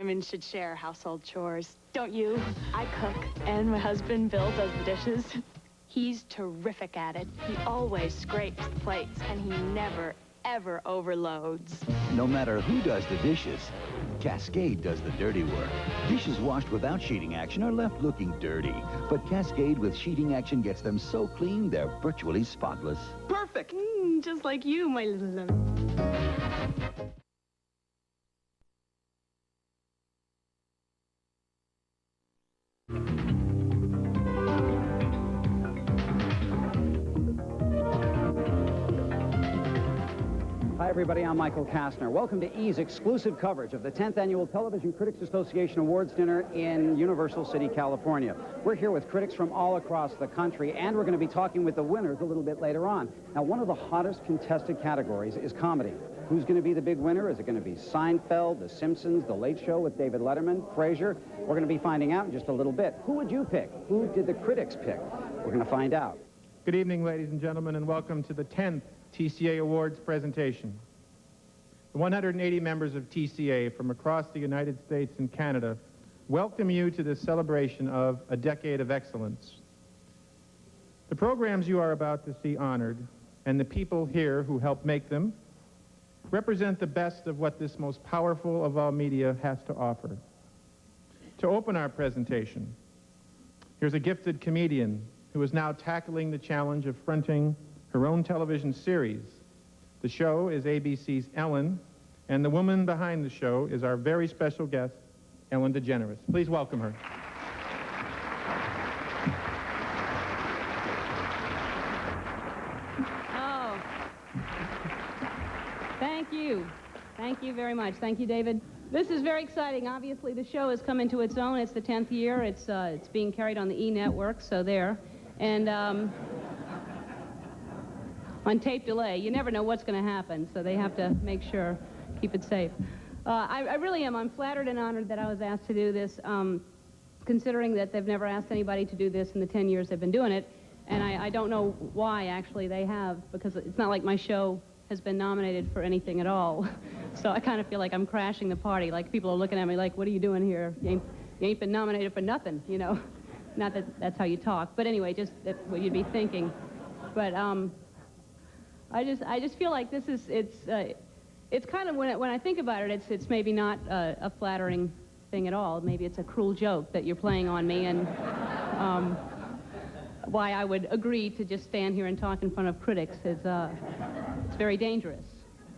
Women should share household chores, don't you? I cook, and my husband, Bill, does the dishes. He's terrific at it. He always scrapes the plates, and he never, ever overloads. No matter who does the dishes, Cascade does the dirty work. Dishes washed without sheeting action are left looking dirty, but Cascade with sheeting action gets them so clean they're virtually spotless. Perfect! Just like you, my little... Hi, everybody. I'm Michael Kastner. Welcome to E's exclusive coverage of the 10th Annual Television Critics Association Awards Dinner in Universal City, California. We're here with critics from all across the country, and we're going to be talking with the winners a little bit later on. Now, one of the hottest contested categories is comedy. Who's going to be the big winner? Is it going to be Seinfeld, The Simpsons, The Late Show with David Letterman, Frasier? We're going to be finding out in just a little bit. Who would you pick? Who did the critics pick? We're going to find out. Good evening, ladies and gentlemen, and welcome to the 10th TCA Awards presentation. The 180 members of TCA from across the United States and Canada welcome you to this celebration of a decade of excellence. The programs you are about to see honored, and the people here who helped make them, represent the best of what this most powerful of all media has to offer. To open our presentation, here's a gifted comedian who is now tackling the challenge of fronting her own television series. The show is ABC's Ellen, and the woman behind the show is our very special guest, Ellen DeGeneres. Please welcome her. Oh, thank you. Thank you very much. Thank you, David. This is very exciting. Obviously, the show has come into its own. It's the 10th year. It's being carried on the E! Network, so there. And on tape delay. You never know what's going to happen, so they have to make sure, keep it safe. I really am. I'm flattered and honored that I was asked to do this, considering that they've never asked anybody to do this in the 10 years they've been doing it. And I don't know why, actually, they have, because it's not like my show has been nominated for anything at all. So I kind of feel like I'm crashing the party. Like, people are looking at me like, what are you doing here? You ain't been nominated for nothing, you know? Not that that's how you talk. But anyway, just what you'd be thinking. But, I just feel like this is, it's kind of, when I think about it, it's maybe not a flattering thing at all. Maybe it's a cruel joke that you're playing on me, and why I would agree to just stand here and talk in front of critics is, it's very dangerous.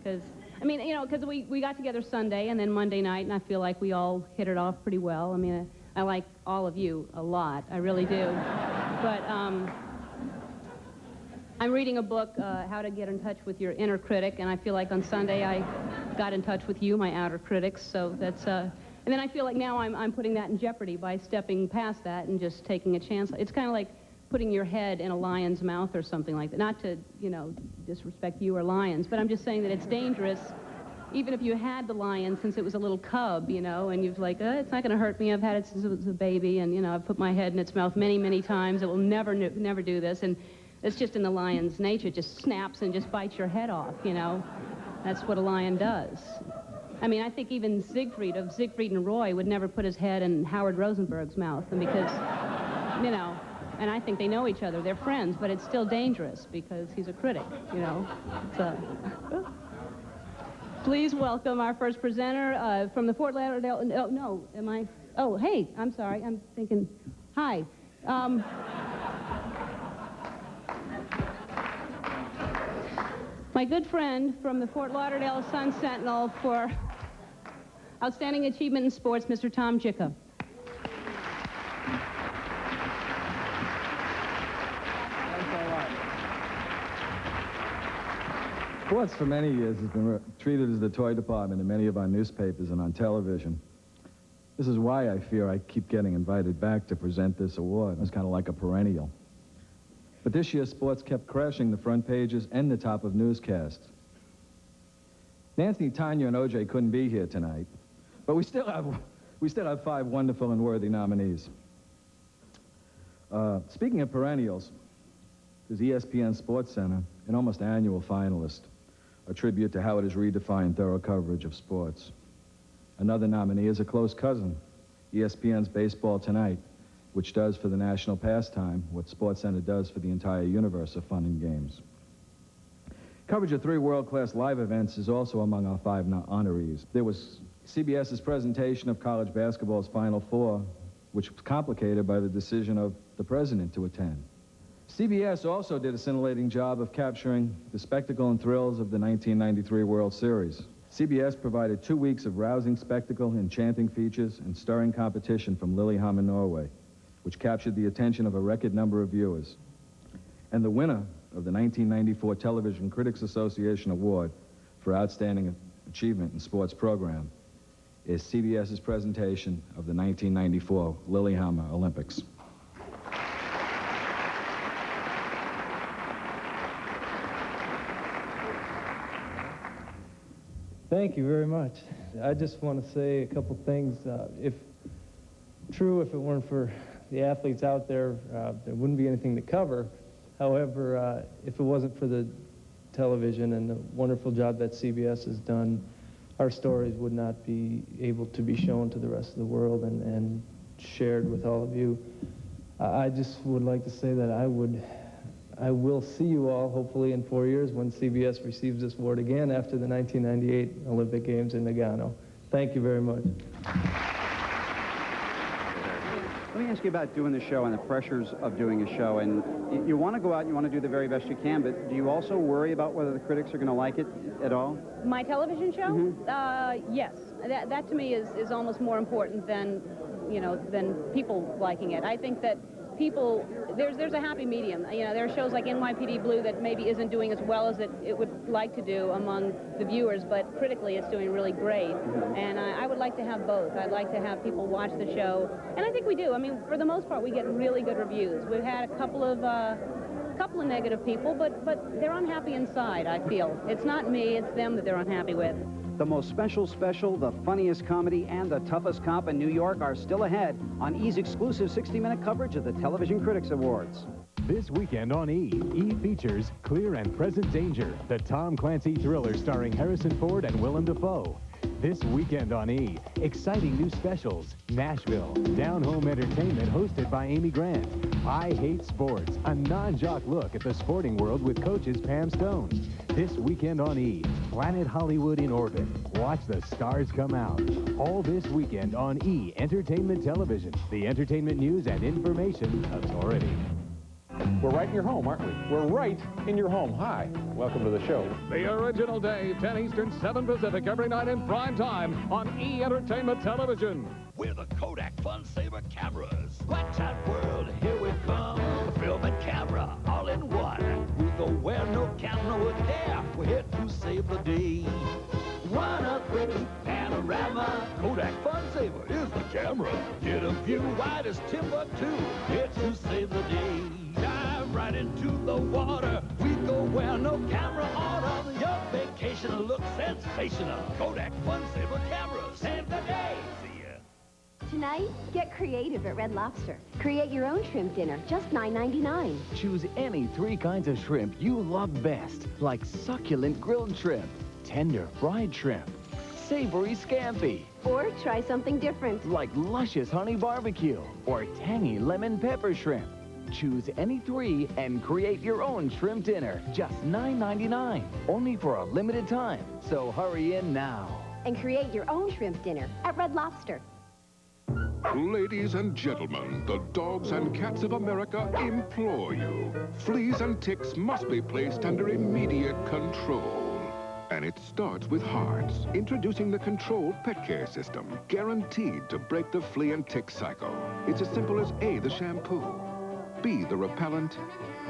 Because, I mean, you know, because we got together Sunday and then Monday night, and I feel like we all hit it off pretty well. I mean, I like all of you a lot. I really do. But, I'm reading a book, How to Get in Touch with Your Inner Critic, and I feel like on Sunday I got in touch with you, my outer critics, so that's, and then I feel like now I'm putting that in jeopardy by stepping past that and just taking a chance. It's kind of like putting your head in a lion's mouth or something like that. Not to, you know, disrespect you or lions, but I'm just saying that it's dangerous, even if you had the lion since it was a little cub, you know, and you're like, it's not going to hurt me, I've had it since it was a baby, and, you know, I've put my head in its mouth many, many times, it will never do this, and it's just in the lion's nature. It just snaps and just bites your head off, you know. That's what a lion does. I mean, I think even Siegfried of Siegfried and Roy would never put his head in Howard Rosenberg's mouth, and because, you know, and I think they know each other. They're friends, but it's still dangerous because he's a critic, you know. Please welcome our first presenter from the Fort Lauderdale... no, am I... Oh, hey, I'm sorry. I'm thinking... Hi. My good friend from the Fort Lauderdale Sun-Sentinel for outstanding achievement in sports, Mr. Tom Jicka. Sports for many years has been treated as the toy department in many of our newspapers and on television. This is why I fear I keep getting invited back to present this award. It's kind of like a perennial. But this year, sports kept crashing the front pages and the top of newscasts. Nancy, Tanya, and O.J. couldn't be here tonight, but we still have 5 wonderful and worthy nominees. Speaking of perennials, there's ESPN Sports Center, an almost annual finalist, a tribute to how it has redefined thorough coverage of sports. Another nominee is a close cousin, ESPN's Baseball Tonight, which does for the national pastime what SportsCenter does for the entire universe of fun and games. Coverage of 3 world-class live events is also among our 5 honorees. There was CBS's presentation of college basketball's Final Four, which was complicated by the decision of the president to attend. CBS also did a scintillating job of capturing the spectacle and thrills of the 1993 World Series. CBS provided 2 weeks of rousing spectacle, enchanting features, and stirring competition from Lillehammer, Norway, which captured the attention of a record number of viewers. And the winner of the 1994 Television Critics Association Award for Outstanding Achievement in Sports Program is CBS's presentation of the 1994 Lillehammer Olympics. Thank you very much. I just want to say a couple things. If it weren't for the athletes out there, there wouldn't be anything to cover. However, if it wasn't for the television and the wonderful job that CBS has done, our stories would not be able to be shown to the rest of the world and shared with all of you. I just would like to say that I will see you all, hopefully in 4 years, when CBS receives this award again after the 1998 Olympic Games in Nagano. Thank you very much. Let me ask you about doing the show and the pressures of doing a show. And you want to go out and you want to do the very best you can, but do you also worry about whether the critics are going to like it at all? My television show? Yes. That to me is almost more important than, than people liking it. I think that people, there's a happy medium. There are shows like NYPD Blue that maybe isn't doing as well as it would like to do among the viewers, but critically it's doing really great. And I would like to have both. I'd like to have people watch the show, and I think we do. I mean, for the most part, we get really good reviews. We've had a couple of negative people, but they're unhappy inside, I feel. It's not me, it's them that they're unhappy with. The most special, the funniest comedy, and the toughest cop in New York are still ahead on E's exclusive 60-minute coverage of the Television Critics Awards. This weekend on E! E! features Clear and Present Danger, the Tom Clancy thriller starring Harrison Ford and Willem Dafoe. This weekend on E! Exciting new specials, Nashville, down-home entertainment hosted by Amy Grant, I Hate Sports, a non-jock look at the sporting world with coaches Pam Stone. This weekend on E! Planet Hollywood in orbit. Watch the stars come out. All this weekend on E! Entertainment Television, the entertainment news and information authority. We're right in your home, aren't we? We're right in your home. Hi. Welcome to the show. The original day, 10 Eastern, 7 Pacific, every night in prime time on E! Entertainment Television. We're the Kodak Fun Saver cameras. Black Chat World, here we come. Film and camera, all in one. We go where no camera would dare. We're here to save the day. 103 panorama. Kodak Fun Saver is the camera. Get a view wide as Timbuktu. Here to save the day. Dive right into the water. We go where no camera order. Your vacation looks sensational. Kodak Fun Saver cameras. Save the day. See ya. Tonight, get creative at Red Lobster. Create your own shrimp dinner, just $9.99. Choose any 3 kinds of shrimp you love best, like succulent grilled shrimp, tender fried shrimp, savory scampi, Or try something different, like luscious honey barbecue or tangy lemon pepper shrimp. Choose any 3 and create your own shrimp dinner, just $9.99, only for a limited time. So hurry in now. and create your own shrimp dinner at Red Lobster. Ladies and gentlemen, the dogs and cats of America implore you. Fleas and ticks must be placed under immediate control. And it starts with Hearts, introducing the controlled pet care system, guaranteed to break the flea and tick cycle. It's as simple as A, the shampoo, B, the repellent,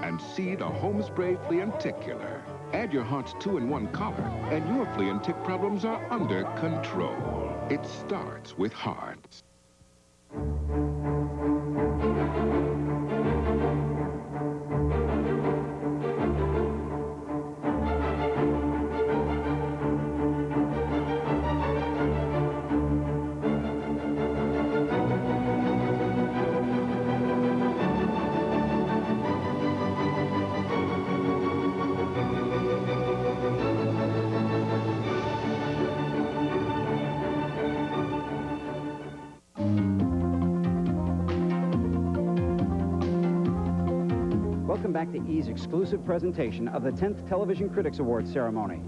and C, the home spray flea and tick killer. Add your Hearts 2-in-1 collar, and your flea and tick problems are under control. It starts with Hearts. back to E's exclusive presentation of the 10th Television Critics Awards ceremony.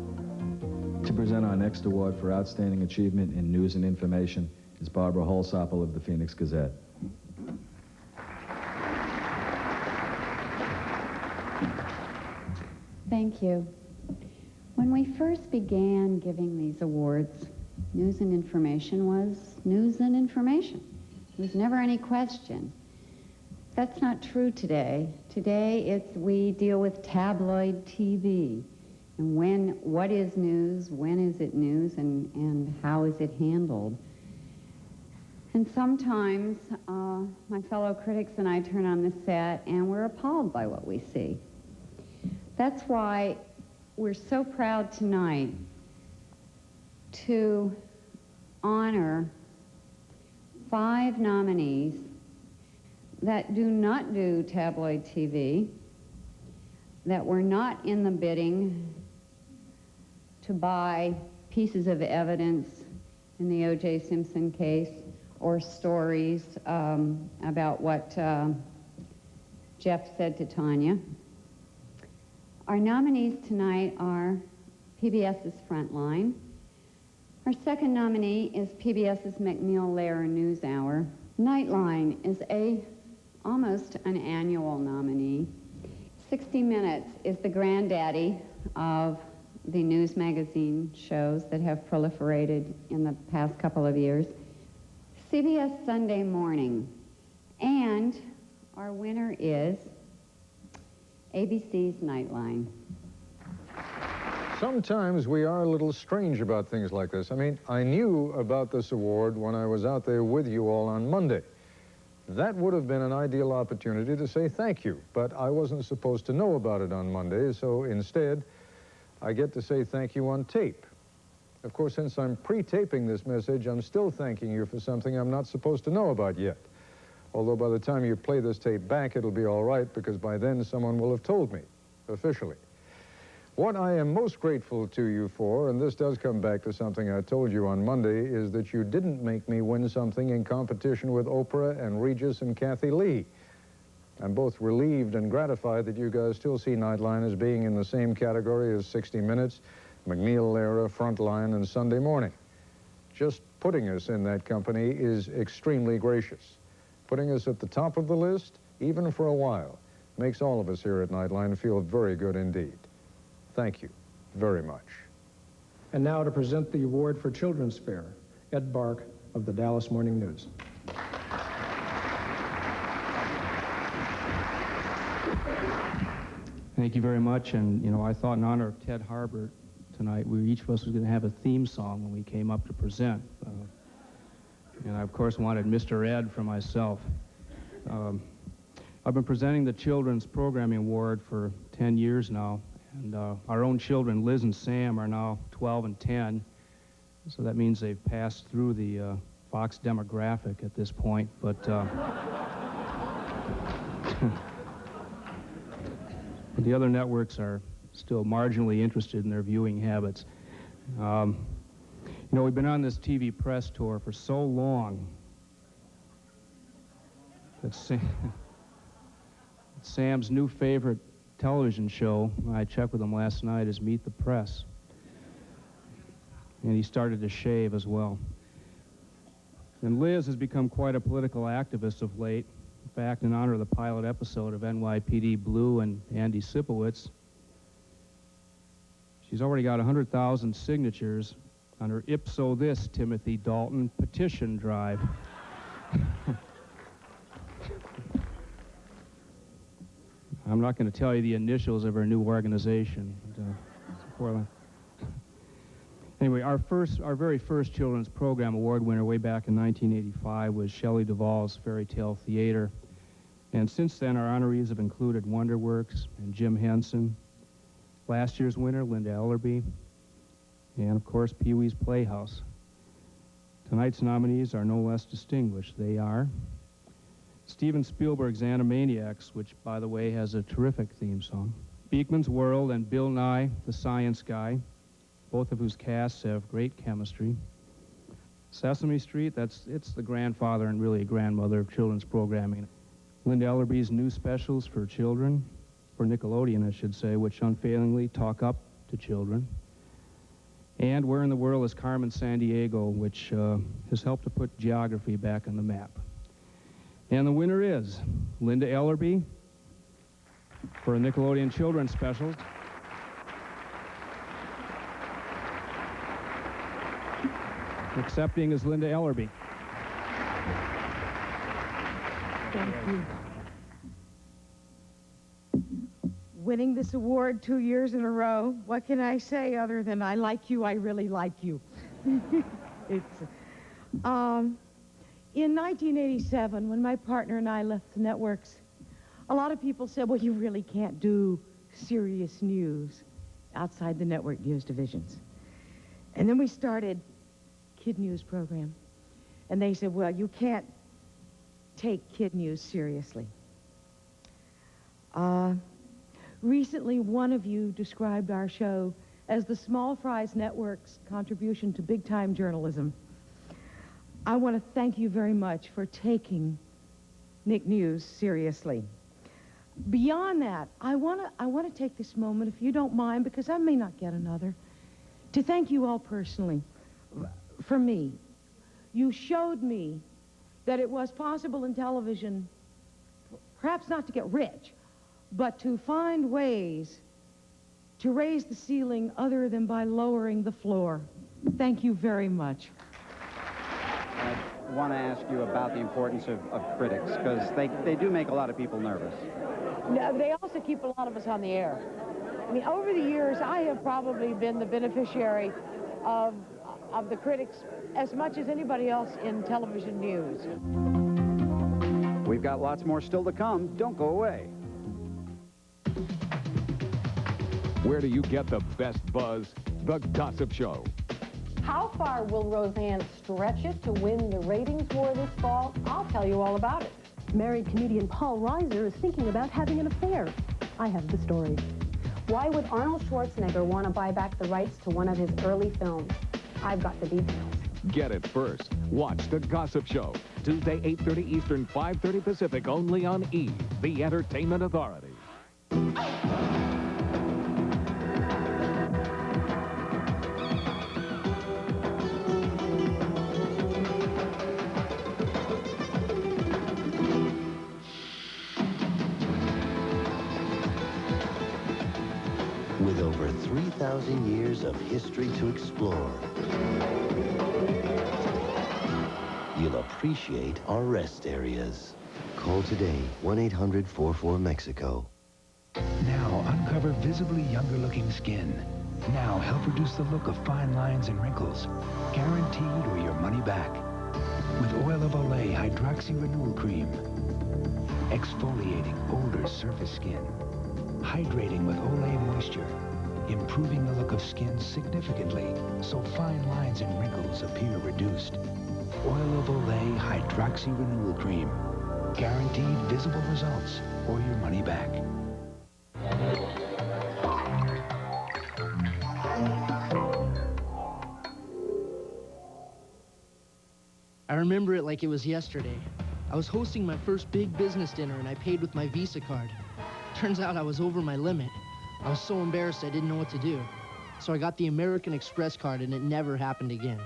To present our next award for Outstanding Achievement in News and Information is Barbara Holsopple of the Phoenix Gazette. Thank you. When we first began giving these awards, news and information was news and information. There was never any question. That's not true today. Today, we deal with tabloid TV. And what is news, when is it news, and how is it handled? And sometimes my fellow critics and I turn on the set and we're appalled by what we see. That's why we're so proud tonight to honor 5 nominees that do not do tabloid TV, that were not in the bidding to buy pieces of evidence in the O.J. Simpson case or stories about what Jeff said to Tanya. Our nominees tonight are PBS's Frontline. Our second nominee is PBS's McNeil-Lehrer NewsHour. Nightline is almost an annual nominee. 60 Minutes is the granddaddy of the news magazine shows that have proliferated in the past couple of years. CBS Sunday Morning. And our winner is ABC's Nightline. Sometimes we are a little strange about things like this. I mean, I knew about this award when I was out there with you all on Monday. That would have been an ideal opportunity to say thank you, but I wasn't supposed to know about it on Monday, so instead, I get to say thank you on tape. Of course, since I'm pre-taping this message, I'm still thanking you for something I'm not supposed to know about yet. Although by the time you play this tape back, it'll be all right, because by then someone will have told me, officially. What I am most grateful to you for, and this does come back to something I told you on Monday, is that you didn't make me win something in competition with Oprah and Regis and Kathy Lee. I'm both relieved and gratified that you guys still see Nightline as being in the same category as 60 Minutes, McNeil-Lehrer, Frontline, and Sunday Morning. Just putting us in that company is extremely gracious. Putting us at the top of the list, even for a while, makes all of us here at Nightline feel very good indeed. Thank you very much. And now to present the award for Children's Fare, Ed Bark of the Dallas Morning News. Thank you very much. And, you know, I thought in honor of Ted Harbert tonight, each of us was going to have a theme song when we came up to present. And I, of course, wanted Mr. Ed for myself. I've been presenting the Children's Programming Award for 10 years now. And our own children, Liz and Sam, are now 12 and 10. So that means they've passed through the Fox demographic at this point. But the other networks are still marginally interested in their viewing habits. You know, we've been on this TV press tour for so long that Sam's new favorite television show, I checked with him last night, is Meet the Press. And he started to shave as well. And Liz has become quite a political activist of late. In fact, in honor of the pilot episode of NYPD Blue and Andy Sipowicz, she's already got 100,000 signatures on her Ipso This Timothy Dalton petition drive. I'm not going to tell you the initials of our new organization. Anyway, our very first Children's Program Award winner way back in 1985 was Shelley Duvall's Fairy Tale Theater. And since then, our honorees have included WonderWorks and Jim Henson, last year's winner, Linda Ellerby, and, of course, Pee-wee's Playhouse. Tonight's nominees are no less distinguished. They are Steven Spielberg's Animaniacs, which, by the way, has a terrific theme song, Beakman's World and Bill Nye, the Science Guy, both of whose casts have great chemistry. Sesame Street, it's the grandfather and really a grandmother of children's programming. Linda Ellerby's new specials for children, for Nickelodeon, I should say, which unfailingly talk up to children. And Where in the World is Carmen Sandiego, which has helped to put geography back on the map. And the winner is Linda Ellerby for a Nickelodeon Children's Special. Accepting is Linda Ellerby. Thank you. Winning this award 2 years in a row, what can I say other than I like you, I really like you. It's, in 1987, when my partner and I left the networks, a lot of people said, well, you really can't do serious news outside the network news divisions. And then we started Kid News program. And they said, well, you can't take kid news seriously. Recently, one of you described our show as the Small Fries Network's contribution to big-time journalism. I want to thank you very much for taking Nick News seriously. Beyond that, I want to take this moment, if you don't mind, because I may not get another, to thank you all personally. For me, you showed me that it was possible in television, perhaps not to get rich, but to find ways to raise the ceiling other than by lowering the floor. Thank you very much. I want to ask you about the importance of critics, because they do make a lot of people nervous. No, they also keep a lot of us on the air. I mean, over the years, I have probably been the beneficiary of the critics as much as anybody else in television news. We've got lots more still to come. Don't go away. Where do you get the best buzz? The Gossip Show. How far will Roseanne stretch it to win the ratings war this fall? I'll tell you all about it. Married comedian Paul Reiser is thinking about having an affair. I have the story. Why would Arnold Schwarzenegger want to buy back the rights to one of his early films? I've got the details. Get it first. Watch The Gossip Show. Tuesday, 8:30 Eastern, 5:30 Pacific, only on E!, the Entertainment Authority. With over 3,000 years of history to explore, you'll appreciate our rest areas. Call today, 1-800-44-MEXICO. Now uncover visibly younger-looking skin. Now help reduce the look of fine lines and wrinkles. Guaranteed or your money back. With Oil of Olay Hydroxy Renewal Cream. Exfoliating older surface skin. Hydrating with Olay Moisture. Improving the look of skin significantly so fine lines and wrinkles appear reduced. Oil of Olay Hydroxy Renewal Cream. Guaranteed visible results or your money back. I remember it like it was yesterday. I was hosting my first big business dinner and I paid with my Visa card. Turns out I was over my limit. I was so embarrassed I didn't know what to do. So I got the American Express card and it never happened again.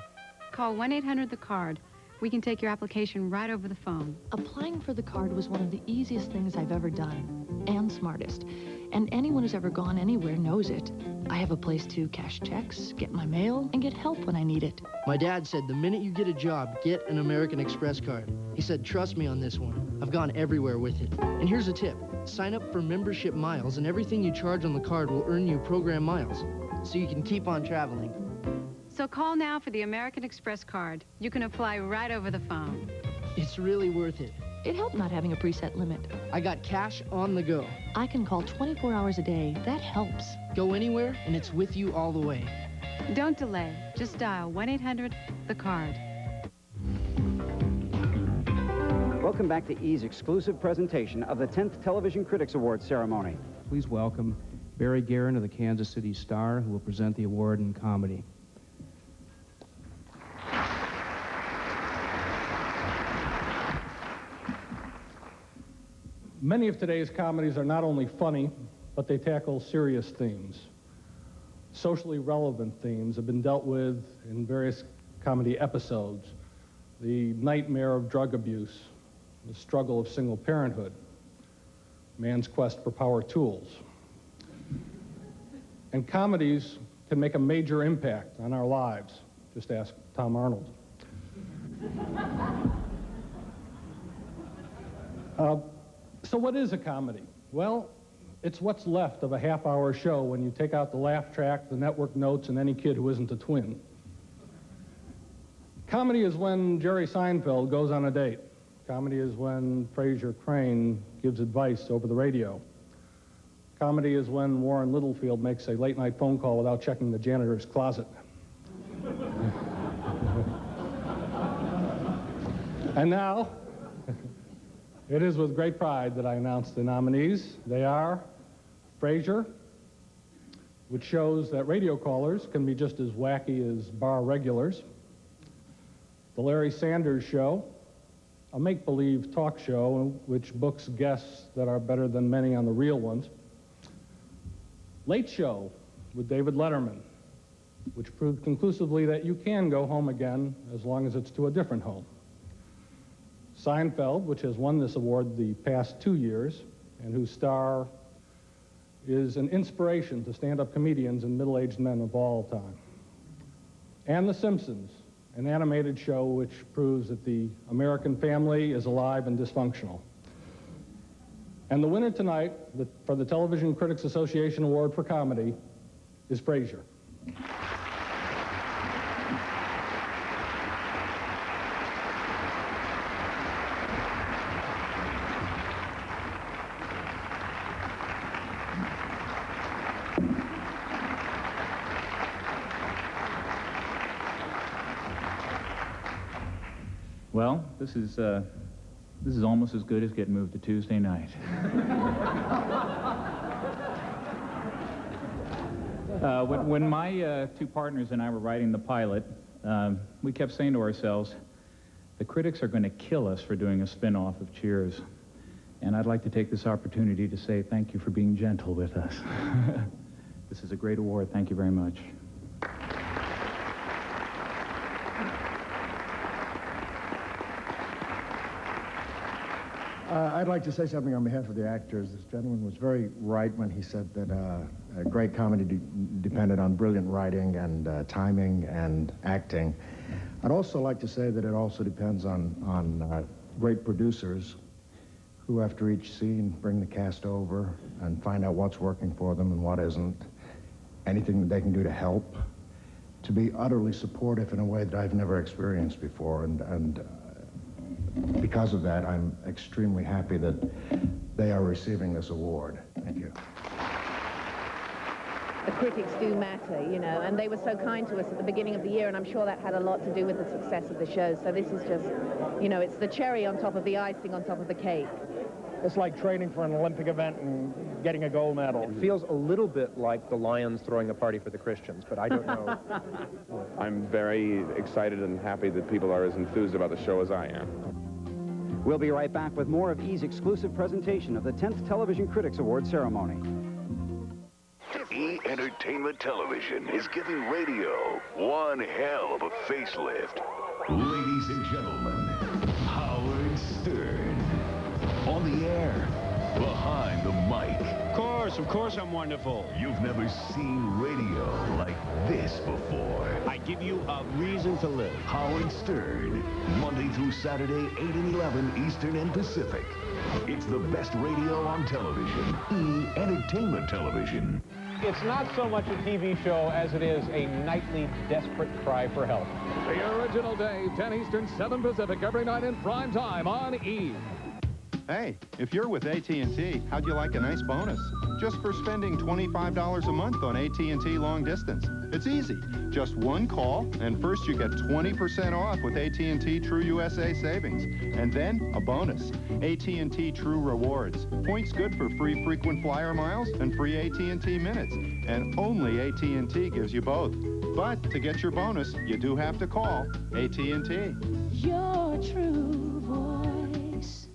Call 1-800-THE-CARD. We can take your application right over the phone. Applying for the card was one of the easiest things I've ever done, and smartest. And anyone who's ever gone anywhere knows it. I have a place to cash checks, get my mail, and get help when I need it. My dad said the minute you get a job, get an American Express card. He said, trust me on this one. I've gone everywhere with it. And here's a tip. Sign up for membership miles, and everything you charge on the card will earn you program miles, so you can keep on traveling. So call now for the American Express card. You can apply right over the phone. It's really worth it. It helped not having a preset limit. I got cash on the go. I can call 24 hours a day. That helps. Go anywhere, and it's with you all the way. Don't delay. Just dial 1-800-THE-CARD. Welcome back to E's exclusive presentation of the 10th Television Critics Award ceremony. Please welcome Barry Guerin of the Kansas City Star, who will present the award in comedy. Many of today's comedies are not only funny, but they tackle serious themes. Socially relevant themes have been dealt with in various comedy episodes. The nightmare of drug abuse, the struggle of single parenthood, man's quest for power tools. And comedies can make a major impact on our lives. Just ask Tom Arnold. So what is a comedy? Well, it's what's left of a half-hour show when you take out the laugh track, the network notes, and any kid who isn't a twin. Comedy is when Jerry Seinfeld goes on a date. Comedy is when Frasier Crane gives advice over the radio. Comedy is when Warren Littlefield makes a late-night phone call without checking the janitor's closet. And now, it is with great pride that I announce the nominees. They are Frasier, which shows that radio callers can be just as wacky as bar regulars. The Larry Sanders Show, a make-believe talk show which books guests that are better than many on the real ones. Late Show with David Letterman, which proved conclusively that you can go home again as long as it's to a different home. Seinfeld, which has won this award the past 2 years, and whose star is an inspiration to stand-up comedians and middle-aged men of all time. And The Simpsons, an animated show which proves that the American family is alive and dysfunctional. And the winner tonight for the Television Critics Association Award for Comedy is Frasier. Well, this is almost as good as getting moved to Tuesday night. When my two partners and I were writing the pilot, we kept saying to ourselves, the critics are going to kill us for doing a spin-off of Cheers. And I'd like to take this opportunity to say thank you for being gentle with us. This is a great award. Thank you very much. I'd like to say something on behalf of the actors. This gentleman was very right when he said that a great comedy depended on brilliant writing and timing and acting. I'd also like to say that it also depends on great producers who, after each scene, bring the cast over and find out what's working for them and what isn't, anything that they can do to help, to be utterly supportive in a way that I've never experienced before. And because of that, I'm extremely happy that they are receiving this award. Thank you. The critics do matter, you know, and they were so kind to us at the beginning of the year, and I'm sure that had a lot to do with the success of the show. So this is just, you know, it's the cherry on top of the icing on top of the cake. It's like training for an Olympic event and getting a gold medal. It feels a little bit like the Lions throwing a party for the Christians, but I don't know. I'm very excited and happy that people are as enthused about the show as I am. We'll be right back with more of E's exclusive presentation of the 10th Television Critics Award ceremony. E Entertainment Television is giving radio one hell of a facelift. Ladies and gentlemen, Howard Stern. On the air, behind the mic. Of course I'm wonderful. You've never seen radio like this before. I give you a reason to live. Howard Stern, Monday through Saturday, 8 and 11 Eastern and Pacific. It's the best radio on television. E Entertainment Television. It's not so much a TV show as it is a nightly desperate cry for help. The original day, 10 Eastern, 7 Pacific, every night in prime time on E! Hey, if you're with AT&T, how'd you like a nice bonus? Just for spending $25 a month on AT&T long distance. It's easy. Just one call, and first you get 20% off with AT&T True USA Savings. And then a bonus, AT&T True Rewards. Points good for free frequent flyer miles and free AT&T minutes. And only AT&T gives you both. But to get your bonus, you do have to call AT&T. Your true voice.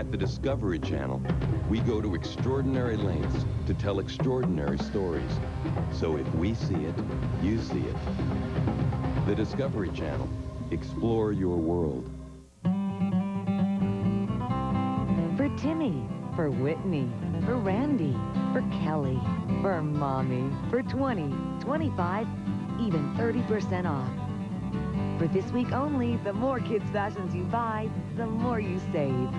At the Discovery Channel, we go to extraordinary lengths to tell extraordinary stories. So if we see it, you see it. The Discovery Channel. Explore your world. For Timmy, for Whitney, for Randy, for Kelly, for Mommy, for 20, 25, even 30% off. For this week only, the more kids' fashions you buy, the more you save.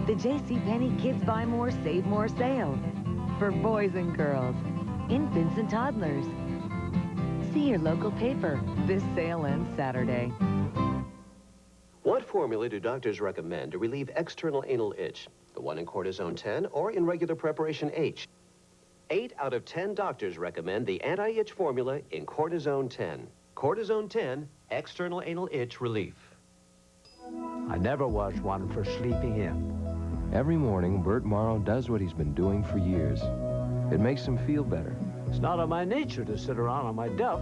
The JCPenney Kids Buy More, Save More sale. For boys and girls, infants and toddlers. See your local paper. This sale ends Saturday. What formula do doctors recommend to relieve external anal itch? The one in cortisone 10 or in regular preparation H? 8 out of 10 doctors recommend the anti-itch formula in cortisone 10. Cortisone 10, external anal itch relief. I never was one for sleeping in. Every morning, Bert Morrow does what he's been doing for years. It makes him feel better. It's not in my nature to sit around on my duff.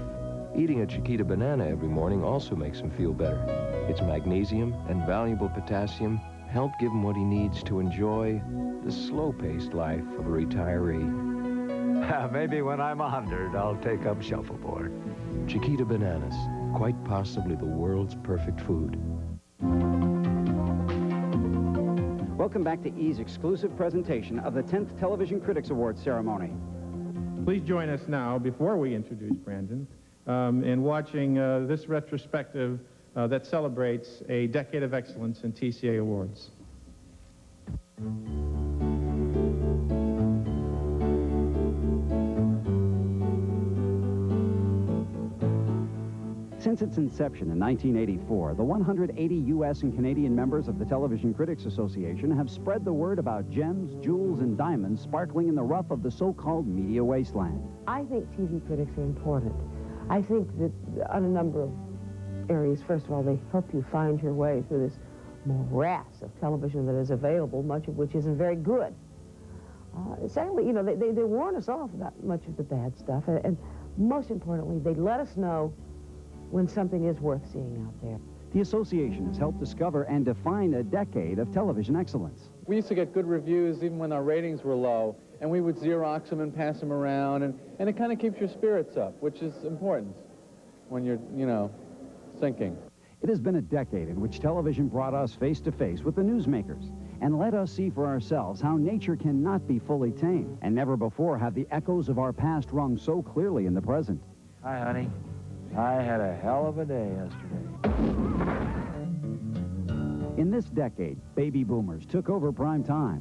Eating a Chiquita banana every morning also makes him feel better. Its magnesium and valuable potassium help give him what he needs to enjoy the slow-paced life of a retiree. Maybe when I'm 100, I'll take up shuffleboard. Chiquita bananas, quite possibly the world's perfect food. Welcome back to E's exclusive presentation of the 10th Television Critics Awards ceremony. Please join us now, before we introduce Brandon, in watching this retrospective that celebrates a decade of excellence in TCA awards. Since its inception in 1984, the 180 U.S. and Canadian members of the Television Critics Association have spread the word about gems, jewels, and diamonds sparkling in the rough of the so-called media wasteland. I think TV critics are important. I think that on a number of areas, first of all, they help you find your way through this morass of television that is available, much of which isn't very good. Secondly, you know, they warn us off about much of the bad stuff, and most importantly, they let us know when something is worth seeing out there. The association has helped discover and define a decade of television excellence. We used to get good reviews even when our ratings were low, and we would Xerox them and pass them around, and it kind of keeps your spirits up, which is important when you're, you know, sinking. It has been a decade in which television brought us face to face with the newsmakers and let us see for ourselves how nature cannot be fully tamed, and never before have the echoes of our past rung so clearly in the present. Hi, honey. I had a hell of a day yesterday. In this decade, baby boomers took over prime time.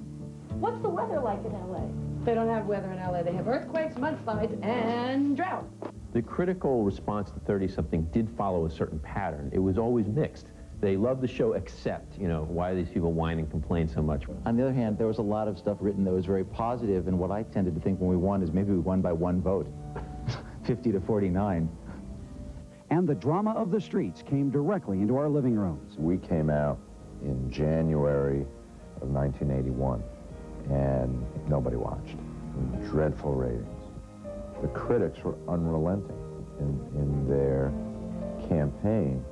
What's the weather like in L.A.? They don't have weather in L.A. They have earthquakes, mudslides, and drought. The critical response to 30-something did follow a certain pattern. It was always mixed. They loved the show, except, you know, why do these people whine and complain so much? On the other hand, there was a lot of stuff written that was very positive, and what I tended to think when we won is maybe we won by one vote, 50 to 49. And the drama of the streets came directly into our living rooms. We came out in January of 1981, and nobody watched. Dreadful ratings. The critics were unrelenting in their campaign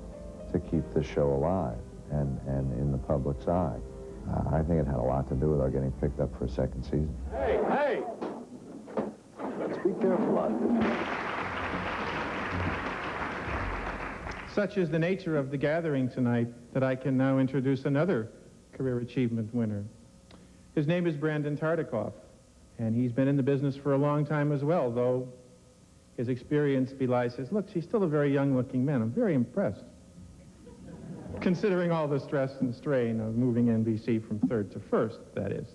to keep the show alive and in the public's eye. I think it had a lot to do with our getting picked up for a second season. Hey, hey! Let's be careful out there. Such is the nature of the gathering tonight that I can now introduce another career achievement winner. His name is Brandon Tartikoff, and he's been in the business for a long time as well, though his experience belies his looks. He's still a very young-looking man. I'm very impressed, considering all the stress and strain of moving NBC from third to first, that is.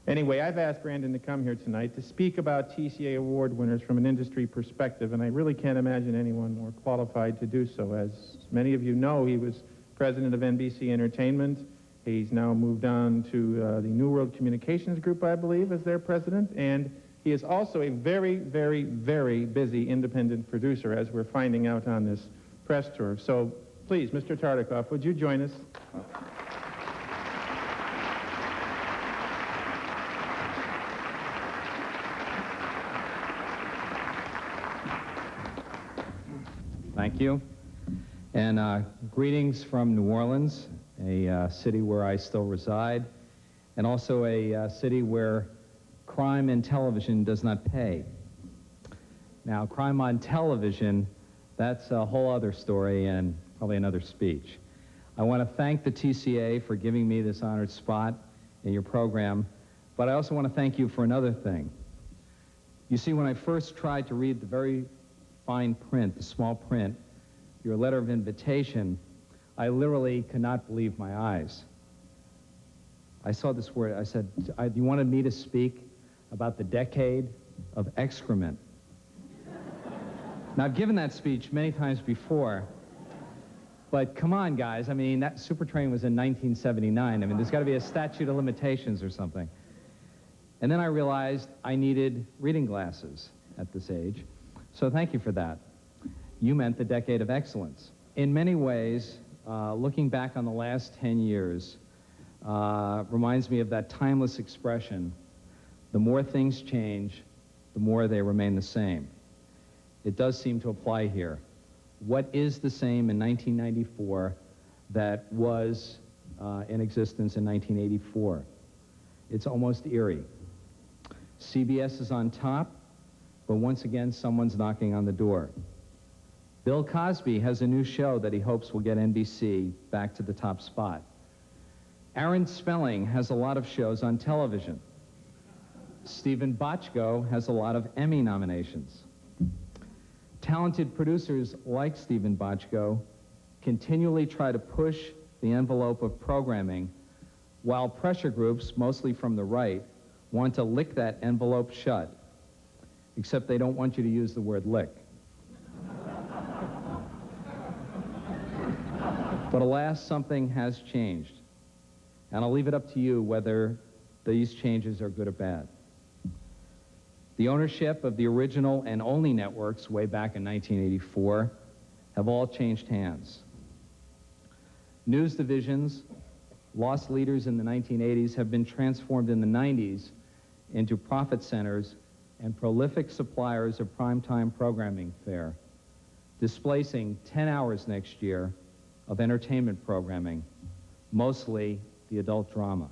Anyway, I've asked Brandon to come here tonight to speak about TCA award winners from an industry perspective, and I really can't imagine anyone more qualified to do so. As many of you know, he was president of NBC Entertainment. He's now moved on to the New World Communications Group, I believe, as their president, and he is also a very, very, very busy independent producer, as we're finding out on this press tour. So please, Mr. Tartikoff, would you join us? Thank you. And greetings from New Orleans. a city where I still reside, and also a city where crime in television does not pay. Now, crime on television, that's a whole other story and probably another speech. I want to thank the TCA for giving me this honored spot in your program, but I also want to thank you for another thing. You see, when I first tried to read the very fine print, the small print, your letter of invitation, I literally could not believe my eyes. I saw this word. I said, you wanted me to speak about the decade of excrement. Now, I've given that speech many times before, but come on, guys. I mean, that Supertrain was in 1979. I mean, there's got to be a statute of limitations or something. And then I realized I needed reading glasses at this age, so thank you for that. You meant the decade of excellence. In many ways, looking back on the last 10 years reminds me of that timeless expression, the more things change, the more they remain the same. It does seem to apply here. What is the same in 1994 that was in existence in 1984? It's almost eerie. CBS is on top, but once again, someone's knocking on the door. Bill Cosby has a new show that he hopes will get NBC back to the top spot. Aaron Spelling has a lot of shows on television. Stephen Bochco has a lot of Emmy nominations. Talented producers like Stephen Bochco continually try to push the envelope of programming, while pressure groups, mostly from the right, want to lick that envelope shut, except they don't want you to use the word lick. But alas, something has changed, and I'll leave it up to you whether these changes are good or bad. The ownership of the original and only networks way back in 1984 have all changed hands. News divisions, lost leaders in the 1980s, have been transformed in the 90s into profit centers and prolific suppliers of primetime programming fare, displacing 10 hours next year of entertainment programming, mostly the adult drama.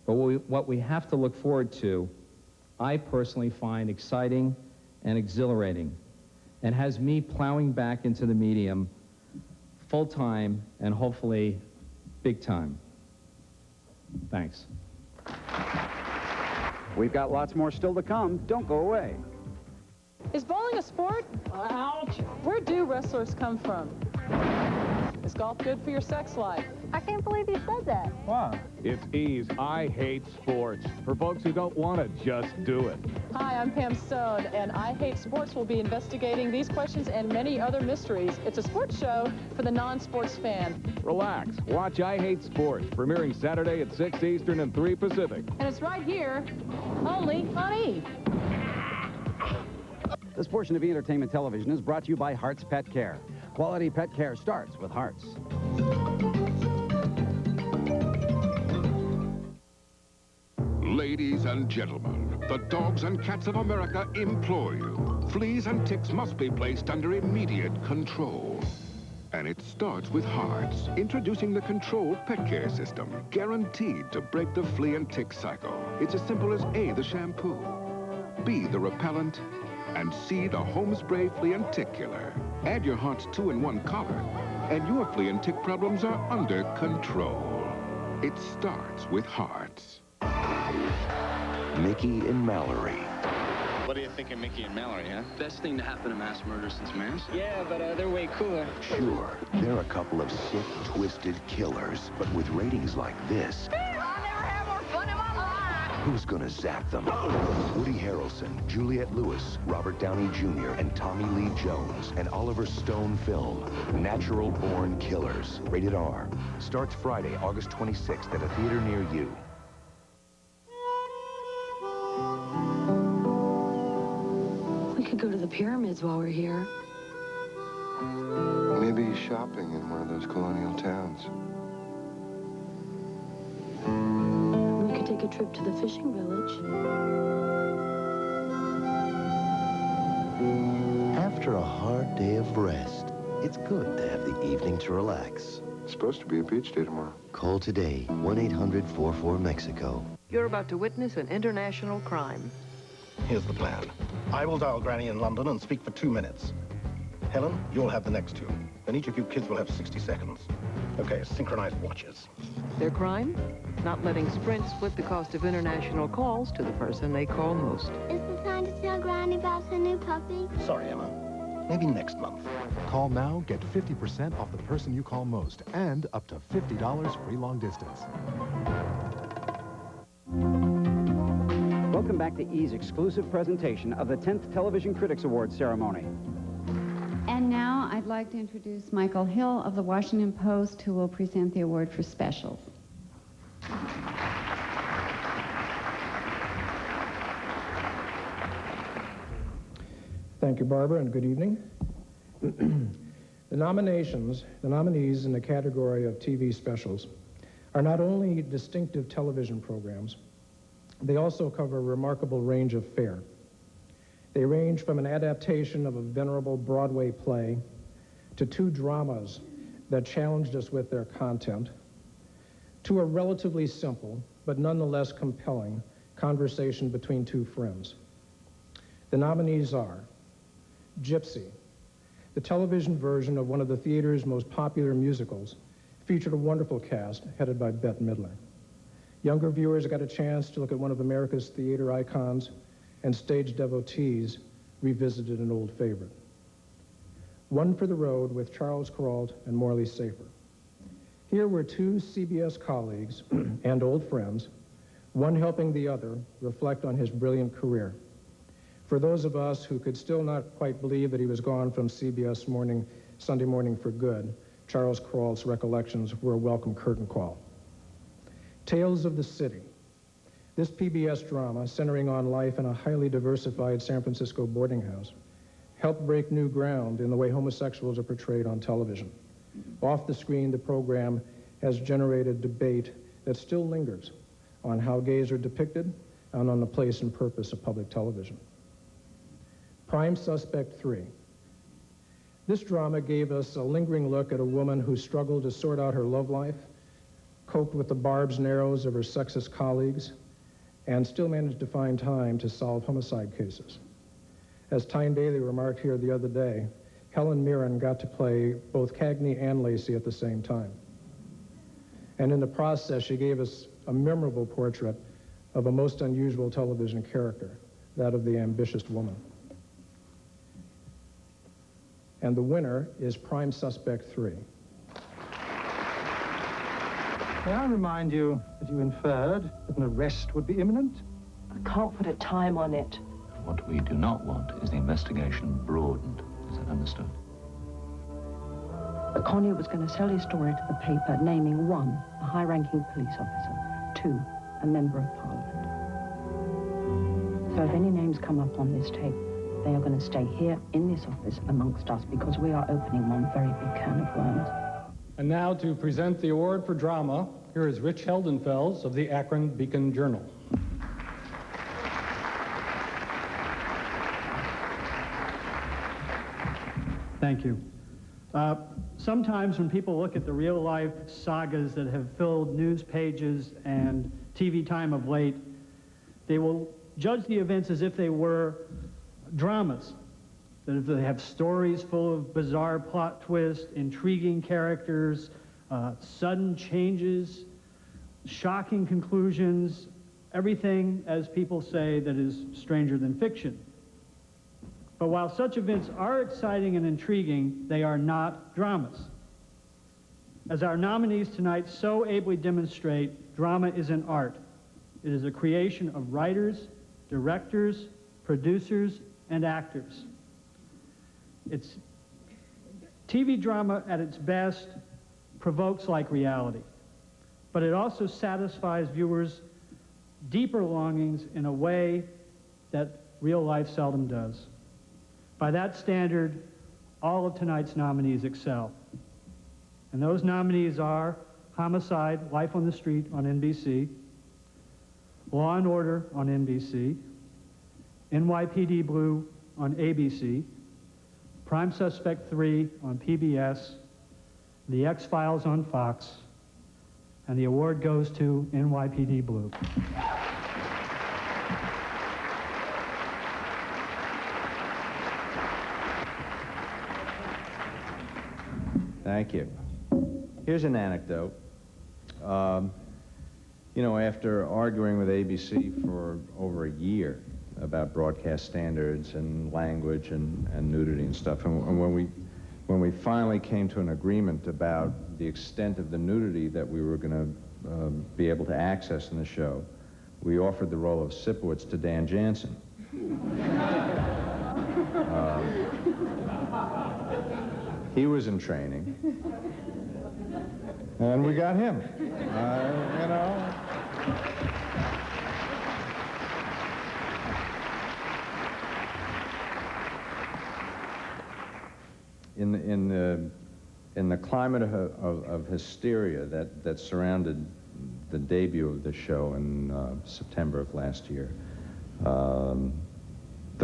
But what we have to look forward to, I personally find exciting and exhilarating, and has me plowing back into the medium full-time and hopefully big time. Thanks. We've got lots more still to come. Don't go away. Is bowling a sport? Ouch. Where do wrestlers come from? Is golf good for your sex life? I can't believe you said that. Wow. It's Ease. I hate sports. For folks who don't want to just do it. Hi, I'm Pam Stone, and I Hate Sports will be investigating these questions and many other mysteries. It's a sports show for the non-sports fan. Relax. Watch I Hate Sports, premiering Saturday at 6 Eastern and 3 Pacific. And it's right here, only on E! This portion of E! Entertainment Television is brought to you by Hearts Pet Care. Quality pet care starts with Hearts. Ladies and gentlemen, the dogs and cats of America implore you. Fleas and ticks must be placed under immediate control. And it starts with Hearts, introducing the controlled pet care system, guaranteed to break the flea and tick cycle. It's as simple as A, the shampoo, B, the repellent, and C, the home spray flea and tick killer. Add your Hearts 2-in-1 collar, and your flea and tick problems are under control. It starts with Hearts. Mickey and Mallory. What do you think of Mickey and Mallory, huh? Best thing to happen to mass murder since mass. Yeah, but they're way cooler. Sure, they're a couple of sick, twisted killers, but with ratings like this, who's gonna zap them? Woody Harrelson, Juliette Lewis, Robert Downey Jr., and Tommy Lee Jones, an Oliver Stone film, Natural Born Killers, rated R. Starts Friday, August 26th at a theater near you. We could go to the pyramids while we're here. Maybe shopping in one of those colonial towns. We could take a trip to the fishing village. After a hard day of rest, it's good to have the evening to relax. It's supposed to be a beach day tomorrow. Call today, 1-800-44-MEXICO. You're about to witness an international crime. Here's the plan. I will dial Granny in London and speak for 2 minutes. Helen, you'll have the next 2. Then each of you kids will have 60 seconds. Okay, synchronized watches. Their crime? Not letting Sprint split the cost of international calls to the person they call most. Is it time to tell Granny about her new puppy? Sorry, Emma. Maybe next month. Call now, get 50% off the person you call most, and up to $50 free long distance. Welcome back to E's exclusive presentation of the 10th Television Critics Awards ceremony. And now I'd like to introduce Michael Hill of the Washington Post, who will present the award for specials. Thank you, Barbara, and good evening. The nominees in the category of TV specials are not only distinctive television programs, they also cover a remarkable range of fare. They range from an adaptation of a venerable Broadway play to 2 dramas that challenged us with their content, to a relatively simple, but nonetheless compelling, conversation between 2 friends. The nominees are Gypsy, the television version of one of the theater's most popular musicals, featured a wonderful cast headed by Bette Midler. Younger viewers got a chance to look at one of America's theater icons, and stage devotees revisited an old favorite. One for the Road with Charles Kuralt and Morley Safer. Here were 2 CBS colleagues and old friends, one helping the other reflect on his brilliant career. For those of us who could still not quite believe that he was gone from CBS Sunday morning for good, Charles Kuralt's recollections were a welcome curtain call. Tales of the City. This PBS drama, centering on life in a highly diversified San Francisco boarding house, helped break new ground in the way homosexuals are portrayed on television. Off the screen, the program has generated debate that still lingers on how gays are depicted and on the place and purpose of public television. Prime Suspect 3. This drama gave us a lingering look at a woman who struggled to sort out her love life, coped with the barbs and arrows of her sexist colleagues, and still managed to find time to solve homicide cases. As Tyne Daly remarked here the other day, Helen Mirren got to play both Cagney and Lacey at the same time. And in the process, she gave us a memorable portrait of a most unusual television character, that of the ambitious woman. And the winner is Prime Suspect 3. May I remind you that you inferred that an arrest would be imminent? I can't put a time on it. What we do not want is the investigation broadened. Is that understood? Connie was going to sell his story to the paper, naming 1, a high-ranking police officer, 2, a member of Parliament. So if any names come up on this tape, they are going to stay here in this office amongst us, because we are opening one very big can of worms. And now to present the award for drama, here is Rich Heldenfels of the Akron Beacon Journal. Thank you. Sometimes when people look at the real-life sagas that have filled news pages and TV time of late, they will judge the events as if they were dramas. That if they have stories full of bizarre plot twists, intriguing characters, sudden changes, shocking conclusions, everything, as people say, that is stranger than fiction. But while such events are exciting and intriguing, they are not dramas. As our nominees tonight so ably demonstrate, drama is an art. It is a creation of writers, directors, producers, and actors. It's TV drama at its best provokes like reality, but it also satisfies viewers' deeper longings in a way that real life seldom does. By that standard, all of tonight's nominees excel. And those nominees are Homicide, Life on the Street on NBC, Law and Order on NBC, NYPD Blue on ABC, Prime Suspect 3 on PBS, The X-Files on Fox, and the award goes to NYPD Blue. Thank you. Here's an anecdote. You know, after arguing with ABC for over a year about broadcast standards and language and nudity and stuff, and when we finally came to an agreement about the extent of the nudity that we were going to be able to access in the show, we offered the role of Sipowicz to Dan Jansen. He was in training, and we got him. You know. In the climate of hysteria that surrounded the debut of the show in September of last year, the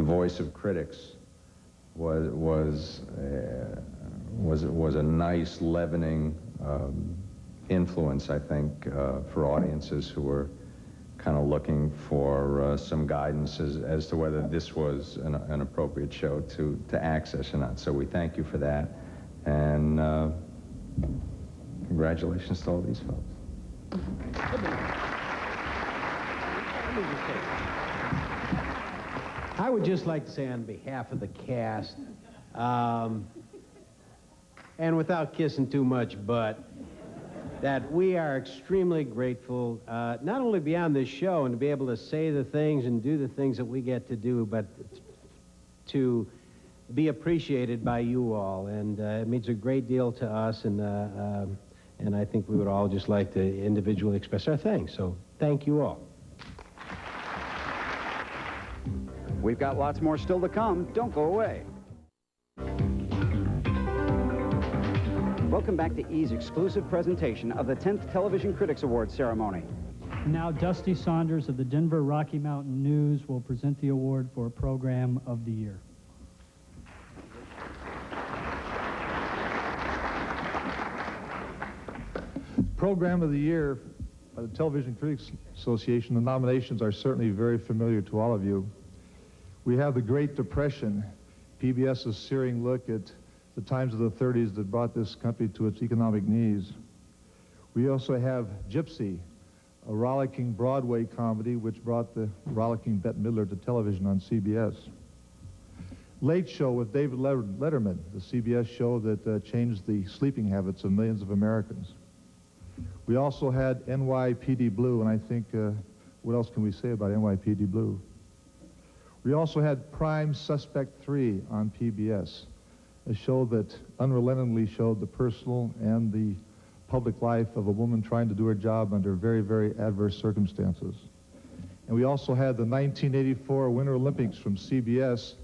voice of critics was a nice leavening influence, I think, for audiences who were kind of looking for some guidance as to whether this was an appropriate show to access or not. So we thank you for that, and congratulations to all these folks. I would just like to say on behalf of the cast, and without kissing too much butt, that we are extremely grateful, not only beyond this show and to be able to say the things and do the things that we get to do, but to be appreciated by you all. And it means a great deal to us, and I think we would all just like to individually express our thanks. So thank you all. We've got lots more still to come. Don't go away. Welcome back to E's exclusive presentation of the 10th Television Critics Awards ceremony. Now, Dusty Saunders of the Denver Rocky Mountain News will present the award for Program of the Year. Program of the Year by the Television Critics Association, the nominations are certainly very familiar to all of you. We have the Great Depression, PBS's searing look at the times of the 30s that brought this country to its economic knees. We also have Gypsy, a rollicking Broadway comedy which brought the rollicking Bette Midler to television on CBS. Late Show with David Letterman, the CBS show that changed the sleeping habits of millions of Americans. We also had NYPD Blue, and I think, what else can we say about NYPD Blue? We also had Prime Suspect 3 on PBS, a show that unrelentingly showed the personal and the public life of a woman trying to do her job under very, very adverse circumstances. And we also had the 1984 Winter Olympics from CBS,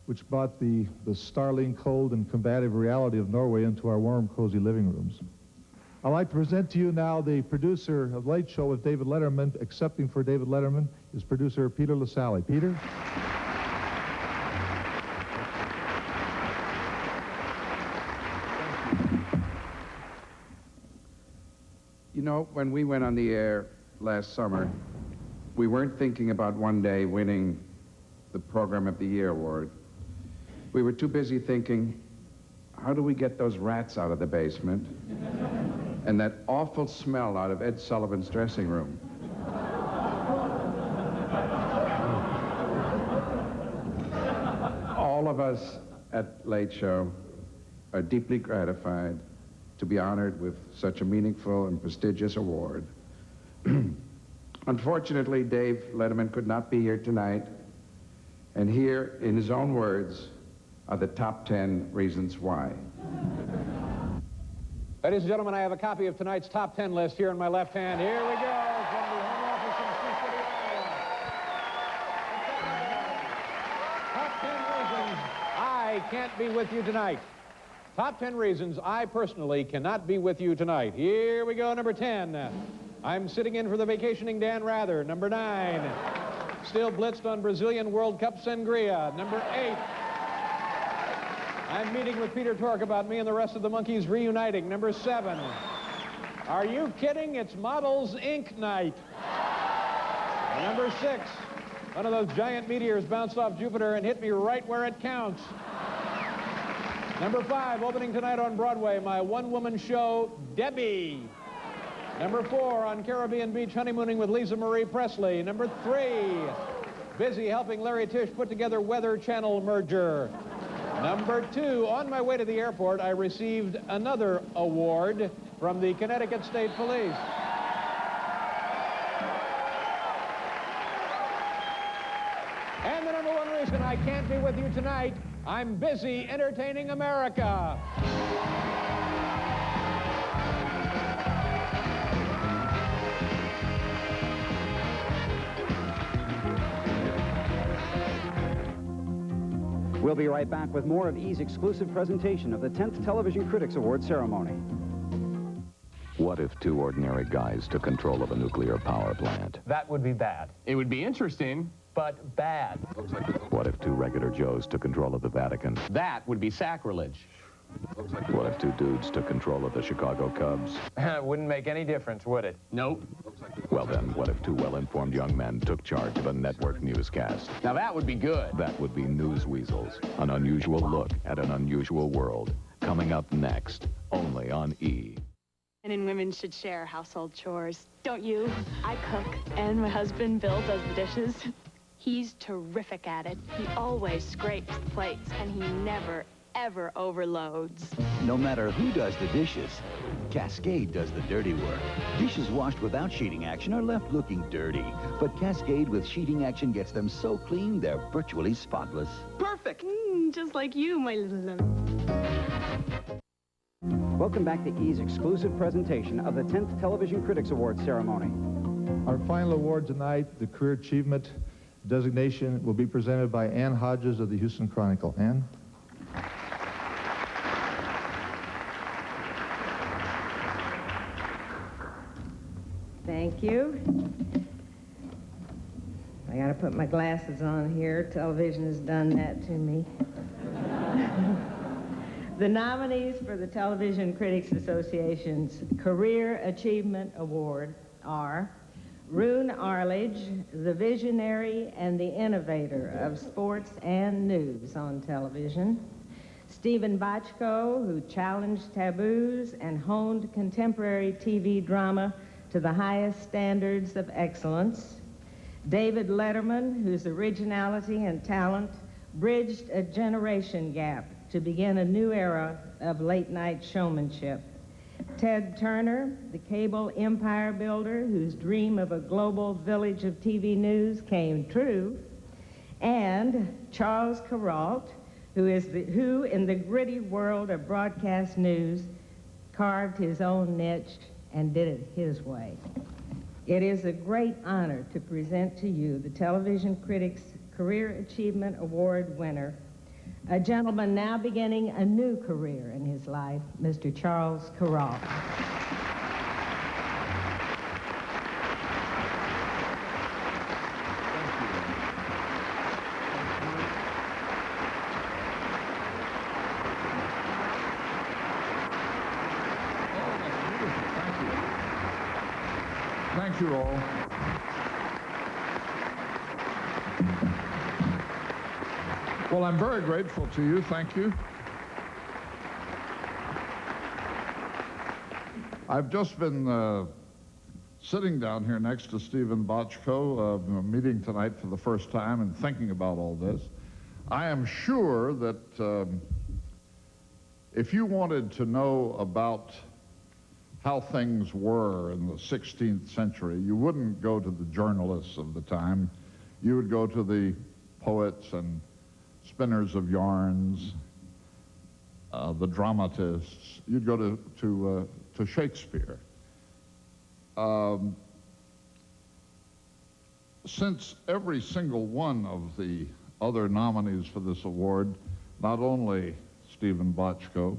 which brought the startling, cold, and combative reality of Norway into our warm, cozy living rooms. I'd like to present to you now the producer of Late Show with David Letterman. Accepting for David Letterman is producer Peter LaSalle. Peter? You know, when we went on the air last summer, we weren't thinking about one day winning the Program of the Year award. We were too busy thinking, how do we get those rats out of the basement and that awful smell out of Ed Sullivan's dressing room? All of us at Late Show are deeply gratified to be honored with such a meaningful and prestigious award. Unfortunately, Dave Letterman could not be here tonight, and here, in his own words, are the top 10 reasons why. Ladies and gentlemen, I have a copy of tonight's top 10 list here in my left hand. Here we go from the home office in Sioux City, Iowa. Top 10 reasons I can't be with you tonight. Top 10 reasons I personally cannot be with you tonight. Here we go, number 10. I'm sitting in for the vacationing Dan Rather. Number 9. Still blitzed on Brazilian World Cup sangria. Number 8. I'm meeting with Peter Tork about me and the rest of the monkeys reuniting. Number 7. Are you kidding? It's Models Inc. night. Number 6. One of those giant meteors bounced off Jupiter and hit me right where it counts. Number 5, opening tonight on Broadway, my one-woman show, Debbie. Number 4, on Caribbean Beach, honeymooning with Lisa Marie Presley. Number 3, busy helping Larry Tisch put together Weather Channel merger. Number 2, on my way to the airport, I received another award from the Connecticut State Police. And the number 1 reason I can't be with you tonight, I'm busy entertaining America. We'll be right back with more of E's exclusive presentation of the 10th Television Critics Award ceremony. What if 2 ordinary guys took control of a nuclear power plant? That would be bad. It would be interesting, but bad. What if 2 regular Joes took control of the Vatican? That would be sacrilege. What if 2 dudes took control of the Chicago Cubs? Wouldn't make any difference, would it? Nope. Well then, what if 2 well-informed young men took charge of a network newscast? Now that would be good. That would be News Weasels, an unusual look at an unusual world. Coming up next, only on E! Men and women should share household chores, don't you? I cook, and my husband, Bill, does the dishes. He's terrific at it. He always scrapes the plates, and he never, ever overloads. No matter who does the dishes, Cascade does the dirty work. Dishes washed without sheeting action are left looking dirty, but Cascade with sheeting action gets them so clean they're virtually spotless. Perfect! Just like you, my little love. Welcome back to E's exclusive presentation of the 10th Television Critics Award ceremony. Our final award tonight, the Career Achievement designation, will be presented by Ann Hodges of the Houston Chronicle. Ann? Thank you. I gotta put my glasses on here. Television has done that to me. The nominees for the Television Critics Association's Career Achievement Award are Roone Arledge, the visionary and the innovator of sports and news on television; Stephen Bochco, who challenged taboos and honed contemporary TV drama to the highest standards of excellence; David Letterman, whose originality and talent bridged a generation gap to begin a new era of late-night showmanship; Ted Turner, the cable empire builder whose dream of a global village of TV news came true; and Charles Kuralt, who in the gritty world of broadcast news carved his own niche and did it his way. It is a great honor to present to you the Television Critics Career Achievement Award winner, a gentleman now beginning a new career in his life, Mr. Charles Kuralt. Thank you all. Well, I'm very grateful to you. Thank you. I've just been sitting down here next to Stephen Bochco, meeting tonight for the first time and thinking about all this. I am sure that if you wanted to know about how things were in the 16th century, you wouldn't go to the journalists of the time. You would go to the poets and spinners of yarns, the dramatists. You'd go to Shakespeare. Since every single one of the other nominees for this award, not only Stephen Bochco,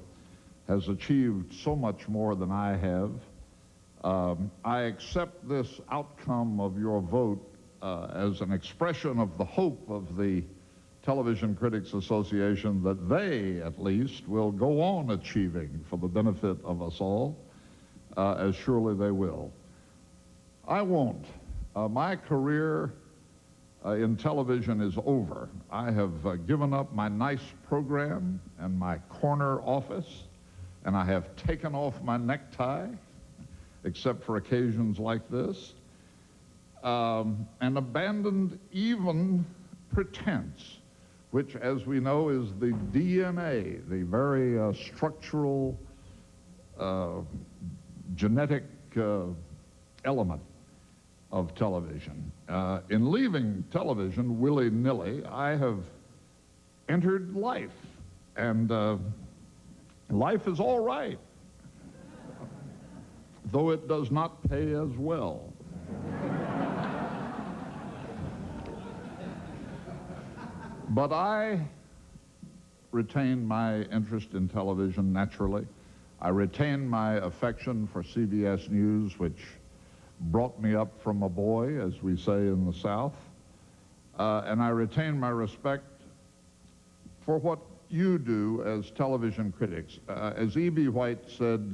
has achieved so much more than I have, I accept this outcome of your vote as an expression of the hope of the Television Critics Association that they, at least, will go on achieving for the benefit of us all, as surely they will. I won't. My career in television is over. I have given up my nice program and my corner office, and I have taken off my necktie, except for occasions like this, and abandoned even pretense, which, as we know, is the DNA, the very structural, genetic element of television. In leaving television willy-nilly, I have entered life, and life is all right, though it does not pay as well. But I retain my interest in television naturally. I retain my affection for CBS News, which brought me up from a boy, as we say in the South. And I retain my respect for what you do as television critics. As E.B. White said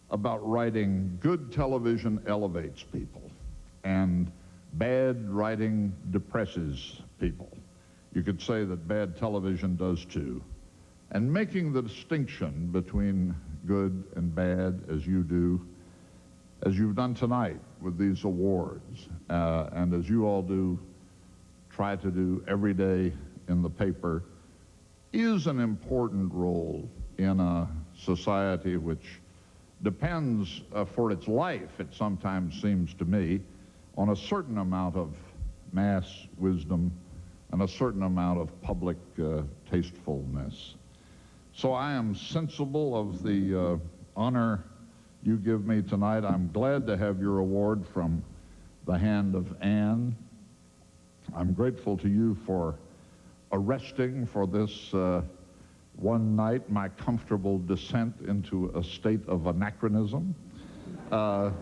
about writing, good television elevates people, and bad writing depresses people. You could say that bad television does too. And making the distinction between good and bad, as you do, as you've done tonight with these awards, and as you all do, try to do every day in the paper, is an important role in a society which depends for its life, it sometimes seems to me, on a certain amount of mass wisdom and a certain amount of public tastefulness. So I am sensible of the honor you give me tonight. I'm glad to have your award from the hand of Anne. I'm grateful to you for arresting for this one night my comfortable descent into a state of anachronism. And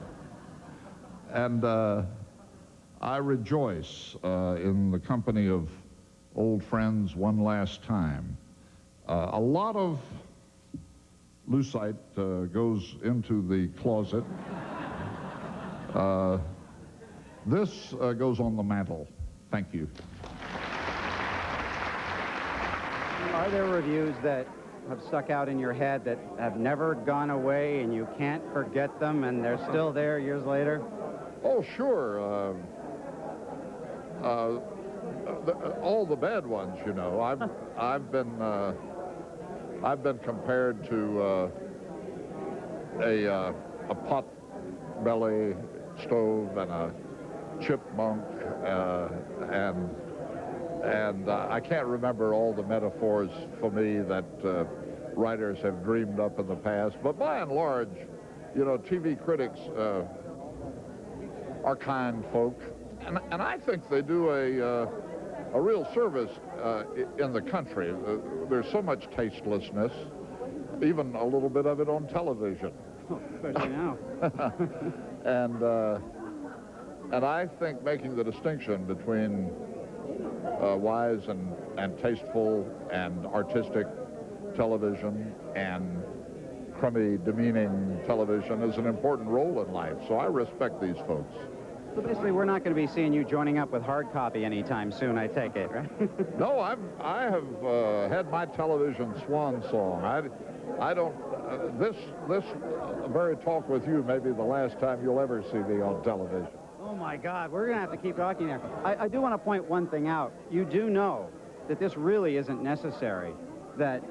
I rejoice in the company of old friends one last time. A lot of lucite goes into the closet. This goes on the mantle. Thank you. Are there reviews that have stuck out in your head that have never gone away and you can't forget them and they're still there years later? Oh, sure. All the bad ones, you know. I've been compared to a pot-belly stove and a chipmunk, and I can't remember all the metaphors for me that writers have dreamed up in the past. But by and large, you know, TV critics are kind folk, and I think they do a real service in the country. There's so much tastelessness, even a little bit of it on television. Especially now. And I think making the distinction between wise and tasteful and artistic television and crummy, demeaning television is an important role in life. So I respect these folks. So basically, we're not going to be seeing you joining up with hard copy anytime soon, I take it, right? No, I have had my television swan song. I don't. This very talk with you may be the last time you'll ever see me on television. Oh my God, we're going to have to keep talking there. I do want to point one thing out. You do know that this really isn't necessary, that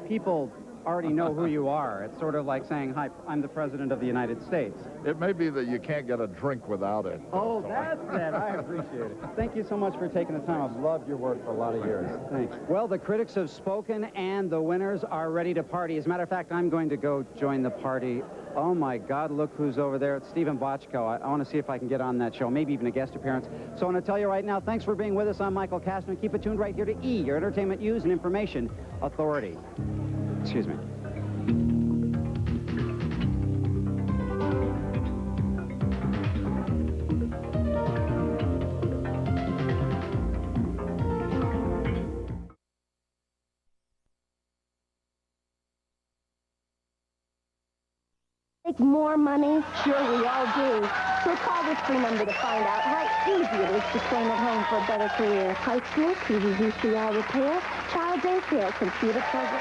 people already know who you are. It's sort of like saying, hi, I'm the President of the United States. It may be that you can't get a drink without it. Oh, that's it. I appreciate it. Thank you so much for taking the time. I've loved your work for a lot of years. Thanks. Well, the critics have spoken, and the winners are ready to party. As a matter of fact, I'm going to go join the party. Oh, my God, look who's over there. It's Stephen Bochco. I want to see if I can get on that show, maybe even a guest appearance. So I want to tell you right now, thanks for being with us. I'm Michael Kastner. Keep it tuned right here to E, your entertainment news and information authority. Excuse me. Make more money? Sure, we all do. So call this free number to find out how easy it is to train at home for a better career. High school, TV, VCR repair, child daycare, computer programming.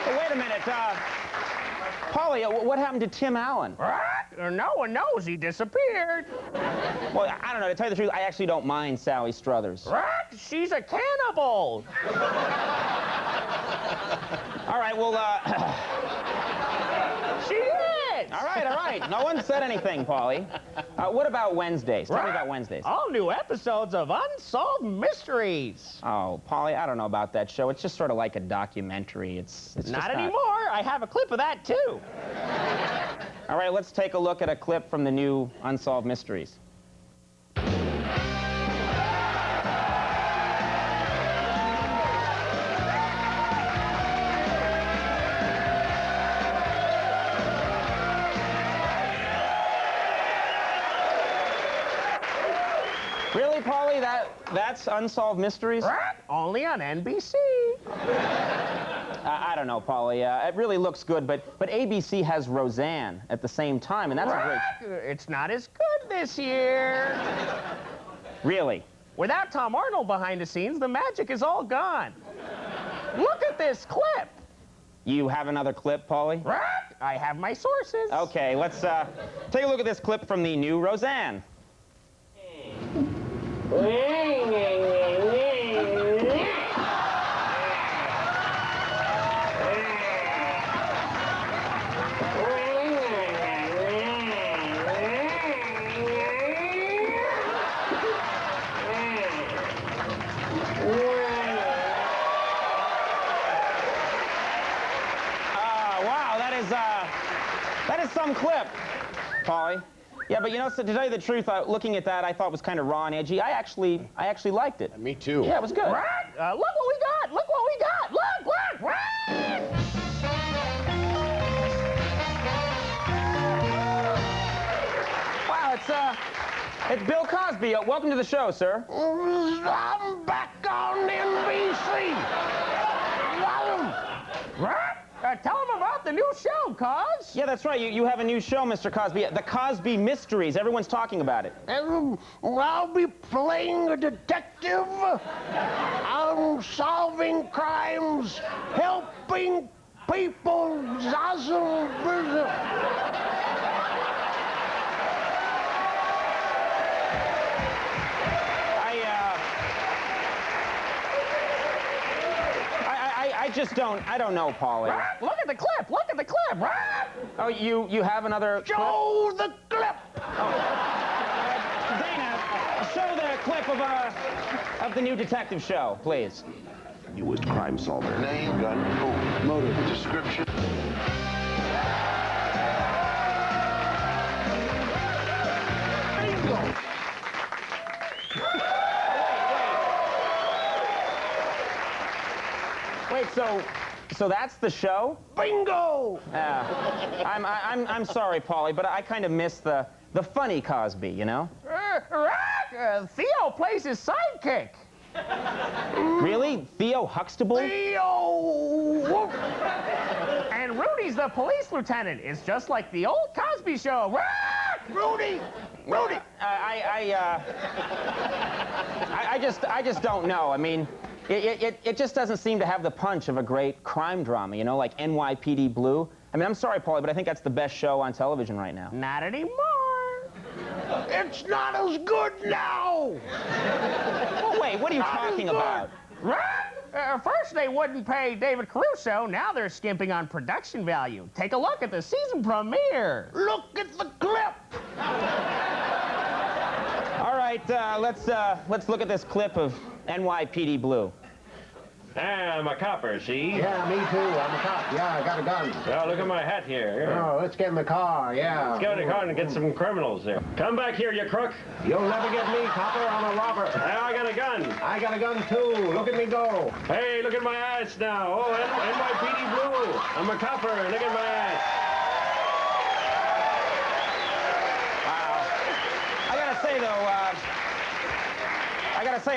Hey, wait a minute. Polly, what happened to Tim Allen? No one knows. He disappeared. Well, I don't know. To tell you the truth, I actually don't mind Sally Struthers. She's a cannibal. All right, well, She is. All right. No one said anything, Polly. What about Wednesdays? Tell me about Wednesdays. All new episodes of Unsolved Mysteries. Oh, Polly, I don't know about that show. It's just sort of like a documentary. It's Not anymore. I have a clip of that, too. All right, let's take a look at a clip from the new Unsolved Mysteries. Really, Polly? That's Unsolved Mysteries? Only on NBC. I don't know, Polly. It really looks good, but ABC has Roseanne at the same time, and that's a great... It's not as good this year. Really? Without Tom Arnold behind the scenes, the magic is all gone. Look at this clip. You have another clip, Polly? I have my sources. Okay, let's take a look at this clip from the new Roseanne. Wow, that is some clip, Polly. Yeah, but you know, so to tell you the truth, looking at that, I thought it was kind of raw and edgy. I actually liked it. Me too. Yeah, it was good. Look what we got! Look what we got! Look! Wow, it's Bill Cosby. Welcome to the show, sir. I'm back on NBC. Tell them about the new show, Cos. Yeah, that's right. You have a new show, Mr. Cosby. The Cosby Mysteries. Everyone's talking about it. And I'll be playing a detective. I'm solving crimes, helping people. I don't know, Polly. Look at the clip. Look at the clip. Oh, you have another Show the clip. Dana, show the clip of the new detective show, please. Newest crime solver. Name, gun, who, motive, description. Wait, so that's the show? Bingo! I'm sorry, Polly, but I kind of miss the funny Cosby, you know? Theo plays his sidekick. Really? Theo Huxtable? Theo! And Rudy's the police lieutenant. It's just like the old Cosby show. Rudy! Rudy! I just don't know. I mean, it just doesn't seem to have the punch of a great crime drama, you know, like NYPD Blue. I mean, I'm sorry, Paulie, but I think that's the best show on television right now. Not anymore. It's not as good now. Well, wait, what are you talking about? First, they wouldn't pay David Caruso. Now they're skimping on production value. Take a look at the season premiere. Look at the clip. All right, let's look at this clip of NYPD Blue. I'm a copper, see? Yeah, me too. I'm a cop. Yeah, I got a gun. Oh, look at my hat here. Oh, let's get in the car, yeah. Let's get in the car and get some criminals there. Come back here, you crook. You'll never get me, copper. I'm a robber. I got a gun. I got a gun, too. Look at me go. Hey, look at my ass now. Oh, NYPD Blue. I'm a copper. Look at my ass. Wow. I gotta say, though,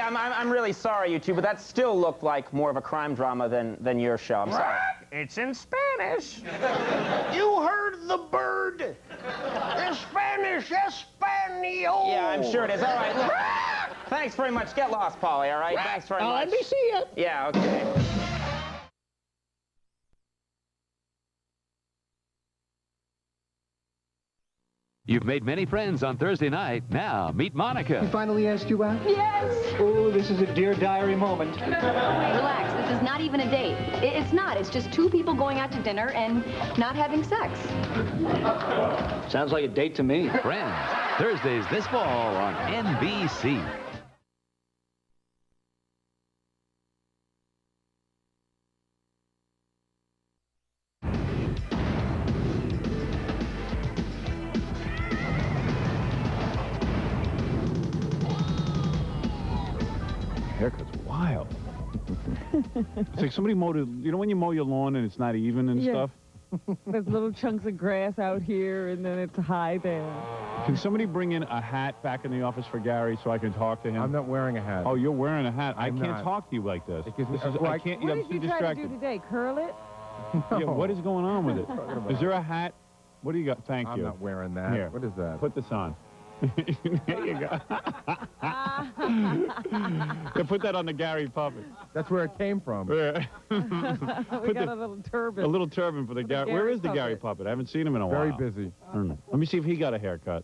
I'm really sorry, you two, but that still looked like more of a crime drama than your show. I'm sorry. It's in Spanish. You heard the bird. It's Spanish, Espanol. Yeah, I'm sure it is. All right, look. Thanks very much. Get lost, Polly, all right? Thanks very much. Let me see you. Yeah, okay. You've made many friends on Thursday night. Now, meet Monica. He finally asked you out? Yes. Oh, this is a Dear Diary moment. Relax, this is not even a date. It's not. It's just two people going out to dinner and not having sex. Sounds like a date to me. Friends, Thursdays this fall on NBC. Haircut's wild. It's like somebody mowed it. You know when you mow your lawn and it's not even and stuff? There's little chunks of grass out here, and then it's high there. Can somebody bring in a hat back in the office for Gary so I can talk to him? I'm not wearing a hat. Oh, you're wearing a hat. I I'm can't not. talk to you like this. Because This is, well, I can't. What I'm did too you try to distracted. do today? Curl it? Yeah, what is going on with it? Is there a hat? What do you got? Thank I'm you. not wearing that. Here. What is that? Put this on. There you go. They put that on the Gary puppet. That's where it came from. Yeah. We got a little turban. A little turban for the Gary. Where is the Gary puppet? I haven't seen him in a Very while. busy. I don't know. Let me see if he got a haircut.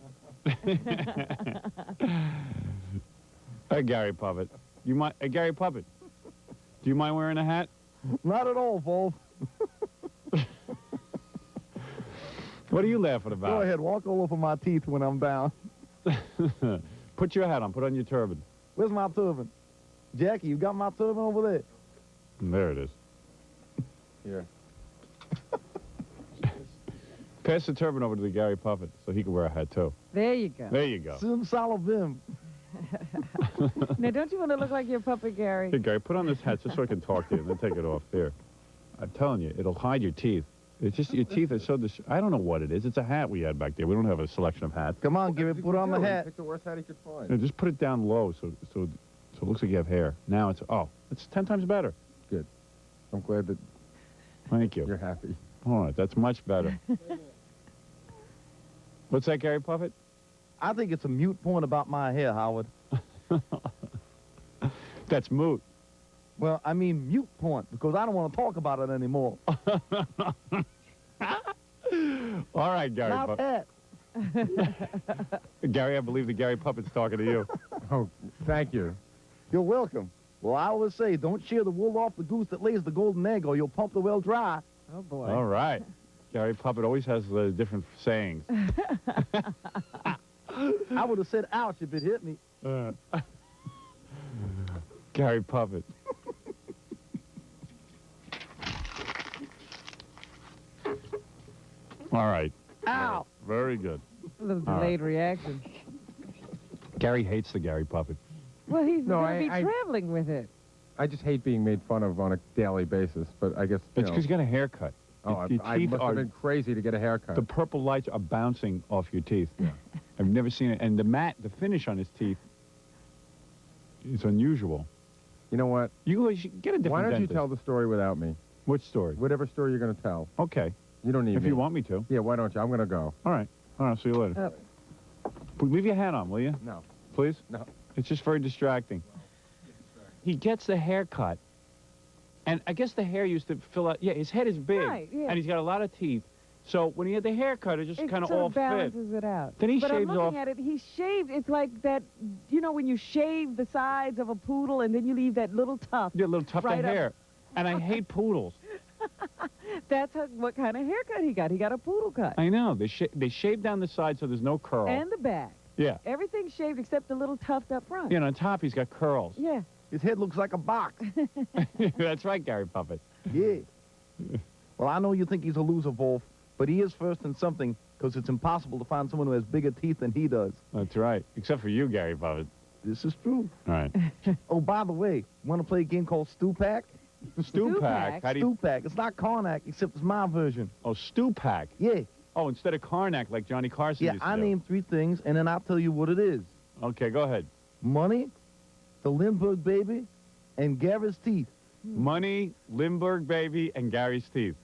Hey, Gary puppet. You mind? Hey, Gary puppet. Do you mind wearing a hat? Not at all, Wolf. What are you laughing about? Go ahead, walk all over my teeth when I'm down. Put your hat on. Put on your turban. Where's my turban? Jackie, you got my turban over there? There it is. Here. Pass the turban over to the Gary puppet so he can wear a hat too. There you go. There you go. Sim Salavim. Now, don't you want to look like your puppet, Gary? Hey, Gary, put on this hat just so I can talk to you and then take it off. Here. I'm telling you, it'll hide your teeth. It's just your teeth are so I don't know what it is. It's a hat we had back there. We don't have a selection of hats. Come on, Gary, put on the hat. Pick the worst hat he could find. Yeah, just put it down low so it looks like you have hair. Now it's 10 times better. Good. I'm glad that Thank you. you're happy. All right, that's much better. What's that, Gary Puffett? I think it's a mute point about my hair, Howard. That's moot. Well, I mean mute point, because I don't want to talk about it anymore. All right, Gary Now, Puppet. Pat. Gary, I believe the Gary Puppet's talking to you. Oh, thank you. You're welcome. Well, I always say, don't shear the wool off the goose that lays the golden egg, or you'll pump the well dry. Oh, boy. All right. Gary Puppet always has different sayings. I would have said ouch if it hit me. Gary Puppet. All right. Ow. Very good. A little All delayed reaction. Gary hates the Gary Puppet. Well, he's No, going to be I- traveling with it. I just hate being made fun of on a daily basis, but I guess, It's because you got a haircut. Oh, Your I teeth must are- have been crazy to get a haircut. The purple lights are bouncing off your teeth. I've never seen it. And the finish on his teeth is unusual. You know what? You should get a different Why don't dentist. you tell the story without me? Which story? Whatever story you're going to tell. Okay. You don't need If me. you want me to. Yeah, why don't you? I'm going to go. All right. All right, see you later. Leave your hat on, will you? No. Please? No. It's just very distracting. He gets the haircut. And I guess the hair used to fill out. Yeah, his head is big. Right, yeah. And he's got a lot of teeth. So when he had the haircut, it just It kind of sort all of fit. balances it out. Then he but I'm shaves looking off. at it, he shaved, it's like that, you know, when you shave the sides of a poodle and then you leave that little tuft. Yeah, a little tuft right of up- hair. And I hate poodles. That's what kind of haircut he got. He got a poodle cut. I know. They shave down the side so there's no curl. And the back. Yeah. Everything's shaved except the little tuft up front. Yeah, and on top he's got curls. Yeah. His head looks like a box. That's right, Gary Puppet. Yeah. Well, I know you think he's a loser, Wolf, but he is first in something, because it's impossible to find someone who has bigger teeth than he does. That's right. Except for you, Gary Puppet. This is true. All right. Oh, by the way, want to play a game called Stew Pack? Stew Pack? How do you... Stew Pack. It's not Karnak, except it's my version. Oh, Stew Pack. Yeah. Oh, instead of Karnak, like Johnny Carson Yeah, used to I do. name 3 things, and then I'll tell you what it is. Okay, go ahead. Money, the Lindbergh baby, and Gary's teeth. Money, Lindbergh baby, and Gary's teeth.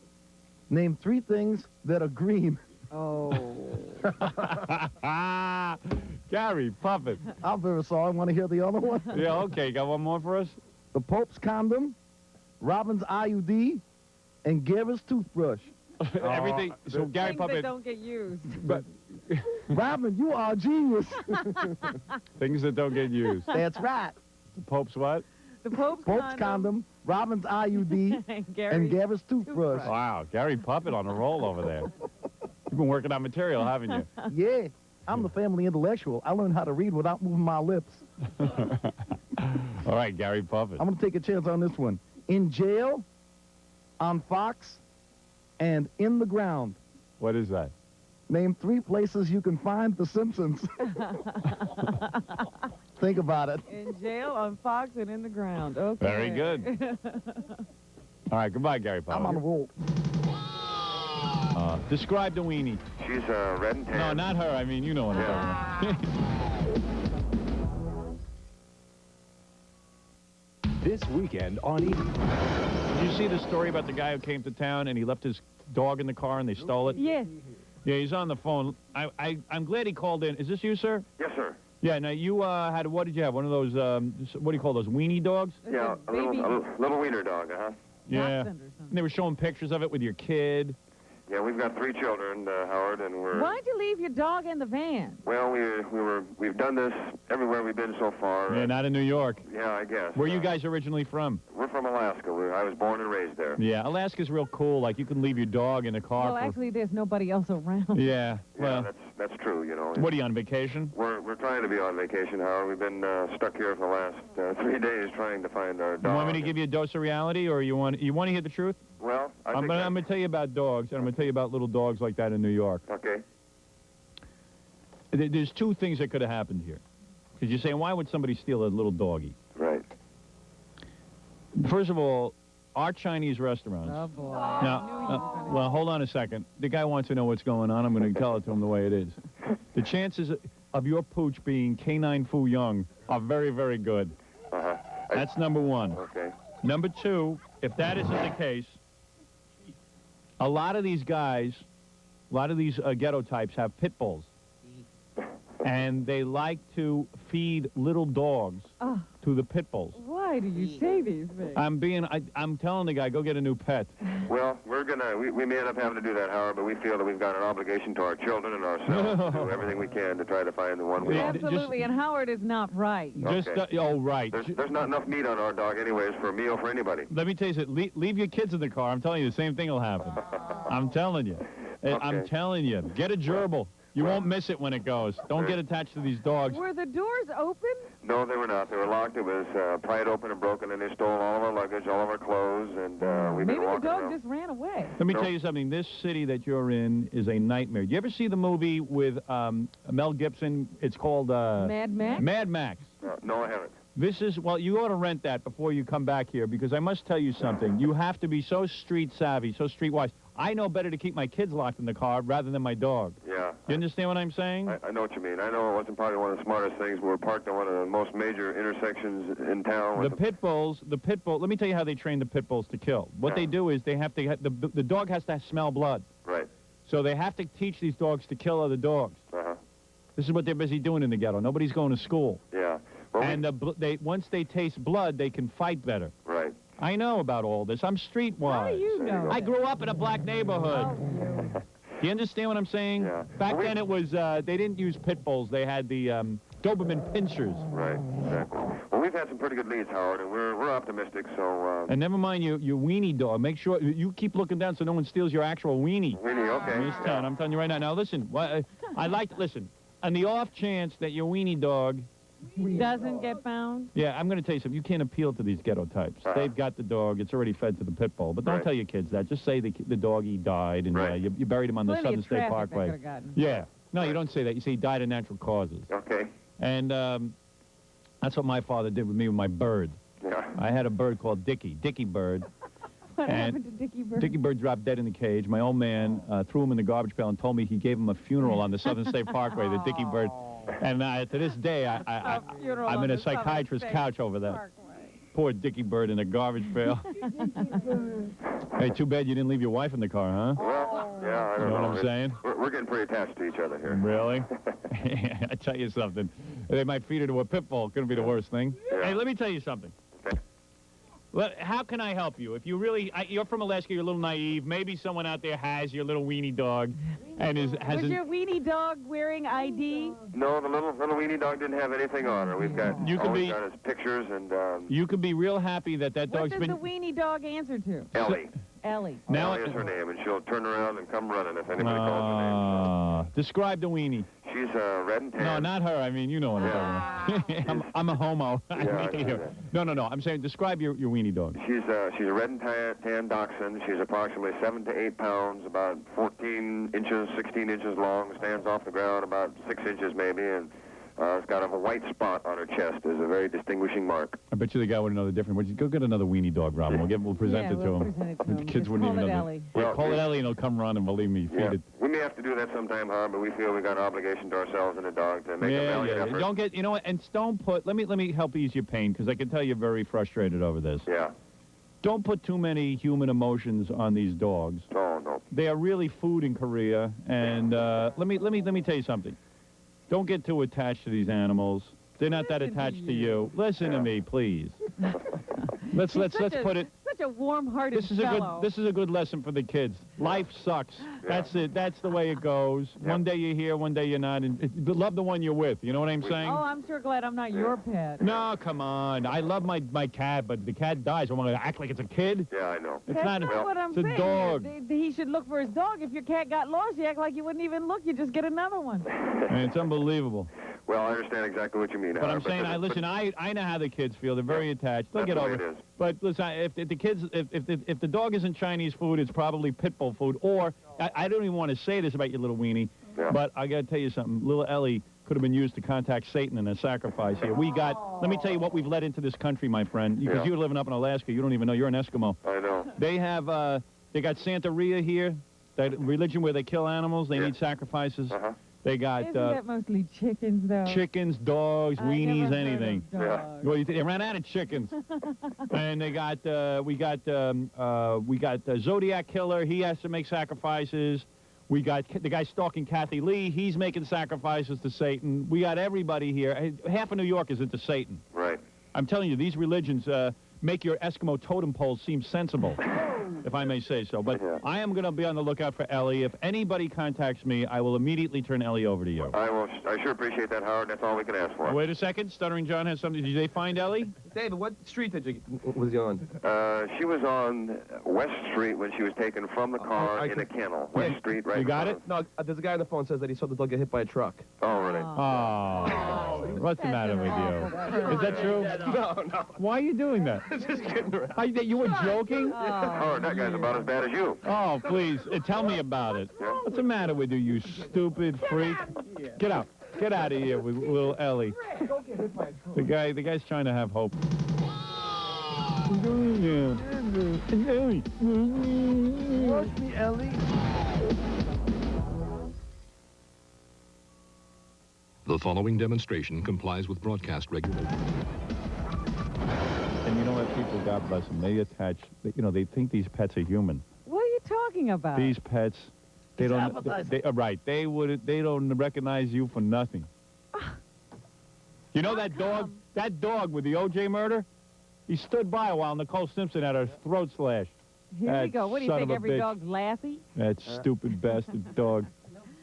Name 3 things that are green. Oh. Gary Puppet. I'm very sorry. Want to hear the other one? Yeah, okay. Got one more for us? The Pope's condom, Robin's IUD, and Gary's toothbrush. Everything. So Gary Things Puppet. that don't get used. But Robin, you are a genius. things that don't get used. That's right. The Pope's what? The Pope's condom, Robin's IUD, and Gary's toothbrush. Wow, Gary Puppet on a roll over there. You've been working on material, haven't you? Yeah. I'm the family intellectual. I learned how to read without moving my lips. All right, Gary Puppet. I'm going to take a chance on this one. In jail, on Fox, and in the ground. What is that? Name 3 places you can find The Simpsons. Think about it. In jail, on Fox, and in the ground. Okay. Very good. All right, goodbye, Gary Puppet. I'm on a roll. Describe the weenie. She's red and tan. No, not her. I mean, you know what I'm talking about. This weekend on E! Did you see the story about the guy who came to town and he left his dog in the car and they stole it? Yes. Yeah, he's on the phone. I'm glad he called in. Is this you, sir? Yes, sir. Yeah, now you what did you have? One of those, what do you call those, weenie dogs? Yeah, a little wiener dog, uh-huh. Yeah. And they were showing pictures of it with your kid. Yeah, we've got 3 children, Howard, and we're... Why'd you leave your dog in the van? Well, we've done this everywhere we've been so far. Yeah, not in New York. Yeah, I guess. Where are you guys originally from? We're from Alaska. I was born and raised there. Yeah, Alaska's real cool. Like, you can leave your dog in the car. Well, actually, there's nobody else around. Yeah, well... Yeah, that's true, you know. What, are you on vacation? We're trying to be on vacation, Howard. We've been stuck here for the last 3 days trying to find our dog. You want me to give you a dose of reality, or you want to hear the truth? Well, I'm going to tell you about dogs, and I'm going to tell you about little dogs like that in New York. Okay. There's 2 things that could have happened here. Because you're saying, why would somebody steal a little doggy? Right. First of all, our Chinese restaurants... Oh, boy. Now, well, hold on a second. The guy wants to know what's going on. I'm going to tell it to him the way it is. The chances of your pooch being canine Fu Young are very, very good. Uh-huh. That's number 1. Okay. Number 2, if that isn't the case, a lot of these guys, a lot of these ghetto types have pit bulls. And they like to feed little dogs to the pit bulls. Why do you say these things? I'm telling the guy, go get a new pet. Well, we may end up having to do that, Howard, but we feel that we've got an obligation to our children and ourselves to do everything we can to try to find the one we want. Absolutely, and Howard is not right. Right. There's not enough meat on our dog anyways for a meal for anybody. Let me tell you something. Leave your kids in the car. I'm telling you, the same thing will happen. I'm telling you. Okay. I'm telling you. Get a gerbil. You won't miss it when it goes. Don't get attached to these dogs. Were the doors open? No, they were not. They were locked. It was pried open and broken, and they stole all of our luggage, all of our clothes, and we've been Maybe the walking dog around. just ran away. Let me tell you something. This city that you're in is a nightmare. Do you ever see the movie with Mel Gibson? It's called... Mad Max? Mad Max. No, I haven't. This is... Well, you ought to rent that before you come back here, because I must tell you something. You have to be so street savvy, so streetwise. I know better to keep my kids locked in the car rather than my dog. Yeah. You understand what I'm saying? I know what you mean. I know it wasn't probably one of the smartest things, but we're parked on one of the most major intersections in town. The pit bull, let me tell you how they train the pit bulls to kill. What they do is they have to, the dog has to smell blood. Right. So they have to teach these dogs to kill other dogs. Uh-huh. This is what they're busy doing in the ghetto. Nobody's going to school. Yeah. Well, and once they taste blood, they can fight better. Right. I know about all this. I'm streetwise. How do you know? I grew up in a black neighborhood. Do you understand what I'm saying? Yeah. Back then it was, they didn't use pit bulls. They had the Doberman pinchers. Right, exactly. Well, we've had some pretty good leads, Howard, and we're optimistic, so... And never mind your weenie dog. Make sure you keep looking down so no one steals your actual weenie. Weenie, okay. Miss Town, I'm telling you right now. Now, listen, listen, on the off chance that your weenie dog... Doesn't get found? Yeah, I'm going to tell you something. You can't appeal to these ghetto types. They've got the dog. It's already fed to the pit bull. But don't tell your kids that. Just say the doggy died, and you buried him on the Southern State Parkway. Yeah. No, you don't say that. You say he died of natural causes. Okay. And that's what my father did with me with my bird. Yeah. I had a bird called Dickie Bird. What happened to Dickie Bird? Dickie Bird dropped dead in the cage. My old man threw him in the garbage pail and told me he gave him a funeral on the Southern State Parkway, the Dickie Bird. And to this day, I'm in a psychiatrist's couch over that. Poor Dickie Bird in a garbage pail. Hey, too bad you didn't leave your wife in the car, huh? Well, yeah, I don't know. You know what I'm saying? We're getting pretty attached to each other here. Really? I tell you something. They might feed her to a pit bull. Couldn't be the worst thing. Yeah. Hey, let me tell you something. Well, how can I help you? If you really, you're from Alaska, you're a little naive. Maybe someone out there has your little weenie dog, and Was your weenie dog wearing ID? No, the little weenie dog didn't have anything on her. We've got all we've got is pictures and. You could be real happy that What dog's does been. the weenie dog answer to? Ellie. Ellie. Now Ellie is her name, and she'll turn around and come running if anybody calls her name. Describe the weenie. She's red and tan. No, not her. I mean, you know what I'm talking about. I'm a homo. Yeah, I know that. No. I'm saying describe your weenie dog. She's a red and tan dachshund. She's approximately 7 to 8 pounds, about 14 inches, 16 inches long. Stands off the ground about 6 inches maybe, and it's got a white spot on her chest. Is a very distinguishing mark. I bet you the guy would know the difference. Would you go get another weenie dog, Robin? We'll present it to him. The kids wouldn't even know. Ellie. Yeah, call it Ellie, and he'll come run, and believe me, feed it. We may have to do that sometime, Howard, but we feel we got an obligation to ourselves and the dog to make a valiant effort. Don't get, you know what? And don't put. Let me help ease your pain, because I can tell you're very frustrated over this. Yeah. Don't put too many human emotions on these dogs. Oh no. They are really food in Korea, and let me tell you something. Don't get too attached to these animals. They're not that attached to you. Listen to me, please. Let's put it. Such a warm-hearted fellow. This is a good lesson for the kids. Life sucks. That's it. That's the way it goes. One day you're here, one day you're not. And love the one you're with. You know what I'm saying? Oh, I'm sure glad I'm not your pet. No, come on. I love my cat, but the cat dies. I want to act like it's a kid. Yeah, I know. It's That's not what I'm it's saying. a dog. He should look for his dog. If your cat got lost, you act like you wouldn't even look. You just get another one. And it's unbelievable. Well, I understand exactly what you mean. But I'm saying, I know how the kids feel. They're very attached. They'll get over it. But listen, if the kids, if the dog isn't Chinese food, it's probably pit bull food. Or I don't even want to say this about your little weenie, but I got to tell you something. Little Ellie could have been used to contact Satan in a sacrifice here. Let me tell you what we've let into this country, my friend. Because you're living up in Alaska, you don't even know. You're an Eskimo. I know. They have, they got Santeria here, that religion where they kill animals. They need sacrifices. They got Isn't that mostly chickens, though? chickens, dogs, weenies, anything. Dogs. Well, they ran out of chickens, and they got we got the Zodiac Killer. He has to make sacrifices. We got the guy stalking Kathy Lee. He's making sacrifices to Satan. We got everybody here. Half of New York is into Satan. Right. I'm telling you, these religions make your Eskimo totem poles seem sensible, if I may say so. But I am going to be on the lookout for Ellie. If anybody contacts me, I will immediately turn Ellie over to you. I sure appreciate that, Howard. That's all we can ask for. Wait a second. Stuttering John has something. Did they find Ellie? David, what street was he on? She was on West Street when she was taken from the car in a kennel. West Street, right? You got it? No, there's a guy on the phone says that he saw the dog get hit by a truck. Oh, really? Oh. What's the matter with you? Is that true? No. Why are you doing that? Just kidding around. You were joking? Oh, that guy's about as bad as you. Oh, please. Tell me about it. What's the matter with you, you stupid freak? Get out. Get out of here with little Ellie. The guy's trying to have hope. Watch me, Ellie. The following demonstration complies with broadcast regulations. And you know what, people, God bless them, they attach, they think these pets are human. What are you talking about? These pets, they don't recognize you for nothing. You know that dog with the O.J. murder? He stood by while Nicole Simpson had her throat slashed. Here we go. What do you think, every dog's Lassie? That stupid bastard dog.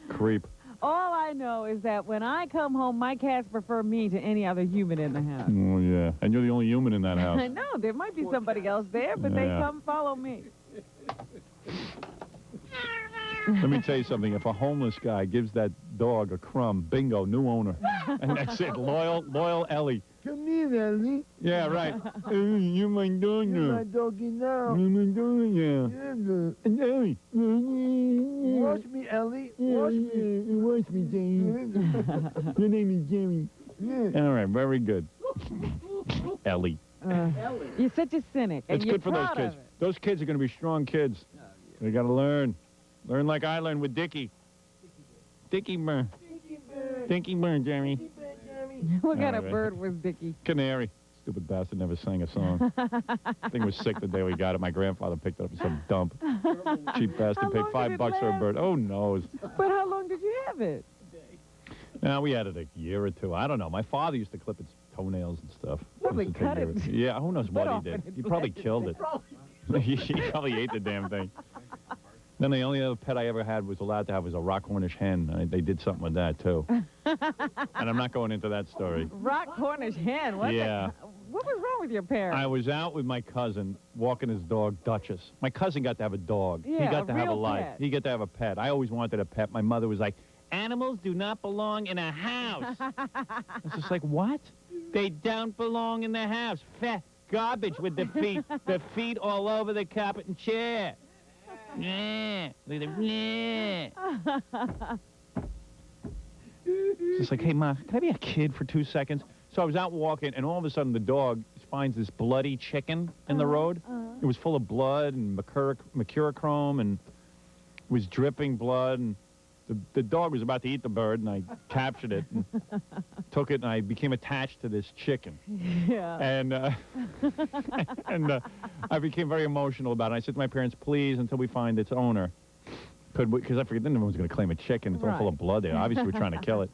Creep. All I know is that when I come home, my cats prefer me to any other human in the house. Oh, yeah. And you're the only human in that house. I know. There might be somebody else there, but they come follow me. Let me tell you something. If a homeless guy gives that dog a crumb, bingo, new owner. And that's it. Loyal Ellie. Come here, Ellie. Yeah, right. You're my dog now. You're my doggy now. You're my dog now. And Ellie. Watch me, Ellie. Watch me. Watch me, Jamie. Your name is Jamie. Yeah. All right, very good. Ellie. You're such a cynic. It's good for those kids. Those kids are going to be strong kids. They got to learn. Learn like I learned with Dickie. Dickie Burn. Dickie Burn, Jeremy. What kind of bird was Dickie? Canary. Stupid bastard never sang a song. Thing was sick the day we got it. My grandfather picked it up as some dump. Cheap bastard paid $5 for a bird. Oh, no. But how long did you have it? No, we had it a year or two. I don't know. My father used to clip its toenails and stuff. Probably cut it. Yeah, who knows what he did. He probably killed it. He probably ate the damn thing. Then the only other pet I ever had was allowed to have was a rock Cornish hen. They did something with that, too. And I'm not going into that story. Rock Cornish hen? What Yeah. What was wrong with your parents? I was out with my cousin walking his dog, Duchess. My cousin got to have a dog. Yeah, he got to have a real life. pet. He got to have a pet. I always wanted a pet. My mother was like, animals do not belong in a house. I was just like, what? They don't belong in the house. Fat garbage with the feet all over the carpet and chair. Yeah. Look at the, It's just like, hey, Ma, can I be a kid for 2 seconds? So I was out walking, and all of a sudden the dog finds this bloody chicken in the road. It was full of blood and mercurochrome, and was dripping blood, and the dog was about to eat the bird, and I captured it and took it, and I became attached to this chicken. Yeah. And I became very emotional about it. I said to my parents, please, until we find its owner, because I figured then no one's going to claim a chicken. It's all full of blood there. Obviously, we're trying to kill it.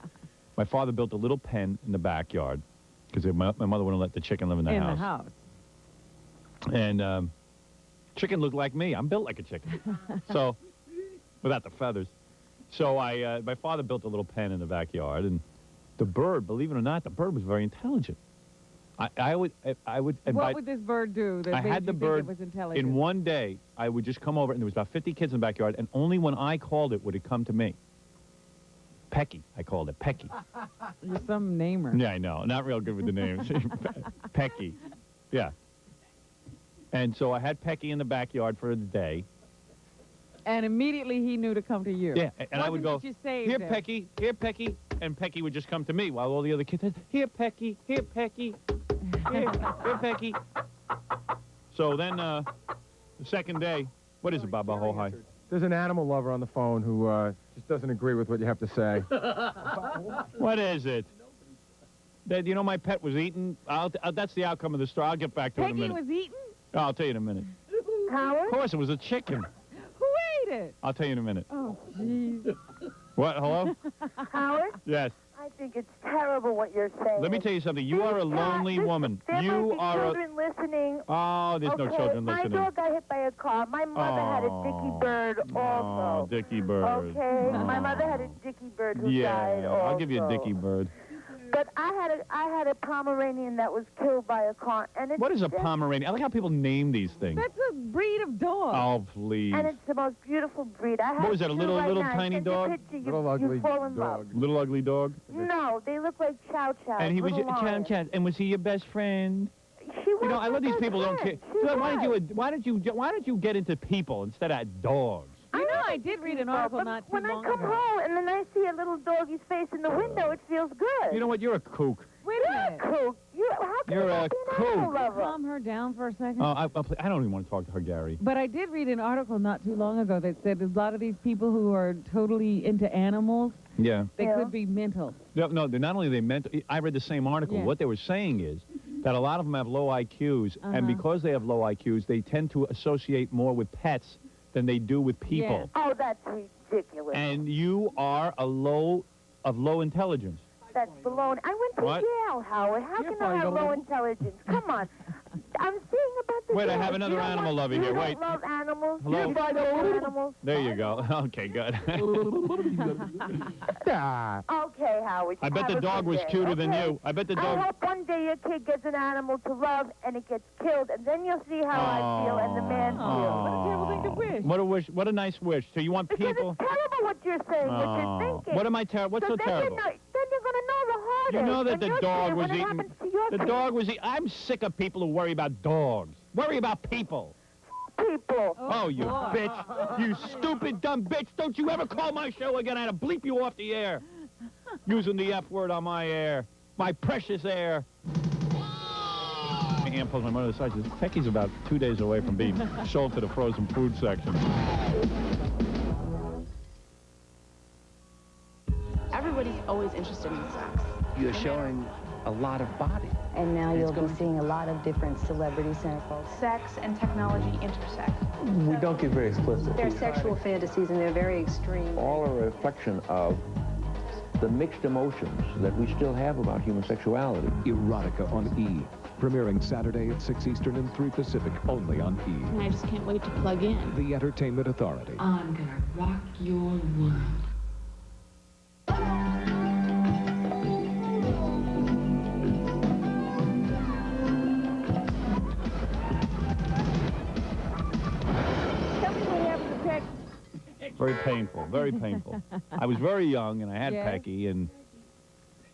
My father built a little pen in the backyard because my mother wouldn't let the chicken live in the house. And chicken looked like me. I'm built like a chicken. So, without the feathers. So my father built a little pen in the backyard, and the bird, believe it or not, the bird was very intelligent. I would What would this bird do that I made had the you bird think it was intelligent? in one day. I would just come over, and there was about 50 kids in the backyard, and only when I called it would it come to me. Pecky, I called it Pecky. You're some namer. Yeah, I know. Not real good with the names. Pecky. Yeah. And so I had Pecky in the backyard for the day. And immediately he knew to come to you. Yeah, and I would go, you say here, Pecky, here, Pecky, and Pecky would just come to me while all the other kids said, here, Pecky, here, Pecky, here, Pecky. So then the second day, what is it, Baba Hohai? There's an animal lover on the phone who just doesn't agree with what you have to say. What is it? That, you know, my pet was eaten. That's the outcome of the story. I'll get back to it in a minute. Peggy was eaten? Oh, I'll tell you in a minute. Howard? Of course, it was a chicken. Who ate it? I'll tell you in a minute. Oh, jeez. What? Hello? Howard? Yes. I think it's terrible what you're saying. Let me tell you something. You are a lonely woman. There You might be are children listening. Oh, there's no children listening. My dog got hit by a car. My mother had a dicky bird also. Oh, Dicky Bird. Okay? My mother had a dicky bird who died also. I'll give you a Dicky Bird. But I had a Pomeranian that was killed by a car. And it's What is a Pomeranian? I like how people name these things. That's a breed of dog. Oh, please. And it's the most beautiful breed. I have What was that, a two little right now. tiny Send you a dog? picture, you fall in love. Little ugly dog? No, they look like chow chow. And he was your and was he your best friend? She was You know, I love these people who don't care. She So why did you get into people instead of dogs? I know, I did read an article not too long ago. When I come home and then I see a little doggy's face in the window, it feels good. You know what? You're a kook. Wait a minute. Kook. How can You're you a not be an animal kook. lover? Calm her down for a second. Oh, I don't even want to talk to her, Gary. But I did read an article not too long ago that said a lot of these people who are totally into animals, Yeah. they could be mental. No, they're not only they mental. I read the same article. Yeah. What they were saying is that a lot of them have low IQs, and because they have low IQs, they tend to associate more with pets than they do with people. Yeah. Oh, that's ridiculous. And you are of low intelligence. That's baloney. I went to What? Yale, Howard. How can I have low intelligence? Come on. I'm seeing about the Wait, I dogs. have another animal lover here. Wait. You don't love animals? Hello? You don't love animals? There you go. Okay, good. Okay, Howard. I bet have the a dog good was day, cuter than okay? you. I bet the I dog... hope one day your kid gets an animal to love and it gets killed, and then you'll see how I feel and the man feels. What a terrible thing to wish. What a wish. What a nice wish. So you want Because people... it's terrible what you're saying, what you're thinking. What am I terrible? What's so terrible? Then you're going to know the hard You know that when the you're dog kid, was when it eating... happens to your The kid. dog was eating... I'm sick of people who worry about dogs. Worry about people. People. Oh, you bitch. You stupid, dumb bitch. Don't you ever call my show again. I had to bleep you off the air. Using the F word on my air. My precious air. My hand pulls my mother aside. Says, Pecky's about 2 days away from being sold to the frozen food section. Everybody's always interested in sex. You're showing a lot of body. And now you'll be seeing a lot of different celebrity samples. Sex and technology intersect. We don't get very explicit. They're sexual fantasies, and they're very extreme. All a reflection of the mixed emotions that we still have about human sexuality. Erotica on E. Premiering Saturday at 6 Eastern and 3 Pacific, only on E. And I just can't wait to plug in. The Entertainment Authority. I'm gonna rock your world. Very painful, very painful. I was very young, and I had Yes. Pecky, and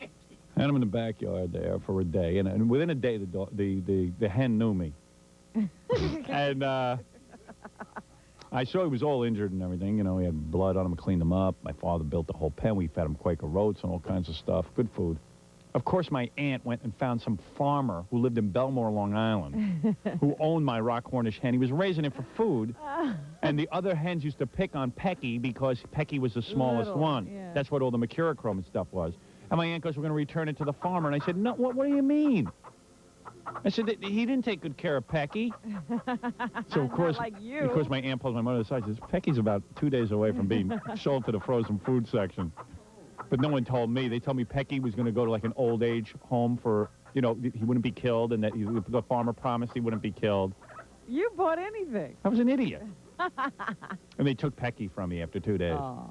I had him in the backyard there for a day, and within a day, the hen knew me. And I saw he was all injured and everything. You know, he had blood on him, cleaned him up. My father built the whole pen. We fed him Quaker Oats and all kinds of stuff. Good food. Of course, my aunt went and found some farmer who lived in Belmore, Long Island, who owned my rock Cornish hen. He was raising it for food, and the other hens used to pick on Pecky because Pecky was the smallest one. Yeah. That's what all the mercurochrome and stuff was. And my aunt goes, "We're going to return it to the farmer." And I said, "No, what do you mean?" I said, "He didn't take good care of Pecky." So, of course, like you. of course, my aunt pulls my mother aside and says, "Pecky's about 2 days away from being sold to the frozen food section." But no one told me. They told me Pecky was going to go to like an old age home for, you know, he wouldn't be killed, and that the farmer promised he wouldn't be killed. You bought anything. I was an idiot. And they took Pecky from me after 2 days. Aw.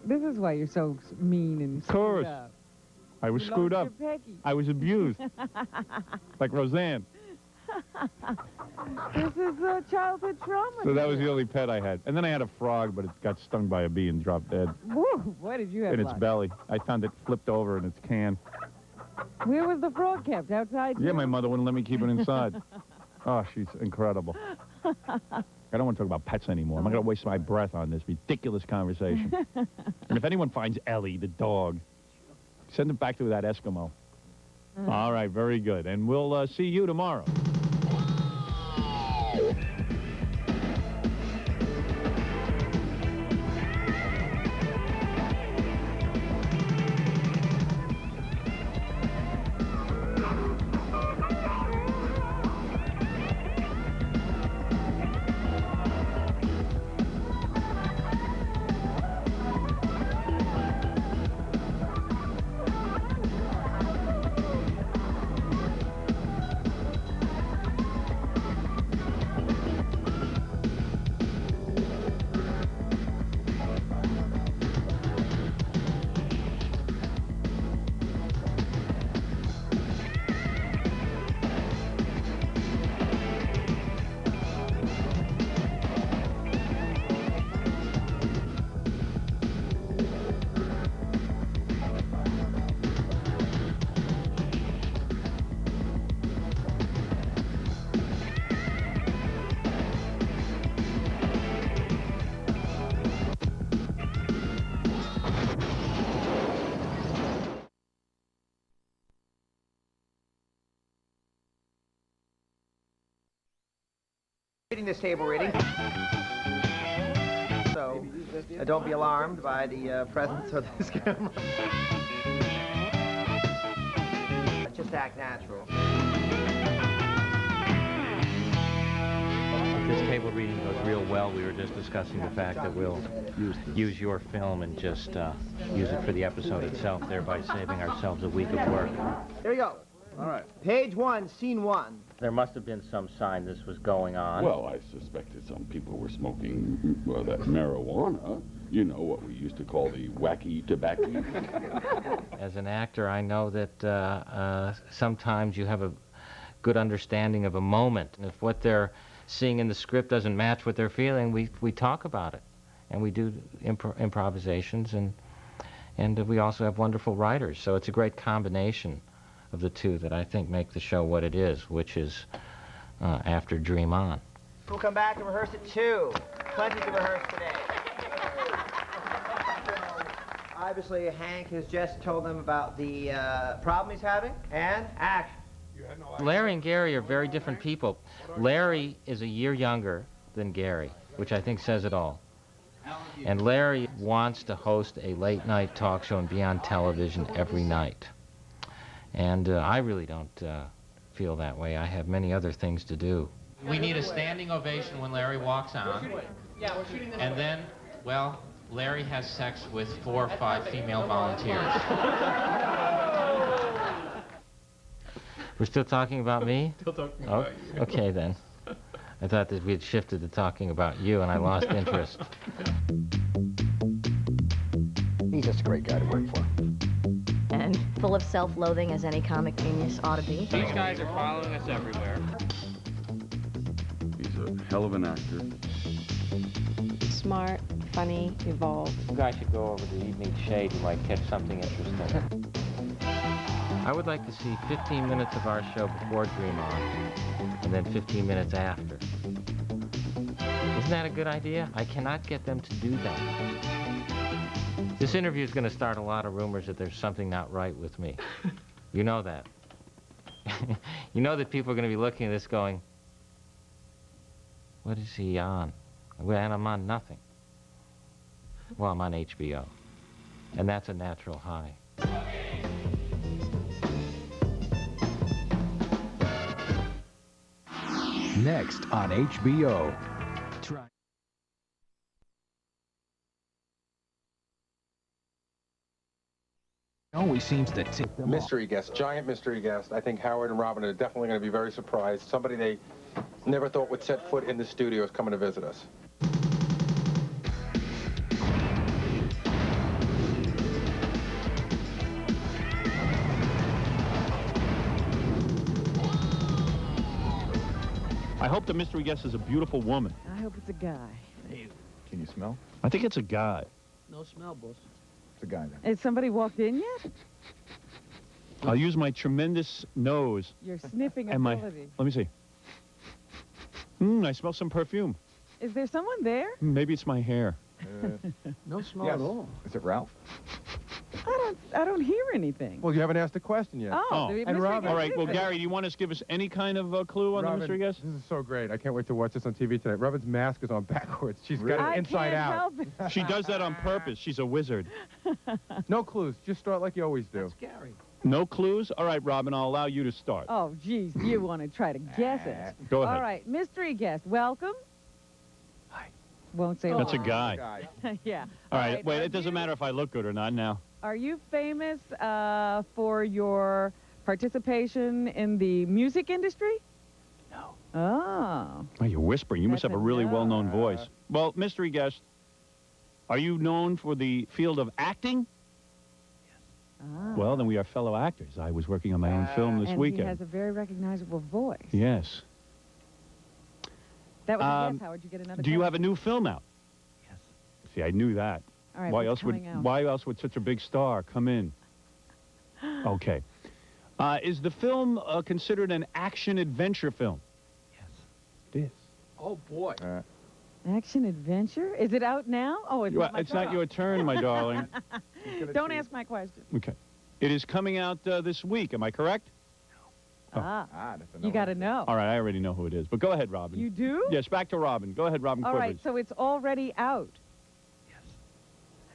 This is why you're so mean and Of course. screwed up. I was You screwed lost up. your Pecky. I was abused. Like Roseanne. This is childhood trauma. So that was the only pet I had. And then I had a frog, but it got stung by a bee and dropped dead. Woo, why did you have In its luck? belly. I found it flipped over in its can. Where was the frog kept? Outside? Yeah, too? my mother wouldn't let me keep it inside. Oh, she's incredible. I don't want to talk about pets anymore. I'm not going to waste my breath on this ridiculous conversation. And if anyone finds Ellie, the dog, send it back to that Eskimo. All right, very good. And we'll see you tomorrow. This table reading. So don't be alarmed by the presence of this camera. Just act natural. This table reading goes real well. We were just discussing the fact that we'll use your film and just use it for the episode itself, thereby saving ourselves a week of work. There you go. All right. Page 1, scene 1. There must have been some sign this was going on. Well, I suspected some people were smoking, well, that marijuana. You know, what we used to call the wacky tobacco. As an actor, I know that sometimes you have a good understanding of a moment. And if what they're seeing in the script doesn't match what they're feeling, we talk about it. And we do improvisations, and we also have wonderful writers. So it's a great combination of the two that I think make the show what it is, which is after Dream On. We'll come back and rehearse it too. Plenty to rehearse today. Obviously, Hank has just told them about the problem he's having, and action. Larry and Gary are very different people. Larry is a year younger than Gary, which I think says it all. And Larry wants to host a late-night talk show and be on television every night. And I really don't feel that way. I have many other things to do. We need a standing ovation when Larry walks on. And then, well, Larry has sex with 4 or 5 female volunteers. We're still talking about me? Still talking about you. Okay, then. I thought that we had shifted to talking about you, and I lost interest. He's just a great guy to work for. And full of self-loathing as any comic genius ought to be. These guys are following us everywhere. He's a hell of an actor. Smart, funny, evolved. You guys should go over to the Evening Shade. You might catch something interesting. I would like to see 15 minutes of our show before Dream On, and then 15 minutes after. Isn't that a good idea? I cannot get them to do that. This interview is going to start a lot of rumors that there's something not right with me. You know that. You know that people are going to be looking at this going, what is he on? And I'm on nothing. Well, I'm on HBO. And that's a natural high. Next on HBO. Always seems to tip them Mystery guest, giant mystery guest. I think Howard and Robin are definitely going to be very surprised. Somebody they never thought would set foot in the studio is coming to visit us. I hope the mystery guest is a beautiful woman. I hope it's a guy. Hey, can you smell? I think it's a guy. No smell, boss. It's a guy then. Has somebody walked in yet? I'll use my tremendous nose. Your sniffing and my, ability. let me see. I smell some perfume. Is there someone there? Maybe it's my hair. No smell at all. Is it Ralph? I don't hear anything. Well, you haven't asked a question yet. Oh, the and mystery Robin. guest All right, is well, there. Gary, do you want to give us any kind of clue on Robin, the mystery guest? This is so great. I can't wait to watch this on TV tonight. Robin's mask is on backwards. She's got I it inside can't out. help it. She does that on purpose. She's a wizard. No clues. Just start like you always do. That's Gary. No clues? All right, Robin, I'll allow you to start. Oh, geez, you want to try to guess it. Go ahead. All right, mystery guest, welcome. Hi. Won't say That's a why. guy. Yeah. All right, wait, it doesn't matter if I look good or not now. Are you famous for your participation in the music industry? No. Oh. Oh, you're whispering. You must That's have a a really no. well-known voice. Well, mystery guest, are you known for the field of acting? Ah. Well, then we are fellow actors. I was working on my own film this and weekend. he has a very recognizable voice. Yes. That was a guess, Howard. You get another Do you guess? have a new film out? Yes. See, I knew that. All right, why what's else would coming out? Why else would such a big star come in? Okay. Is the film considered an action-adventure film? Yes. It is. Oh, boy. Action adventure? Is it out now? Oh, it's Well, not my it's not turn. your turn, my darling. Don't ask my question. Okay. It is coming out this week. Am I correct? Oh. Ah, that's a you got to know. All right, I already know who it is. But go ahead, Robin. You do? Yes, back to Robin. Go ahead, Robin All Quivers. right, so it's already out.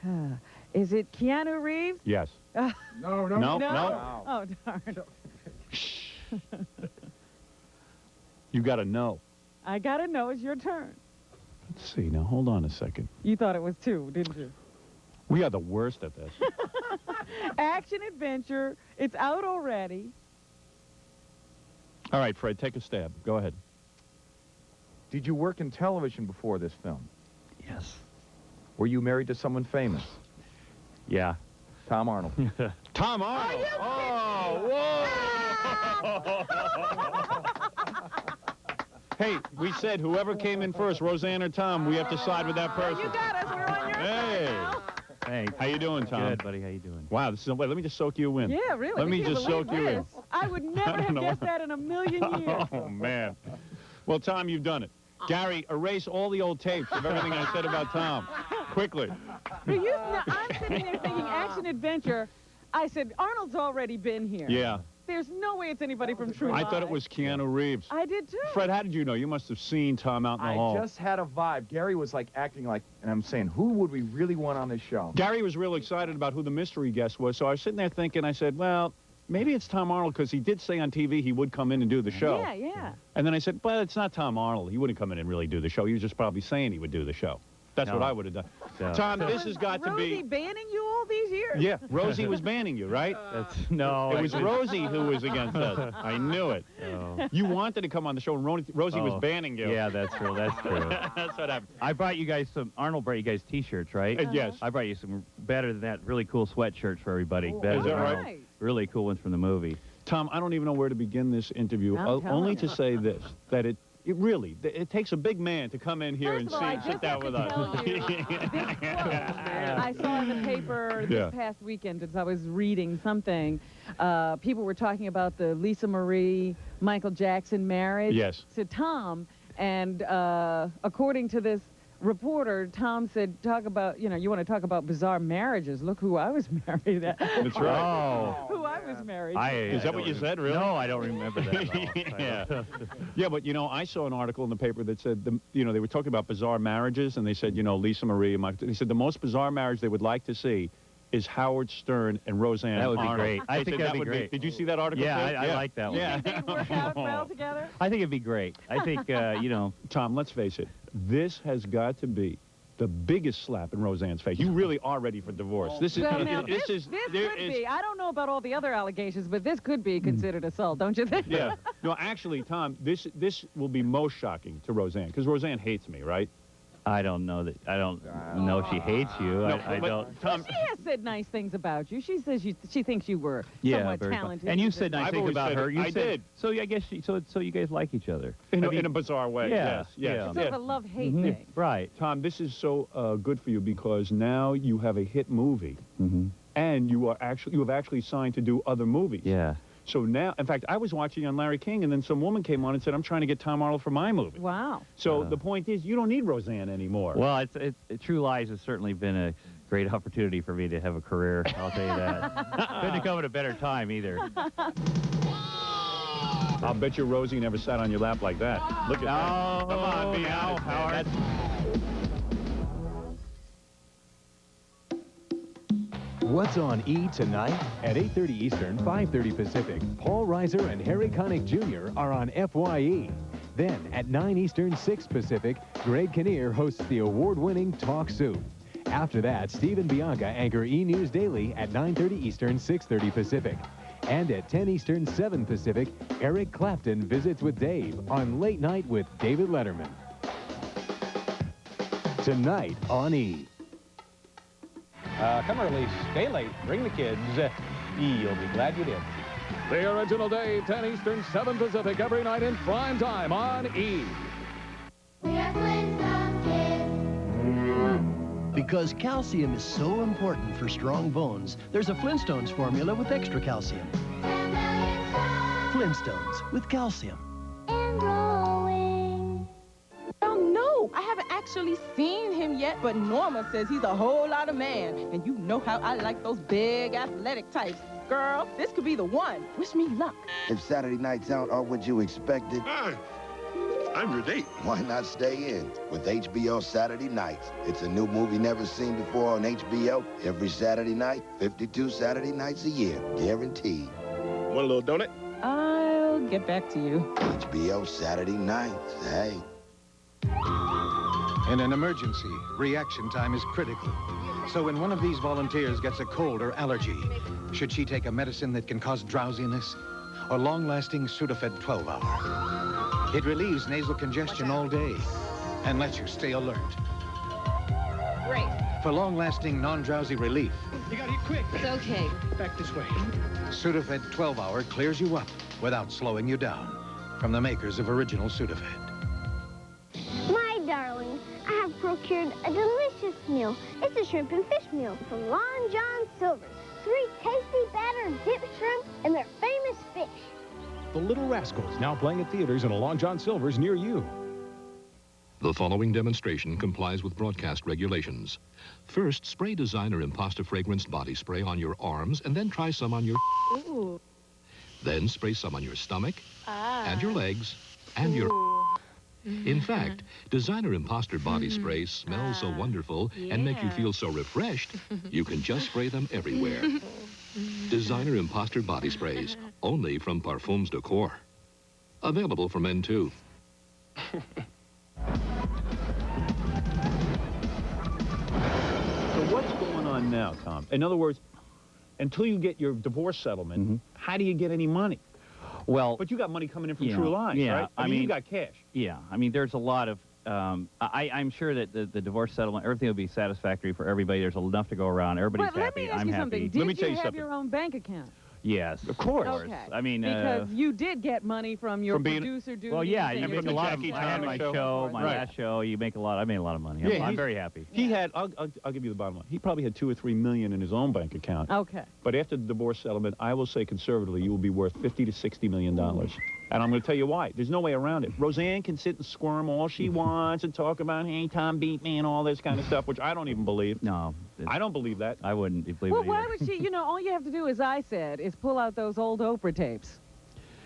Yes. Is it Keanu Reeves? Yes. No. Oh, darn. You got to know. I got to know. It's your turn. Let's see. Now, hold on a second. You thought it was 2, didn't you? We are the worst at this. Action adventure. It's out already. All right, Fred, take a stab. Go ahead. Did you work in television before this film? Yes. Were you married to someone famous? Yeah. Tom Arnold. Tom Arnold. Oh, whoa. Hey, we said whoever came in first, Roseanne or Tom, we have to side with that person. You got us. We're on your Hey. side now. Hey, how you doing, Tom? Good, buddy. How you doing? Wow, this is, wait, let me just soak you in. Yeah, really. Let we me can't just believe soak you in. this. I would never don't have know guessed why. that in a million years. Oh, man. Well, Tom, you've done it. Gary, erase all the old tapes of everything I said about Tom. Quickly. But I'm sitting there thinking action adventure. I said, Arnold's already been here. Yeah. There's no way it's anybody from True I thought it Lies. was Keanu Reeves. I did too. Fred, how did you know? You must have seen Tom out in the hall. I just had a vibe. Gary was like acting like, and I'm saying, who would we really want on this show? Gary was real excited about who the mystery guest was, so I was sitting there thinking, I said, well, maybe it's Tom Arnold, because he did say on TV he would come in and do the show. Yeah, yeah. And then I said, but it's not Tom Arnold. He wouldn't come in and really do the show. He was just probably saying he would do the show. That's what I would have done. So. Tom, this has got to be... Rosie banning you all these years? Yeah, Rosie was banning you, right? No. It was Rosie who was against us. I knew it. Oh. You wanted to come on the show, and Rosie was banning you. Yeah, that's true. That's true. That's what happened. I brought you guys some, Arnold brought you guys T-shirts, right? Yes. I brought you some better than that, really cool sweatshirts for everybody. Better Is than that Arnold. right? Really cool ones from the movie. Tom, I don't even know where to begin this interview, only to say this, that it really, it takes a big man to come in here and sit down with us. I saw in the paper this past weekend, as I was reading something, people were talking about the Lisa Marie, Michael Jackson marriage to Tom, and according to this reporter, Tom said, talk about, you want to talk about bizarre marriages. Look who I was married at. That's right. Who I was married to. Is that what you said, really? No, I don't remember that at all. Yeah. Yeah, but, I saw an article in the paper that said, they were talking about bizarre marriages, and they said, Lisa Marie and Michael, they said the most bizarre marriage they would like to see is Howard Stern and Roseanne That would be Arnold. great. I think that'd be great. Did you see that article? Yeah, too? I like that one. Yeah. You think they'd work out well together? I think it'd be great. I think, Tom, let's face it. This has got to be the biggest slap in Roseanne's face. You really are ready for divorce. This is. Well, now, this could be. I don't know about all the other allegations, but this could be considered assault, don't you think? Yeah. No, actually, Tom, this will be most shocking to Roseanne, because Roseanne hates me, right? I don't know that. I don't know if she hates you. No, I don't. Tom, she has said nice things about you. She says she thinks you were somewhat talented. And you said nice things about her. I did. So I guess so you guys like each other in a bizarre way. Yeah, It's sort of a love-hate thing. Right. Tom, this is so good for you, because now you have a hit movie, and you have actually signed to do other movies. Yeah. So now, in fact, I was watching on Larry King, and then some woman came on and said, I'm trying to get Tom Arnold for my movie. Wow. So the point is, you don't need Roseanne anymore. Well, True Lies has certainly been a great opportunity for me to have a career, I'll tell you that. Couldn't have come at a better time, either. I'll bet you Rosie never sat on your lap like that. Look at that. Come on, be honest, Howard. What's on E! Tonight? At 8:30 Eastern, 5:30 Pacific, Paul Reiser and Harry Connick Jr. are on FYE. Then, at 9 Eastern, 6 Pacific, Greg Kinnear hosts the award-winning Talk Soup. After that, Steve and Bianca anchor E! News Daily at 9:30 Eastern, 6:30 Pacific. And at 10 Eastern, 7 Pacific, Eric Clapton visits with Dave on Late Night with David Letterman. Tonight on E! Come early, stay late, bring the kids. You'll be glad you did. The Original Dave, 10 Eastern, 7 Pacific, every night in prime time on E! Because calcium is so important for strong bones, there's a Flintstones formula with extra calcium. Flintstones with calcium. I haven't actually seen him yet, but Norma says he's a whole lot of man. And you know how I like those big, athletic types. Girl, this could be the one. Wish me luck. If Saturday nights out are what you expected, hi, I'm your date. Why not stay in with HBO Saturday Nights? It's a new movie never seen before on HBO. Every Saturday night, 52 Saturday nights a year, guaranteed. Want a little donut? I'll get back to you. HBO Saturday Nights, hey. In an emergency, reaction time is critical. So when one of these volunteers gets a cold or allergy, should she take a medicine that can cause drowsiness or long-lasting Sudafed 12-hour? It relieves nasal congestion all day and lets you stay alert. Great. For long-lasting, non-drowsy relief, You gotta eat quick. It's okay. Back this way. Sudafed 12-hour clears you up without slowing you down. From the makers of Original Sudafed. My darling, I have procured a delicious meal. It's a shrimp and fish meal from Long John Silver's. 3 tasty battered dip shrimp and their famous fish. The Little Rascals, now playing at theaters in a Long John Silver's near you. The following demonstration complies with broadcast regulations. First, spray designer Imposter fragranced body spray on your arms, and then try some on your... Then spray some on your stomach, and your legs, and your... In fact, designer imposter body sprays smell so wonderful and make you feel so refreshed, you can just spray them everywhere. Designer imposter body sprays, only from Parfums de Corps. Available for men, too. So what's going on now, Tom? In other words, until you get your divorce settlement, how do you get any money? Well, but you got money coming in from True Lies, right? I mean, you got cash. Yeah, I mean, there's a lot of. I'm sure that the divorce settlement, everything will be satisfactory for everybody. There's enough to go around. Everybody's happy. I'm happy. Did you have your own bank account? Yes, of course. Okay. I mean, because you did get money from your producer duties. Well, yeah, and you make a lot of. I had my show, my last show. You make a lot. I made a lot of money. Yeah, I'm very happy. He had. I'll give you the bottom line. He probably had $2 or $3 million in his own bank account. Okay. But after the divorce settlement, I will say conservatively, you will be worth $50 to $60 million. And I'm going to tell you why. There's no way around it. Roseanne can sit and squirm all she wants and talk about, hey, Tom beat me and all this kind of stuff, which I don't even believe. No. I don't believe that. I wouldn't believe well, it why would she, you know, all you have to do, as I said, is pull out those old Oprah tapes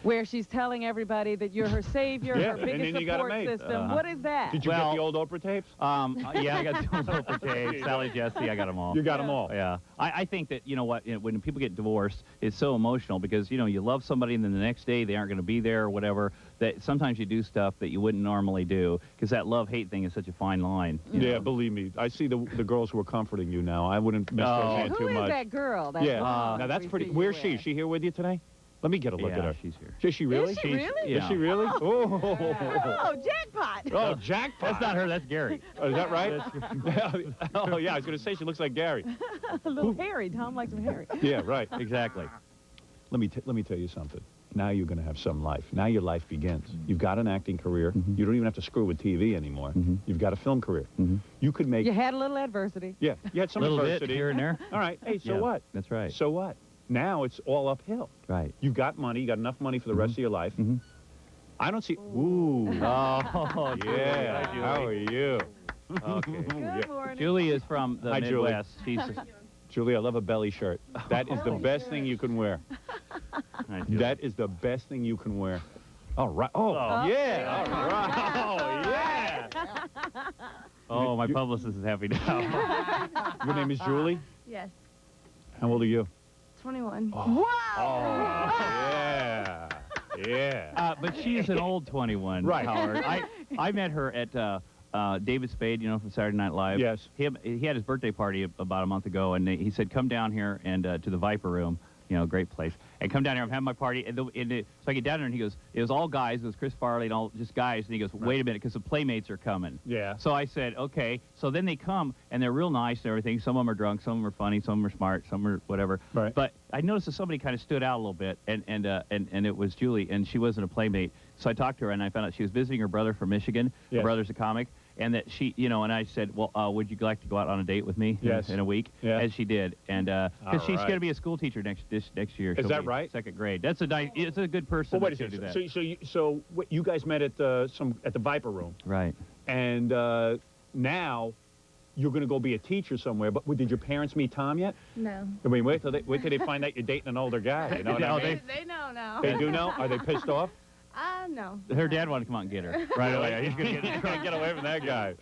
where she's telling everybody that you're her savior, her biggest support system. What is that? Did you get the old Oprah tapes? Yeah, I got the old Oprah tapes. Sally Jesse, I got them all. You got them all? Yeah. I think that, you know what, when people get divorced, it's so emotional because, you know, you love somebody and then the next day they aren't going to be there or whatever, that sometimes you do stuff that you wouldn't normally do because that love-hate thing is such a fine line. Yeah, believe me. I see the girls who are comforting you now. I wouldn't mess those in too much. Who is that girl? That now that's pretty. Where's she? Is she here with you today? Let me get a look at her. She's here. Is she really? Is she really? Is she really? Oh, jackpot. Oh, jackpot. That's not her, that's Gary. Oh, is that right? Oh, yeah, I was going to say she looks like Gary. A little hairy. Tom likes him hairy. Yeah, right. Exactly. Let me tell you something. Now you're going to have some life. Now your life begins. You've got an acting career. You don't even have to screw with TV anymore. You've got a film career. You could make... You had a little adversity. Yeah, you had some adversity. Bit here and there. All right. Hey, so what? That's right. So what? Now it's all uphill. Right. You've got money. You got enough money for the rest of your life. I don't see... Ooh. Oh, yeah. How are you? Okay. Good morning. Julie is from the Midwest. Julie. Julie, I love a belly shirt. That is the best thing you can wear. That is the best thing you can wear. All right. Oh, yeah. All right. Oh, yeah. Oh, my publicist is happy now. Your name is Julie? Yes. How old are you? 21. Oh. Wow. Oh, yeah. Yeah. But she is an old 21, right. Howard. I met her at David Spade, you know, from Saturday Night Live. Yes. He had his birthday party about a month ago, and he said, come down here and to the Viper Room. You know, great place. And come down here, I'm having my party. So I get down there, and he goes, it was all guys. It was Chris Farley and all just guys. And he goes, wait a minute, because the Playmates are coming. Yeah. So I said, okay. So then they come, and they're real nice and everything. Some of them are drunk, some of them are funny, some of them are smart, some are whatever. Right. But I noticed that somebody kind of stood out a little bit, and it was Julie, and she wasn't a Playmate. So I talked to her, and I found out she was visiting her brother from Michigan. Yes. Her brother's a comic. And that she, you know, and I said, well, would you like to go out on a date with me in a week? Yeah. And she did. And because she's going to be a school teacher next year. Is that right? Second grade. That's a nice. It's a good person. Well, wait a second. So you guys met at the Viper Room. Right. And now you're going to go be a teacher somewhere. But did your parents meet Tom yet? No. I mean, wait till they find out you're dating an older guy. You know what I mean? They know now. They do know? Are they pissed off? No. Her dad wanted to come out and get her right away. He's going to get away from that guy.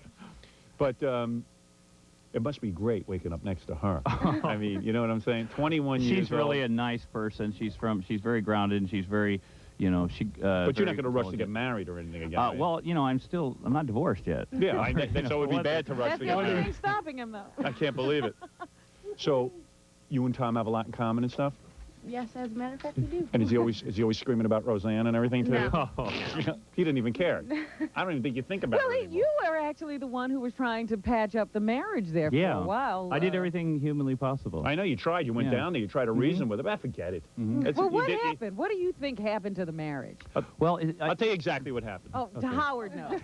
But it must be great waking up next to her. I mean, you know what I'm saying? 21 years old. She's really a nice person. She's very grounded, and she's very, you know, but you're not going to rush to get married or anything again. Well, you know, I'm not divorced yet. Yeah, so it would be bad to rush to get married. That's stopping him, though. I can't believe it. So, you and Tom have a lot in common and stuff? Yes, as a matter of fact, we do. And is he always screaming about Roseanne and everything too? No. He didn't even care. I don't even think you think about it. Well, you were actually the one who was trying to patch up the marriage there for a while. I did everything humanly possible. I know you tried. You went down there. You tried to reason with him. I forget it. Well, what happened? What do you think happened to the marriage? Well, I'll tell you exactly what happened. Oh, okay. Howard knows.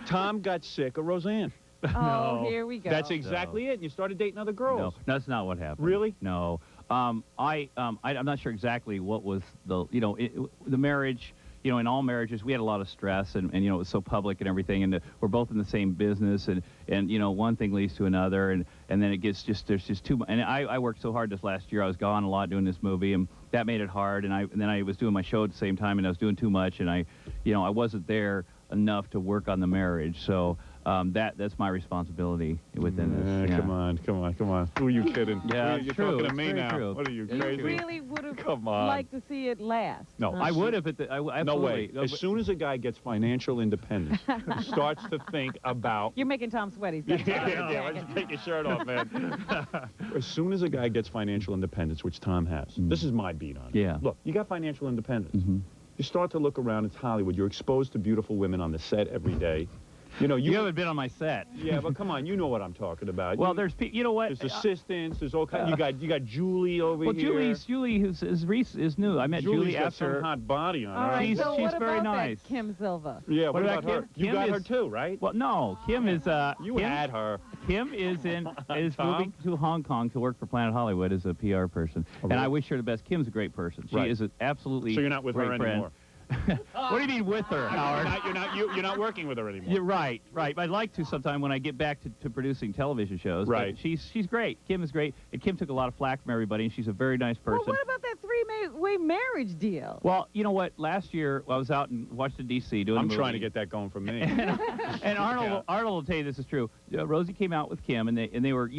Tom got sick of Roseanne. Oh, here we go. That's exactly it. And you started dating other girls. No, that's not what happened. Really? No. I'm not sure exactly what was the marriage. You know, in all marriages, we had a lot of stress, and you know, it was so public and everything, and we're both in the same business, and you know, one thing leads to another, and then it gets there's just too much. And I worked so hard this last year. I was gone a lot doing this movie, and that made it hard. And then I was doing my show at the same time, and I was doing too much, and I wasn't there enough to work on the marriage. So that's my responsibility within this. Yeah. Come on. Who are you kidding? Yeah, You're true. talking to me now. True. What are you, You crazy? really would have Come on. liked to see it last. No, I would have. No way. As soon as a guy gets financial independence, starts to think about... You're making Tom sweaty. Yeah, let's take your shirt off, man. As soon as a guy gets financial independence, which Tom has, this is my beat on it. Yeah. Look, you got financial independence. You start to look around, it's Hollywood. You're exposed to beautiful women on the set every day. You know, you haven't been on my set. Yeah, but come on, you know what I'm talking about. Well, you know what? There's assistants. There's all kinds. You got Julie over here. Well, Julie is new. I met Julie got after. some hot body on her. All right, She's what very about nice. That Kim Silva? Yeah, what about her? Kim? You got her too, right? Well, no. Kim is. You had her. Kim is moving to Hong Kong to work for Planet Hollywood as a PR person, and I wish her the best. Kim's a great person. She is an absolutely. So you're not with her friend. anymore. What do you mean with her, Howard? You're not working with her anymore. You're right. I'd like to sometime when I get back to producing television shows. Right. But she's great. Kim is great, and Kim took a lot of flack from everybody, and she's a very nice person. Well, what about that three-way marriage deal? Well, you know what? Last year I was out in Washington D.C. doing. I'm trying to get that going for me. and Arnold will tell you this is true. Rosie came out with Kim, and they were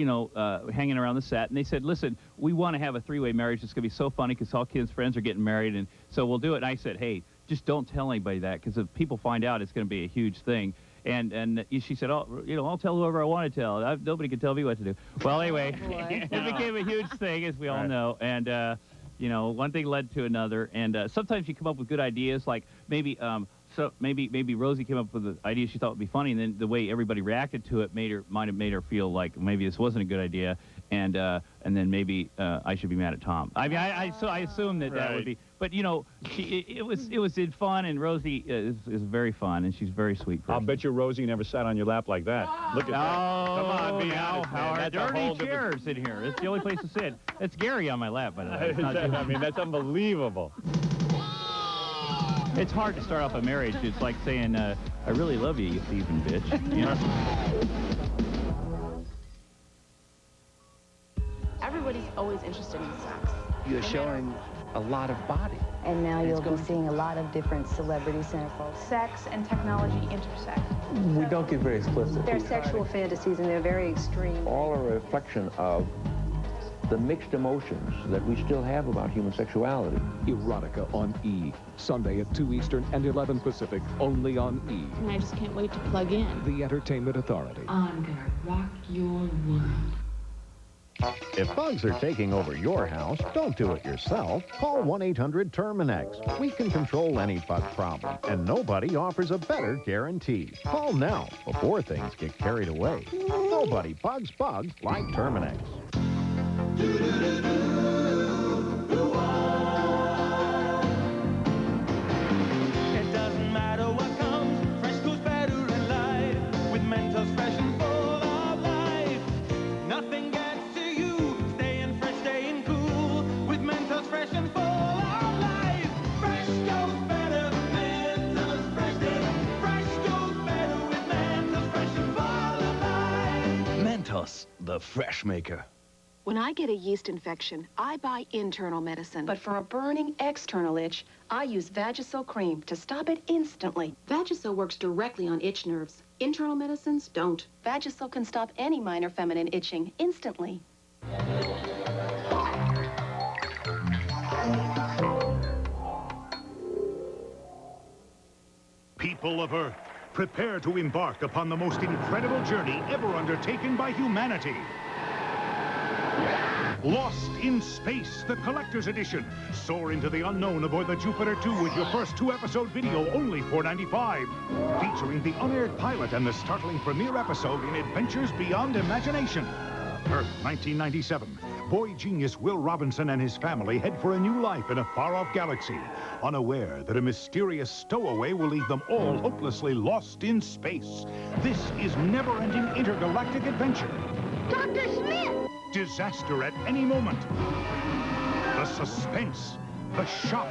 hanging around the set, and they said, "Listen, we want to have a three-way marriage. It's going to be so funny because all Kim's friends are getting married, and so we'll do it." And I said, "Hey, just don't tell anybody that, because if people find out, it's going to be a huge thing." And she said, "Oh, I'll tell whoever I want to tell. Nobody can tell me what to do." Well, anyway, it became a huge thing, as we all know. And one thing led to another. And sometimes you come up with good ideas, like maybe Rosie came up with an idea she thought would be funny, and then the way everybody reacted to it might have made her feel like maybe this wasn't a good idea, and then maybe I should be mad at Tom. I mean, I assume that would be. But it was fun, and Rosie is very fun, and she's a very sweet person. I'll bet you Rosie never sat on your lap like that. Look at that. Come on, be honest, man. That's there aren't any chairs in here. It's the only place to sit. It's Gary on my lap, by the way. I mean, that's unbelievable. It's hard to start off a marriage. It's like saying, "I really love you, you thieving bitch." You know? Everybody's always interested in sex. You're showing a lot of body. And now you'll be seeing a lot of different celebrity centerfolds. Sex and technology intersect. We don't get very explicit. They're sexual fantasies, and they're very extreme. All a reflection of the mixed emotions that we still have about human sexuality. Erotica on E. Sunday at 2 Eastern and 11 Pacific, only on E. And I just can't wait to plug in. The Entertainment Authority. I'm gonna rock your world. If bugs are taking over your house, don't do it yourself. Call 1-800-TERMINEX. We can control any bug problem, and nobody offers a better guarantee. Call now before things get carried away. Nobody bugs bugs like Terminex. It doesn't matter what comes, fresh goes better in life. With Mentos fresh and full of life, nothing gets to you. Staying fresh, staying cool. With Mentos fresh and full of life, fresh goes better. Mentos fresh, fresh goes better with Mentos fresh and full of life. Mentos, the fresh maker. When I get a yeast infection, I buy internal medicine. But for a burning external itch, I use Vagisil cream to stop it instantly. Vagisil works directly on itch nerves. Internal medicines don't. Vagisil can stop any minor feminine itching instantly. People of Earth, prepare to embark upon the most incredible journey ever undertaken by humanity. Lost in Space, the Collector's Edition. Soar into the unknown aboard the Jupiter 2 with your first 2-episode video, only $4.95. Featuring the unaired pilot and the startling premiere episode in Adventures Beyond Imagination. Earth, 1997. Boy genius Will Robinson and his family head for a new life in a far-off galaxy, unaware that a mysterious stowaway will leave them all hopelessly lost in space. This is never-ending intergalactic adventure. Dr. Smith! Disaster at any moment. The suspense, the shock,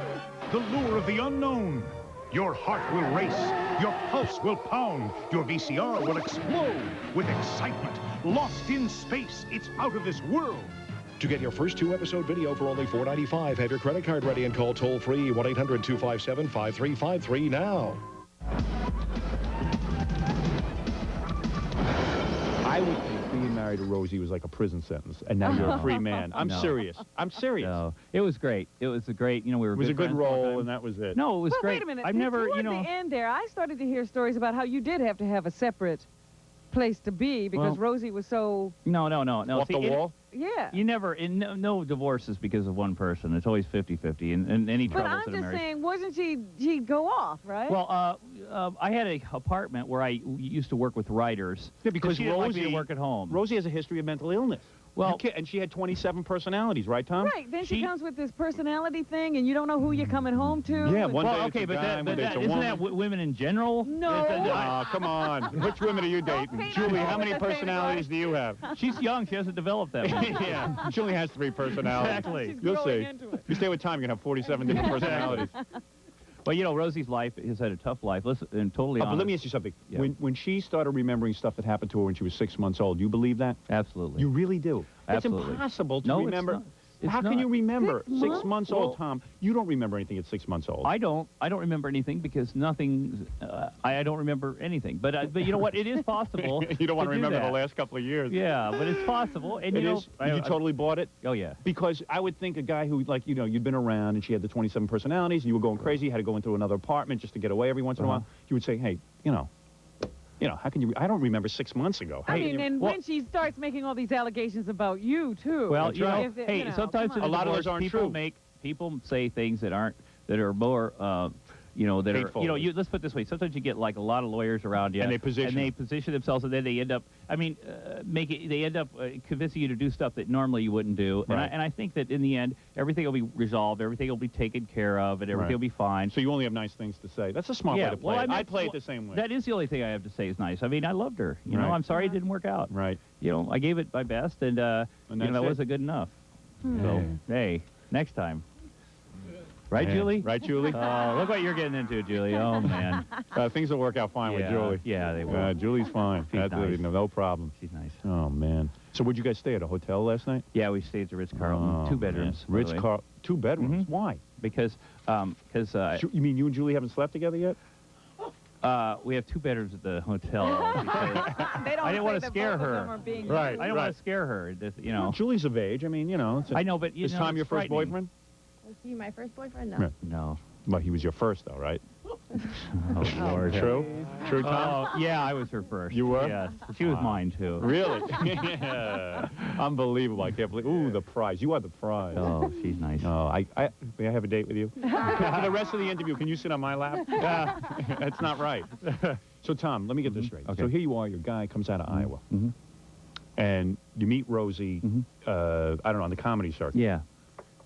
the lure of the unknown. Your heart will race, your pulse will pound, your VCR will explode with excitement. Lost in Space, it's out of this world. To get your first 2-episode video for only $4.95, have your credit card ready and call toll-free 1-800-257-5353 now. I would think being married to Rosie was like a prison sentence, and now you're a free man. I'm serious. I'm serious. No, it was great. It was a great, we were. It was a good role, and that was it. No, it was But great. wait a minute. I've never, Toward the end there, I started to hear stories about how you did have to have a separate place to be because Rosie was so... No. Off the wall? Yeah. You never, no divorces because of one person. It's always 50-50, and any But troubles I'm in a just marriage. saying, wasn't she'd go off, right? Well, I had an apartment where I used to work with writers. Yeah, because she didn't like me Rosie to work at home. Rosie has a history of mental illness. Well, and she had 27 personalities, right, Tom? Right. Then she comes with this personality thing, and you don't know who you're coming home to. Yeah, one day okay, it's a but guy, one day it's a isn't woman. that women in general? No. Come on. Which women are you dating? Julie, how many personalities do you have? She's young. She hasn't developed that much. Yeah. She only has 3 personalities. Exactly. You'll see. You stay with Tom, you're going to have 47 different personalities. Well, Rosie's life has had a tough life. Listen, and totally honest. But let me ask you something. Yeah. When she started remembering stuff that happened to her when she was 6 months old, you believe that? Absolutely. You really do? Absolutely. It's impossible to No, it's remember. not. It's How can not. you remember 6 months old, Well, Tom? You don't remember anything at 6 months old. I don't remember anything because nothing. I don't remember anything. But you know what? It is possible. You don't want to do remember that. the last couple of years. Yeah, but it's possible. And It you is? know, You totally bought it? Oh yeah. Because I would think a guy who, like, you'd been around and she had the 27 personalities and you were going crazy, you had to go into another apartment just to get away every once in a while, you would say, hey, how can you... I don't remember 6 months ago. I mean, and when she starts making all these allegations about you, too. Well, Hey, sometimes in a lot of those aren't true. People say things that are more, that Hateful. are, let's put it this way. Sometimes you get like a lot of lawyers around you, And they position themselves, and then they end up, they end up convincing you to do stuff that normally you wouldn't do. Right. And I think that in the end, everything will be resolved, everything will be taken care of, and everything will be fine. So you only have nice things to say. That's a smart way to play it. I'd play it the same way. That is the only thing I have to say is nice. I mean, I loved her. You know, Right. I'm sorry it didn't work out. Right. I gave it my best, and that wasn't good enough. So, hey, next time. Right, Yeah. Julie? Right, Julie? Oh, look what you're getting into, Julie. Oh, man. Things will work out fine with Julie. Yeah, they will. Julie's fine. She's nice. No problem. She's nice. Oh, man. So would you guys stay at a hotel last night? Yeah, we stayed at the Ritz-Carlton. 2 bedrooms. by the way. 2 bedrooms? Why? Because You mean you and Julie haven't slept together yet? we have 2 bedrooms at the hotel. They don't I didn't want to say that scare both of her. them are being Right. I don't want to scare her. Well, Julie's of age. I mean, I know, but is Tom your first boyfriend? Was he my first boyfriend? No. No. Well, he was your first, though, right? Oh, Lord. True? True, Tom? Oh, yeah, I was her first. You were? Yes. She was mine, too. Really? Yeah. Unbelievable. I can't believe. Ooh, the prize. You are the prize. Oh, she's nice. Oh, may I have a date with you? For the rest of the interview, can you sit on my lap? That's not right. So, Tom, let me get this straight. Okay. So here you are, your guy comes out of Iowa. And you meet Rosie, I don't know, on the comedy circuit. Yeah.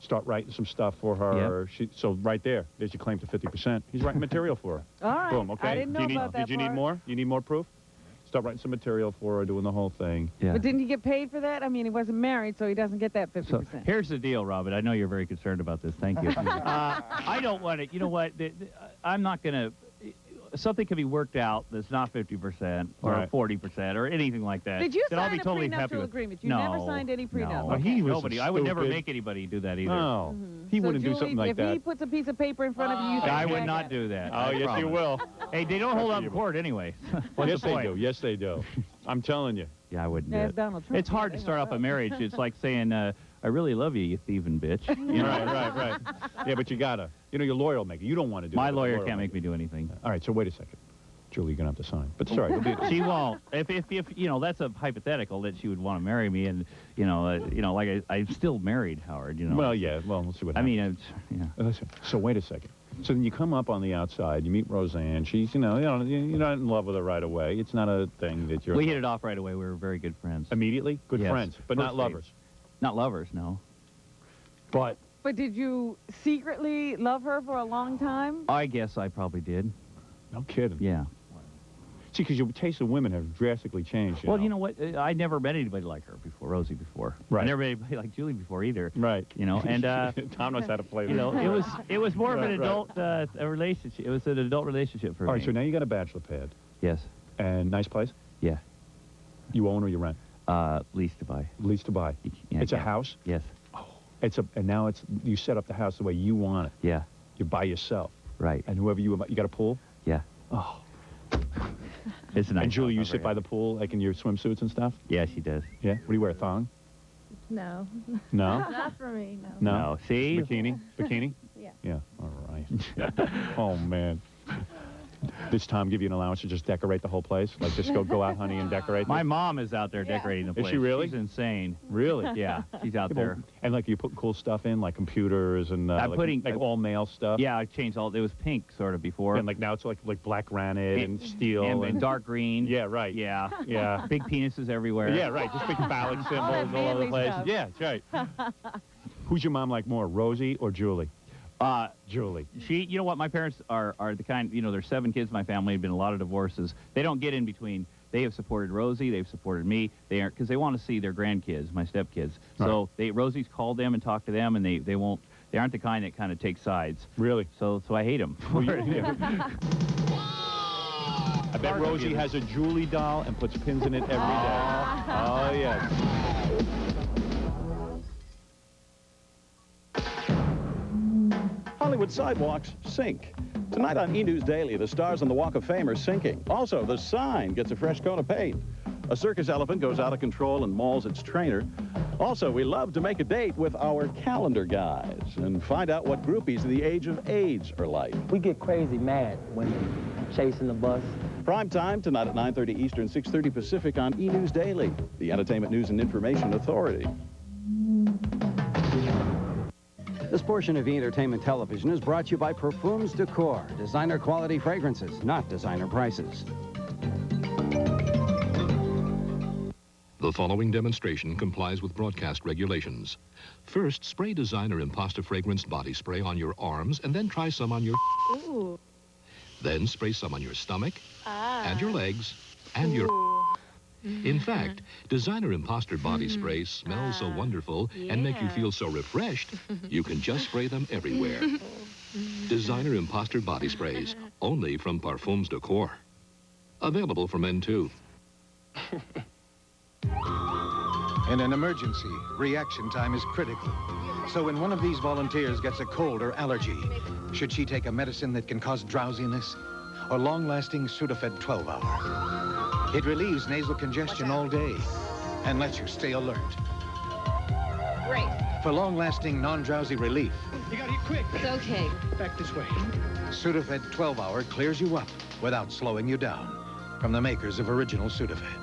Start writing some stuff for her. So right there's your claim to 50%. He's writing material for her. All right. Boom, okay? I didn't know about that Did you need part. more? You need more proof? Start writing some material for her, doing the whole thing. Yeah. But didn't he get paid for that? I mean, he wasn't married, so he doesn't get that 50%. So here's the deal, Robin. I know you're very concerned about this. Thank you. I don't want to. You know what? I'm not going to. Something can be worked out that's not 50% or Right. 40% or anything like that. Did you that I'll sign be a totally happy prenuptial with. agreement? You No, never signed any prenup? No, Well, he was nobody. I would never stupid. make anybody do that either. No. He So wouldn't do Julie, something like if that. he puts a piece of paper in front of you, you say, I "Yeah, would not got it." do that. Oh, I yes, you promise. will. Hey, they don't hold up in court anyway. What's Yes, the they point? do. Yes, they do. I'm telling you. Yeah, I wouldn't do There's it. Donald Trump. It's hard to start off a marriage. It's like saying, I really love you, you thieving bitch. You know? Right. Yeah, but you gotta. Your lawyer will make it. You don't want to do it. My but the lawyer will can't make me do anything. All right, so wait a second. Julie, you're going to have to sign. But sorry. She won't. If that's a hypothetical that she would want to marry me, and like I'm still married, Howard. Well, yeah. Well, we'll see what happens. I mean, Listen, so wait a second. So then you come up on the outside, you meet Roseanne. She's, you're not in love with her right away. It's not a thing that you're... We hit it off right away. We were very good friends. Immediately? Good Yes. friends, but not First lovers. date. Not lovers, no. But... But did you secretly love her for a long time? I guess I probably did. No kidding. Yeah. See, because your taste of women have drastically changed. Well, you know what? I never met anybody like her before, Rosie before. Right. I never met anybody like Julie before either. Right. And Tom knows how to play this. it was more of an Right. adult a relationship. It was an adult relationship for me. All right, so now you got a bachelor pad. Yes. And nice place? Yeah. You own or you rent? Lease to buy. Lease to buy. Yeah, It's a house? Yes. And now you set up the house the way you want it. Yeah. You're by yourself. Right. And whoever you got a pool? Yeah. Oh. It's a nice And Julie, house you over sit by here. the pool, like in your swimsuits and stuff? Yeah, she does. Yeah? What do you wear, a thong? No. No? Not for me, no. No. See? Bikini? Bikini? Yeah. Yeah, all right. Oh, man. Does Tom give you an allowance to just decorate the whole place? Like, just go out, honey, and decorate? My mom is out there decorating the place. Is she really? She's insane. Really? Yeah, she's out there. And, like, you put cool stuff in, like computers and I'm like, putting like all male stuff? Yeah, I changed all. It was pink sort of before. And, like, now it's like black granite and steel. And dark green. Yeah, right. Yeah. Yeah. Big penises everywhere. Yeah, right. Just big phallic symbols all over the place. stuff. Yeah, that's right. Who's your mom like more, Rosie or Julie? Julie. You know what? My parents are the kind, there's 7 kids in my family. Have been a lot of divorces. They don't get in between. They have supported Rosie. They've supported me. They aren't, because they want to see their grandkids, my stepkids. So Rosie's called them and talked to them, and they won't. They aren't the kind that kind of take sides. Really? So I hate them. I bet Rosie has a Julie doll and puts pins in it every day. Oh, yes. Hollywood sidewalks sink. Tonight on E! News Daily, the stars on the Walk of Fame are sinking. Also, the sign gets a fresh coat of paint. A circus elephant goes out of control and mauls its trainer. Also, we love to make a date with our calendar guys and find out what groupies of the age of AIDS are like. We get crazy mad women chasing the bus. Prime time tonight at 9:30 Eastern, 6:30 Pacific on E! News Daily, the Entertainment News and Information Authority. This portion of E! Entertainment Television is brought to you by Perfumes Decor, designer quality fragrances, not designer prices. The following demonstration complies with broadcast regulations. First, spray designer Impasta fragranced body spray on your arms and then try some on your... Ooh. Then spray some on your stomach and your legs and your... In fact, designer Imposter body spray smells so wonderful and make you feel so refreshed, you can just spray them everywhere. Designer Imposter body sprays, only from Parfums Decor. Available for men, too. In an emergency, reaction time is critical. So when one of these volunteers gets a cold or allergy, should she take a medicine that can cause drowsiness or long-lasting Sudafed 12-hour? It relieves nasal congestion all day and lets you stay alert. Great. For long-lasting non-drowsy relief, You gotta get quick. It's okay. back this way. Sudafed 12-hour clears you up without slowing you down. From the makers of original Sudafed.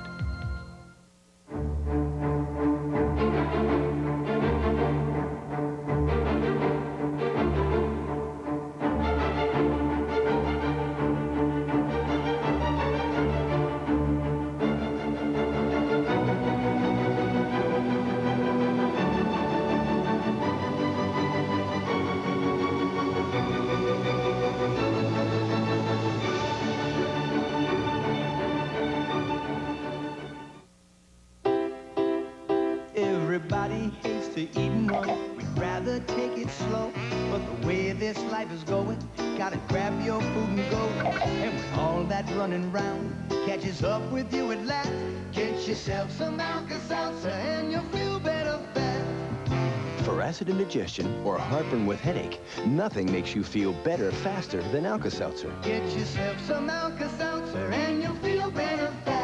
Everybody hates to eat more. We'd rather take it slow. But the way this life is going, gotta grab your food and go. And when all that running round catches up with you at last, get yourself some Alka-Seltzer and you'll feel better fast. For acid indigestion or heartburn with headache, nothing makes you feel better faster than Alka-Seltzer. Get yourself some Alka-Seltzer and you'll feel better fast.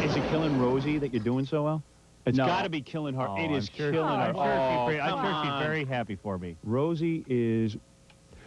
Is it killing Rosie that you're doing so well? It's No. got to be killing her. It is I'm sure, killing her. I'm sure Oh, she's very happy for me. Rosie is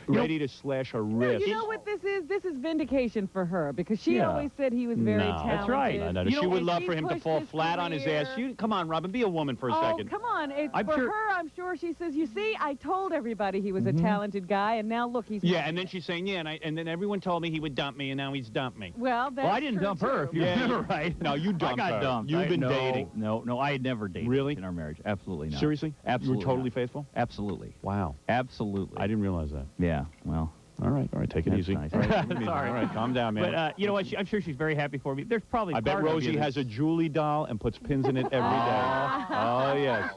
ready to slash her No, wrist. you know what this is? This is vindication for her because she Yeah. always said he was very No, talented. that's right. No, she would and love she for him to pushed fall his flat on his ass. career. Come on, Robin, be a woman for a Oh, second. come on. It's I'm for sure- her, I'm sure she says, you see, I told everybody he was a talented guy, and now look, he's... Yeah, and then she's saying, yeah, and then everyone told me he would dump me, and now he's dumped me. Well, that's I didn't true, dump her, too. if you remember right. No, you dumped I got her. dumped. You've been no, dating. No, I had never dated Really? in our marriage. Absolutely not. Seriously? Absolutely You were totally not. faithful? Absolutely. Wow. Absolutely. I didn't realize that. Yeah, well. All right, take it That's easy. nice. All right, take it easy. Sorry. All right, calm down, man. But you know what? I'm sure she's very happy for me. There's probably I bet part of Rosie you has a Julie doll and puts pins in it every day. Oh, yes.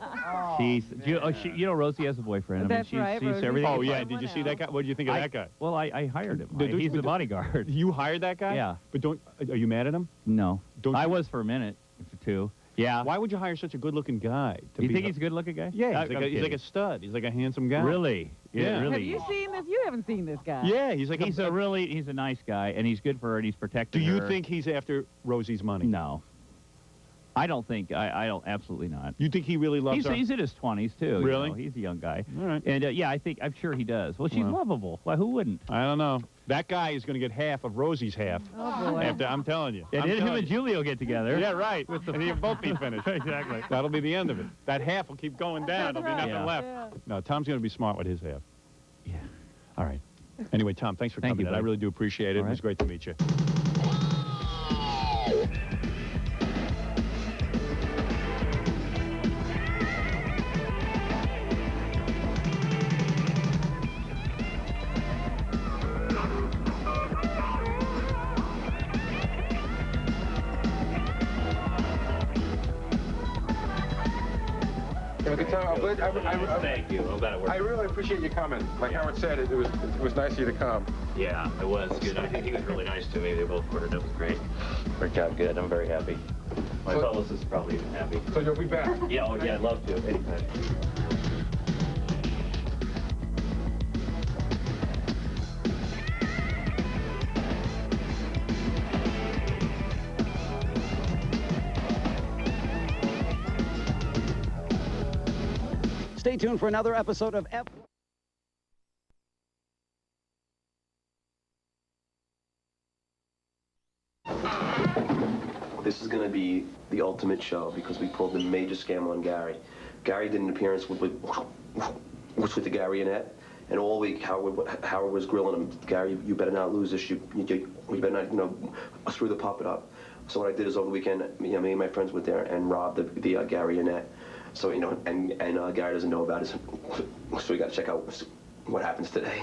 You know, Rosie has a boyfriend. That's she's, right, she's Rosie. everything. Oh, yeah, did you see that guy? What did you think of that guy? Well, I hired him. Did- He's but- the bodyguard. You hired that guy? Yeah. But are you mad at him? No. Don't I you- was for a minute, for 2. Yeah. Why would you hire such a good-looking guy? You think he's a good-looking guy? Yeah, he's like a stud. He's like a handsome guy. Really? Yeah, really. Have you seen this? You haven't seen this guy. Yeah, he's He's a nice guy, and he's good for her, and he's protecting Do her. you think he's after Rosie's money? No. I don't think, I don't, absolutely not. You think he really loves her? He's in his 20s, too. Really? You know, he's a young guy. All right. And, yeah, I'm sure he does. Well, she's lovable. Why, who wouldn't? I don't know. That guy is going to get half of Rosie's half. Oh, boy. After, I'm telling you. And him and Julio get together. Yeah, right. And you'll both be finished. Exactly. That'll be the end of it. That half will keep going down. There'll be nothing left. Yeah. No, Tom's going to be smart with his half. Yeah. All right. Anyway, Tom, thanks for Thank coming you, in. I bud. really do appreciate it. All It was right. great to meet you. Thank you. I really appreciate you coming. Like Howard said, it was nice of you to come. Yeah, it was good. I think he was really nice to me. They both worked. It was great. Worked out good. I'm very happy. My fellows is probably even happy. So you'll be back? Yeah, oh yeah, I'd love to. Anytime. Stay tuned for another episode of F. This is going to be the ultimate show because we pulled the major scam on Gary. Gary did an appearance with the Gary Annette, and all week Howard was grilling him. Gary, you better not lose this. You better not, screw the puppet up. So what I did is over the weekend, me and my friends went there and robbed the Gary Annette. So and Gary doesn't know about it. So we got to check out what happens today.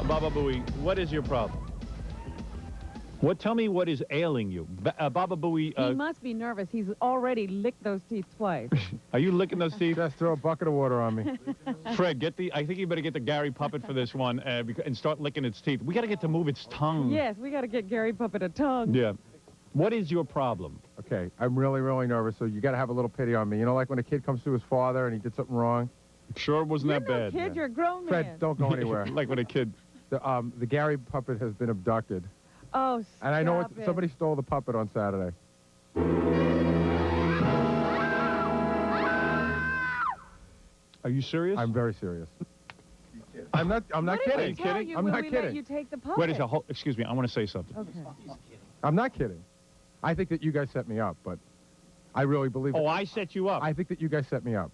Baba Booey, what is your problem? Tell me what is ailing you. Baba Booey... He must be nervous. He's already licked those teeth twice. Are you licking those teeth? Just throw a bucket of water on me. Fred, I think you better get the Gary puppet for this one and start licking its teeth. We got to get to move its tongue. Yes, we got to get Gary Puppet a tongue. Yeah. What is your problem? Okay, I'm really, really nervous, so you got to have a little pity on me. You know, like when a kid comes to his father and he did something wrong? Sure, it wasn't that bad. Kid, you're a grown man. Fred, don't go anywhere. Like when a kid... The Gary puppet has been abducted. Oh, and I know stop it. somebody stole the puppet on Saturday. Are you serious? I'm very serious. I'm not kidding. I'm not kidding. You take the puppet. Wait a second. Excuse me. I want to say something. Okay. I'm not kidding. I think that you guys set me up, but I really believe it. Oh, I set you up. I think that you guys set me up.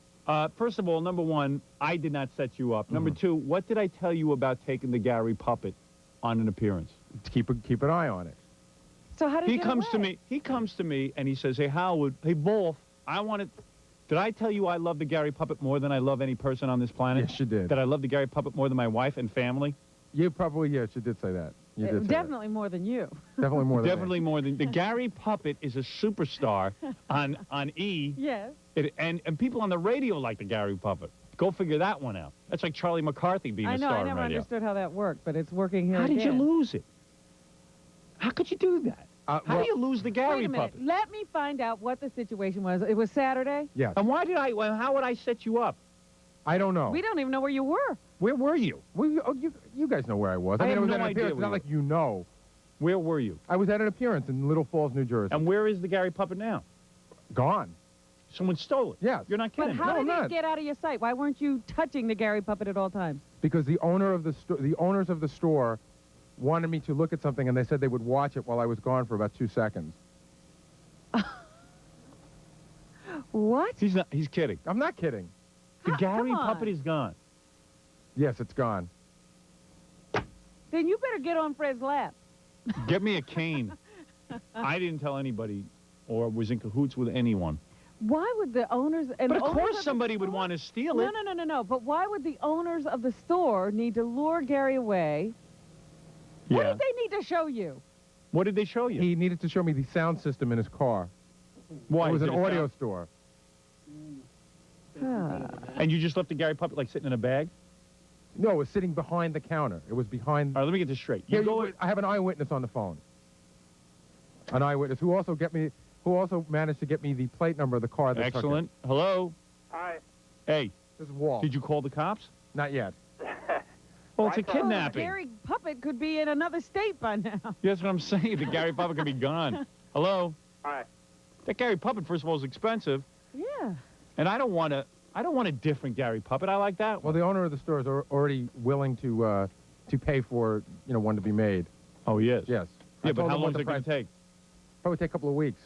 First of all, number one, I did not set you up. Number two, what did I tell you about taking the Gary puppet on an appearance? Keep an eye on it. So how did he comes to me? He comes to me and he says, "Hey Howard, hey Wolf, I wanted. Did I tell you I love the Gary puppet more than I love any person on this planet? Yes, you did. That I love the Gary puppet more than my wife and family? You probably, yes, you did say that. You did say definitely more than you. that. Definitely more than Definitely more than the Gary puppet is a superstar on E. Yes. And people on the radio like the Gary puppet. Go figure that one out. That's like Charlie McCarthy being a star on radio. I never understood how that worked, but it's working here How did you again. lose it? How could you do that? How do you lose the Gary Wait a minute. puppet? Let me find out what the situation was. It was Saturday? Yes. And why did how would I set you up? I don't know. We don't even know where you were. Where were you? You guys know where I was. I have was no at an idea appearance. It's where not you like you know. Where were you? I was at an appearance in Little Falls, New Jersey. And where is the Gary puppet now? Gone. Someone stole it. Yeah. You're not kidding. But how did it get out of your sight? Why weren't you touching the Gary puppet at all times? Because the owners of the store wanted me to look at something, and they said they would watch it while I was gone for about 2 seconds. What? He's kidding. I'm not kidding. The Gary puppet is gone. Yes, it's gone. Then you better get on Fred's lap. Get me a cane. I didn't tell anybody or was in cahoots with anyone. Why would the owners... And but of owners course of somebody would want to steal it. No. But why would the owners of the store need to lure Gary away? Yeah. What did they need to show you? What did they show you? He needed to show me the sound system in his car. Why? It was an Did it audio sound- store. And you just left the Gary puppet like sitting in a bag? No, it was sitting behind the counter. It was behind... All right, let me get this straight. I have an eyewitness on the phone. An eyewitness who also managed to get me the plate number of the car that Excellent. Hello? Hi. Hey. This is Walt. Did you call the cops? Not yet. Well, it's a kidnapping. Gary Puppet could be in another state by now. That's what I'm saying. The Gary Puppet could be gone. Hello? Hi. That Gary Puppet, first of all, is expensive. Yeah. And I don't want a different Gary Puppet. I like that one. Well, the owner of the store is already willing to pay for, one to be made. Oh, he is? Yes. Yeah, but how long is it going to take? Probably take a couple of weeks.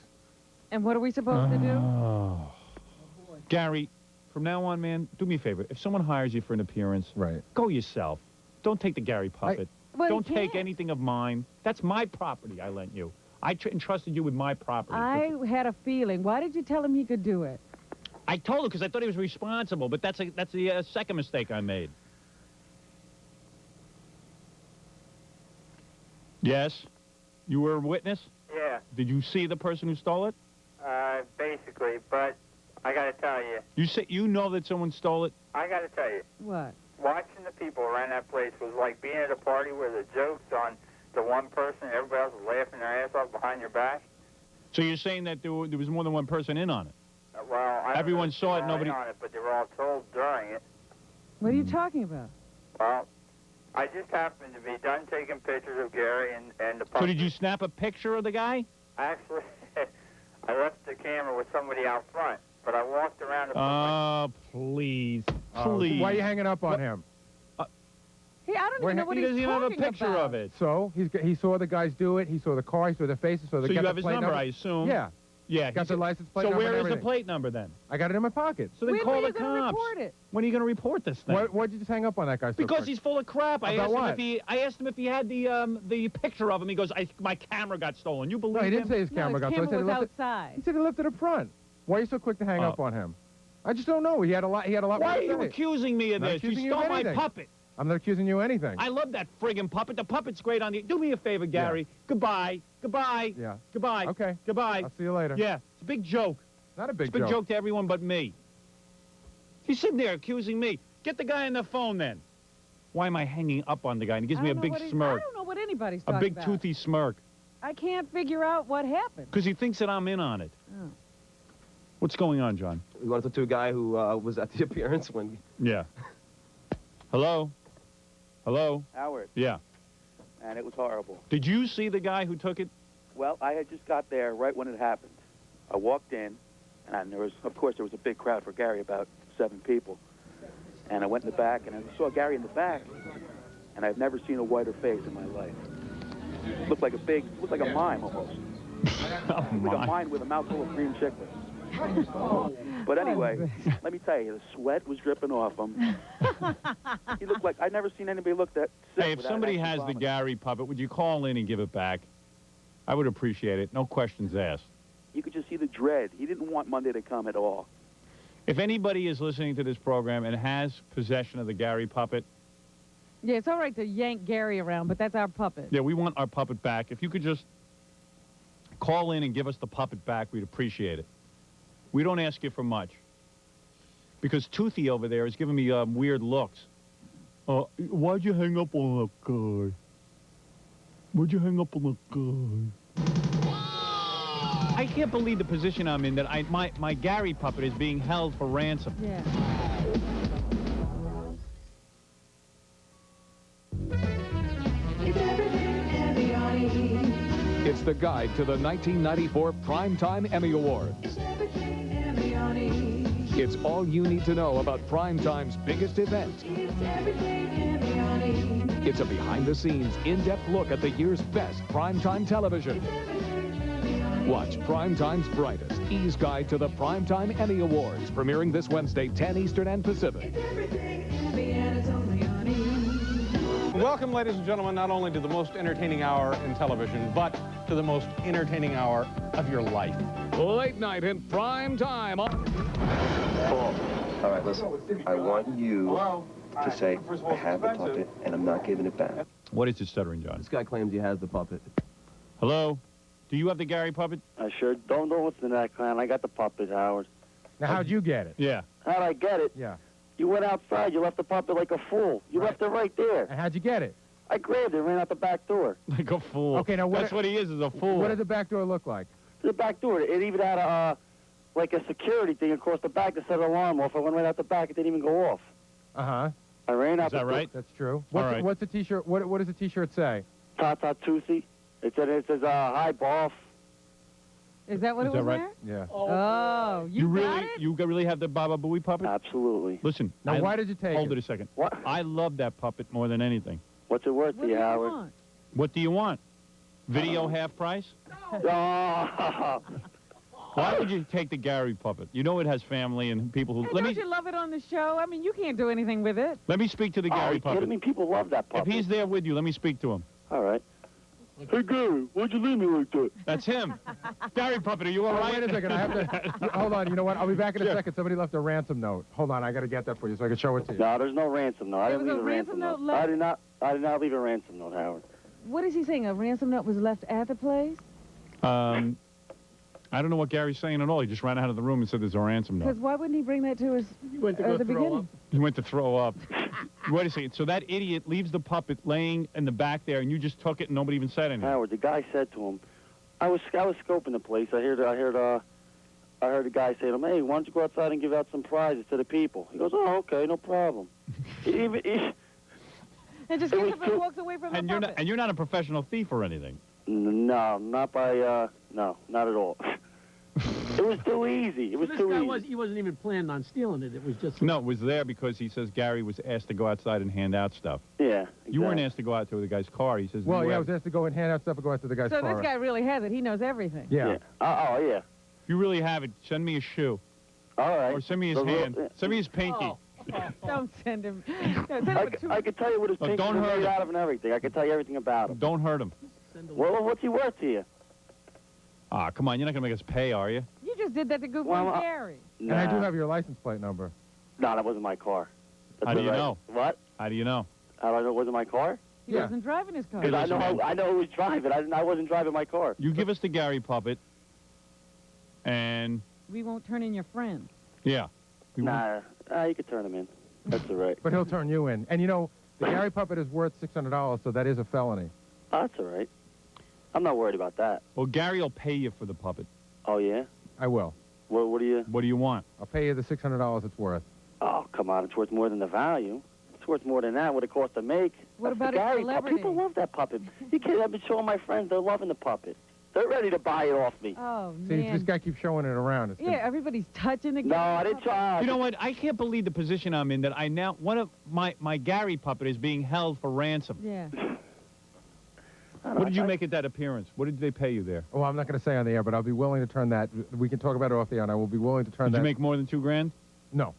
And what are we supposed to do? Oh. Gary, from now on, man, do me a favor. If someone hires you for an appearance, go yourself. Don't take the Gary Puppet. Don't take anything of mine. That's my property I lent you. I entrusted you with my property. I had a feeling. Why did you tell him he could do it? I told him because I thought he was responsible, but that's the second mistake I made. Yes? You were a witness? Yeah. Did you see the person who stole it? Basically, but I got to tell you. You know that someone stole it? I got to tell you. What? Watching the people around that place was like being at a party where the jokes on the one person, everybody else was laughing their ass off behind your back. So you're saying that there was more than one person in on it? Well, everyone saw it, nobody... on it, but they were all told during it. What are you talking about? Well, I just happened to be done taking pictures of Gary and the puppy. So did you snap a picture of the guy? Actually, I left the camera with somebody out front, but I walked around the... Oh, please. Please. Why are you hanging up on him? Hey, I don't even know what he's talking about. He doesn't even have a picture of it. So, he saw the guys do it, he saw the car, he saw their faces, so you have his number, I assume? Yeah. Yeah. Got the license plate number. So where and is the everything. plate number then? I got it in my pocket. So then When call are the you gonna cops. report it? When are you going to report this thing? Why'd you just hang up on that guy so Because quick? he's full of crap. I About asked him if he had the picture of him. He goes, my camera got stolen. You believe No, he him? didn't say his camera got stolen. Camera was outside. He said he left it up front. Why are you so quick to hang up on him? I just don't know. He had a lot. Why are you accusing me of this? You stole my puppet. I'm not accusing you of anything. I love that friggin' puppet. The puppet's great on the... Do me a favor, Gary. Yeah. Goodbye. Goodbye. Yeah. Goodbye. Okay. Goodbye. I'll see you later. Yeah. It's a big joke. Not a big joke. It's a big joke to everyone but me. He's sitting there accusing me. Get the guy on the phone then. Why am I hanging up on the guy? And he gives me a big smirk. I don't know what anybody's talking about. A big about. toothy smirk. I can't figure out what happened. Because he thinks that I'm in on it. Oh. What's going on, John? We wanted to talk to a guy who was at the appearance when... Yeah. Hello? Hello? Howard. Yeah. And it was horrible. Did you see the guy who took it? Well, I had just got there right when it happened. I walked in, and there was, of course, there was a big crowd for Gary, about 7 people. And I went in the back, and I saw Gary in the back, and I've never seen a whiter face in my life. Looked like a mime almost. Like a mime with a mouthful of cream chicken. But anyway, let me tell you, the sweat was dripping off him. He looked like I'd never seen anybody look that sick. Hey, if somebody has the Gary puppet, would you call in and give it back? I would appreciate it. No questions asked. You could just see the dread. He didn't want Monday to come at all. If anybody is listening to this program and has possession of the Gary puppet... Yeah, it's all right to yank Gary around, but that's our puppet. Yeah, we want our puppet back. If you could just call in and give us the puppet back, we'd appreciate it. We don't ask you for much. Because Toothy over there is giving me weird looks. Why'd you hang up on that guy? Why'd you hang up on that guy? I can't believe the position I'm in that my Gary puppet is being held for ransom. Yeah. It's the guide to the 1994 Primetime Emmy Awards. It's all you need to know about Primetime's biggest event. It's a behind-the-scenes, in-depth look at the year's best primetime television. Watch Primetime's Brightest, E's Guide to the Primetime Emmy Awards, premiering this Wednesday, 10 Eastern and Pacific. Welcome, ladies and gentlemen, not only to the most entertaining hour in television, but to the most entertaining hour of your life. Late night in prime time. All right, listen. I want you to say, I have the puppet, and I'm not giving it back. What is it, Stuttering John? This guy claims he has the puppet. Hello? Do you have the Gary puppet? I sure don't listen to that clown. I got the puppet, Howard. Now, how'd you get it? Yeah. How'd I get it? Yeah. You went outside. You left the puppet like a fool. You left it right there. And how'd you get it? I grabbed it and ran out the back door. Like a fool. Okay, now That's what he is a fool. What did the back door look like? The back door. It even had a, like a security thing across the back to set an alarm off. I went right out the back. It didn't even go off. Uh-huh. I ran out Is that right? That's true. All right. What's the T-shirt? What does the T-shirt say? Ta-ta Tootsie. It says, hi, boss. Is that what Is it that was right? Yeah. Oh, you got it? You really have the Baba Booey puppet? Absolutely. Listen. Now, why did you take Hold it? it a second. What? I love that puppet more than anything. What's it worth What to do you, you Howard? want? What do you want? Video half price? Oh. Why would you take the Gary puppet? You know it has family and people who... Hey, don't you love it on the show? I mean, you can't do anything with it. Let me speak to the Oh, Gary you puppet. kidding me? People love that puppet. If he's there with you, let me speak to him. All right. Hey, Gary, why'd you leave me like that? That's him. Gary puppet, are you all right? Wait a second. I have to... Hold on. You know what? I'll be back in a second. Somebody left a ransom note. Hold on. I got to get that for you so I can show it to you. No, there's no ransom note. I There didn't was leave a a ransom ransom note. note left? I did not leave a ransom note, Howard. What is he saying? A ransom note was left at the place? I don't know what Gary's saying at all. He just ran out of the room and said there's a ransom Because note. why wouldn't he bring that to us at the beginning? He went to throw up. Wait a second. So that idiot leaves the puppet laying in the back there, and you just took it and nobody even said anything. Howard, the guy said to him, I was scoping the place. I heard the guy say to him, hey, why don't you go outside and give out some prizes to the people? He goes, oh, okay, no problem. And just gets up and walks away from the puppet. And you're not a professional thief or anything. No, not by, no, not at all. It was too easy. It was too easy. He wasn't even planning on stealing it. It was just... No, it was there because he says Gary was asked to go outside and hand out stuff. Yeah, exactly. You weren't asked to go out to the guy's car. He says... Well, you yeah, I have- was asked to go and hand out stuff and go out to the guy's car. So this guy really has it. He knows everything. Yeah. Oh, yeah. If you really have it, send me a shoe. All right. Or send me his hand. Send me his pinky. Don't send him. I can tell you what his pinky don't is hurt made him. out of and everything. I can tell you everything about him. Don't hurt him. Well, what's he worth to you? Ah, come on. You're not going to make us pay, are you? You just did that to Google Gary. And I do have your license plate number. No, that wasn't my car. How do you know? What? How do you know? How do I know it wasn't my car? He wasn't driving his car. Because I know who was driving. I wasn't driving my car. You give us the Gary puppet, and... We won't turn in your friend. Yeah. Nah, you could turn him in. That's all right. But he'll turn you in. And, you know, the Gary puppet is worth $600, so that is a felony. Oh, that's all right. I'm not worried about that. Well, Gary will pay you for the puppet. Oh, yeah? I will. What do you want? I'll pay you the $600 it's worth. Oh, come on. It's worth more than the value. It's worth more than that, what it cost to make. What That's about the a Gary celebrity? People love that puppet. You kidding? I've been showing my friends. They're loving the puppet. They're ready to buy it off me. Oh, See, man. this guy keeps showing it around. It's Yeah, everybody's touching the No, I didn't try. You know what? I can't believe the position I'm in that I now... One of my Gary puppet is being held for ransom. Yeah. What did you make at that appearance? What did they pay you there? Well, I'm not going to say on the air, but I'll be willing to turn that. We can talk about it off the air, and I will be willing to turn Did that. you make more than $2 grand? No.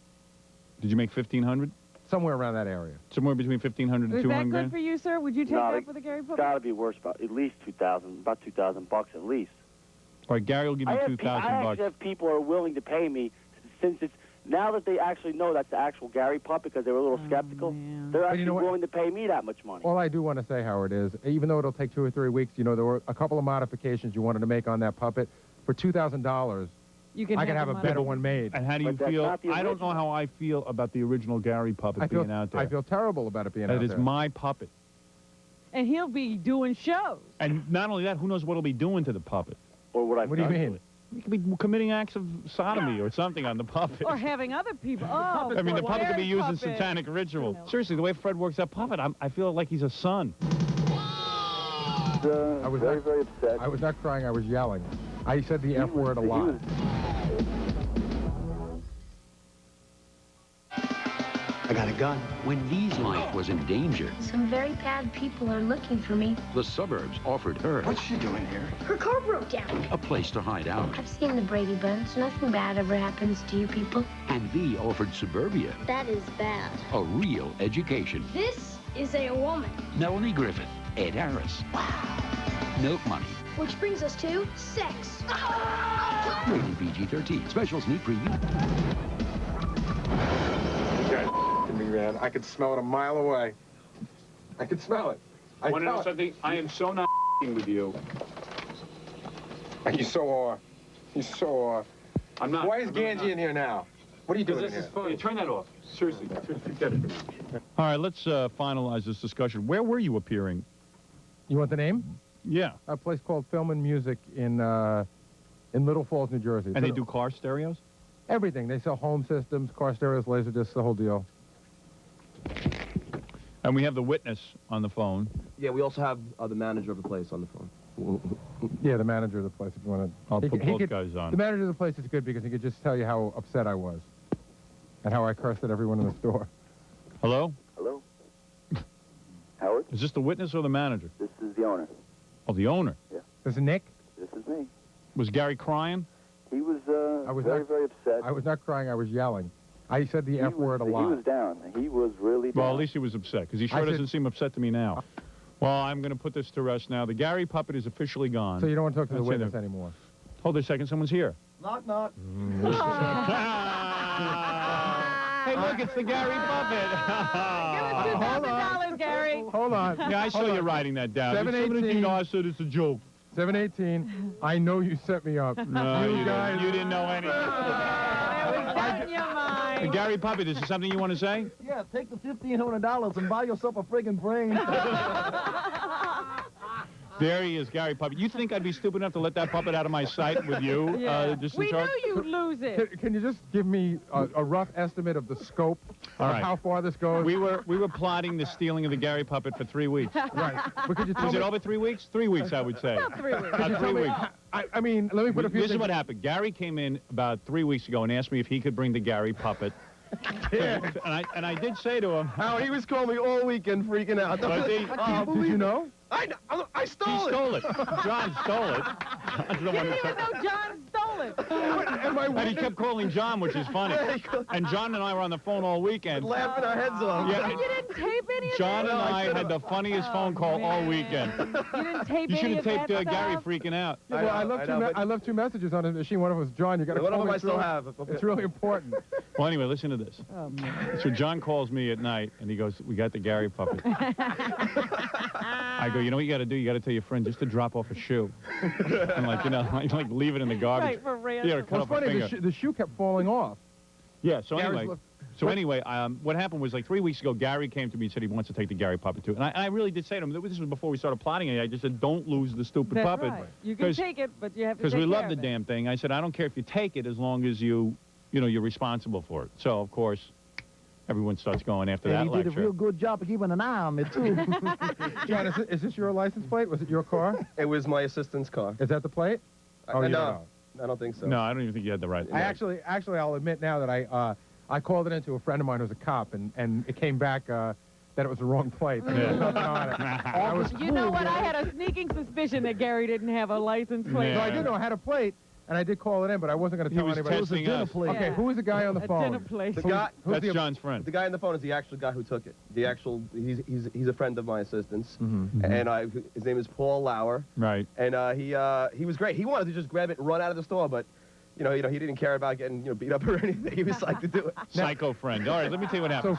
Did you make 1,500? Somewhere around that area. Somewhere between 1,500 and Is 200 that good grand? for you, sir? Would you take No, that for the Gary puppet? Got to be worth about at least $2,000, about $2,000 at least. All right, Gary will give you I $2,000. actually have people who are willing to pay me since it's now that they actually know that's the actual Gary puppet because they were a little skeptical. They're actually willing to pay me that much money. All I do want to say, Howard, is even though it'll take 2 or 3 weeks, you know, there were a couple of modifications you wanted to make on that puppet. For $2,000, I can have a better one made. And how do you feel? I don't know how I feel about the original Gary puppet being out there. I feel terrible about it being out there. That is my puppet. And he'll be doing shows. And not only that, who knows what he'll be doing to the puppet? Or what What do you mean? He could be committing acts of sodomy or something on the puppet. Or having other people. Oh, I mean, the puppet could be Gary used in puppet. satanic ritual. Seriously, the way Fred works that puppet, I feel like he's a son. I was very upset. I was not crying. I was yelling. I said the F word a lot. I got a gun. When Lee's life was in danger, Some very bad people are looking for me. the suburbs offered her What's she doing here? Her car broke down. a place to hide out. I've seen the Brady Bunch. Nothing bad ever happens to you people. And Lee offered suburbia That is bad. a real education. This is a woman. Melanie Griffith, Ed Harris. Milk Money. Which brings us to sex. Rated PG-13. Special sneak preview. You guys f***ing me, man. I could smell it a mile away. I could smell it. I Want to know smell it. something? I am so not with you. You so are. You so are. I'm not. Why is Ganji in here now? What are you doing This here? is fun. Turn that off. Seriously. Forget it for now. All right, let's finalize this discussion. Where were you appearing? You want the name? Yeah. A place called Film and Music in Little Falls, New Jersey. And they do car stereos? Everything. They sell home systems, car stereos, laser discs, the whole deal. And we have the witness on the phone. Yeah, we also have the manager of the place on the phone. Yeah, the manager of the place, if you want to. I'll put both guys on. The manager of the place is good because he could just tell you how upset I was and how I cursed at everyone in the store. Hello? Hello? Howard? Is this the witness or the manager? This is the owner. Oh, the owner. Yeah. This is Nick? This is me. Was Gary crying? He was, very upset. I was not crying, I was yelling. I said the F word a lot. He was down. He was really down. Well, at least he was upset, because he sure doesn't seem upset to me now. Well, I'm going to put this to rest now. The Gary puppet is officially gone. So you don't want to talk to the witness anymore? Hold on a second. Someone's here. Knock, knock. Hey, look, it's the Gary puppet. Give us $2,000, Gary. Hold on. Yeah, I saw you writing that down. 718. I said it's a joke. 718. I know you set me up. No, you guys. You didn't know anything. Gary puppet, is there something you want to say? Yeah, take the $1,500 and buy yourself a friggin' brain. There he is, Gary puppet. You think I'd be stupid enough to let that puppet out of my sight with you? Yeah. Just in We charge? knew you'd lose it. Can you just give me a rough estimate of the scope All of right. how far this goes? We were plotting the stealing of the Gary puppet for 3 weeks. Right. But could you tell Was it me- over 3 weeks? 3 weeks, I would say. About 3 weeks. Could you About tell 3 me- weeks. I mean, let me put a few This is things- what happened. Gary came in about 3 weeks ago and asked me if he could bring the Gary puppet. Yeah. And I did say to him... Howard, he was calling me all weekend freaking out. Was he? Did you know? I stole He stole it. John stole it. You didn't even know John stole it. And he kept calling John, which is funny. And John and I were on the phone all weekend. Laughing our heads off. Yeah. You didn't tape any of John that? and I had the funniest phone call all weekend. You didn't tape You any should of have taped that Gary stuff? freaking out. Yeah, well, I left two messages on his machine. One of them was John. You got to One of call them me I still through it. have. It's really important. Well, anyway, listen to this. Oh, man. So John calls me at night, and he goes, we got the Gary puppet. I go, you know what you got to do? You got to tell your friend just to drop off a shoe. And like, you know, like leave it in the garbage. Right, for real. Yeah, or cut Well, off it's a funny, finger. the shoe kept falling off. Yeah, so Gary's anyway, what happened was like 3 weeks ago, Gary came to me and said he wants to take the Gary puppet too. And I really did say to him, this was before we started plotting it, I just said, don't lose the stupid That's puppet. right. You can take it, but you have to Because take we care love the of it. damn thing. I said, I don't care if you take it as long as you're responsible for it. So, of course, everyone starts going after that And he did a lecture. real good job of keeping an eye on me, too. John, is this your license plate? Was it your car? It was my assistant's car. Is that the plate? Oh, you don't know. I don't think so. No, I don't even think you had the right. I actually, I'll admit now that I called it into a friend of mine who's a cop, and it came back that it was the wrong plate. There was nothing on it. I was You know fooled, what? I had a sneaking suspicion that Gary didn't have a license plate. No, I did know I had a plate, and I did call it in, but I wasn't going to tell was anybody. testing us. Okay, Yeah. who is the guy on the A phone? dinner plate. The guy, Who's That's John's friend. the guy on the phone is the actual guy who took it. The actual, he's a friend of my assistant's, and his name is Paul Lauer. Right. And he was great. He wanted to just grab it and run out of the store, but he didn't care about getting beat up or anything. He was like to do it. Psycho friend. All right, let me tell you what happened.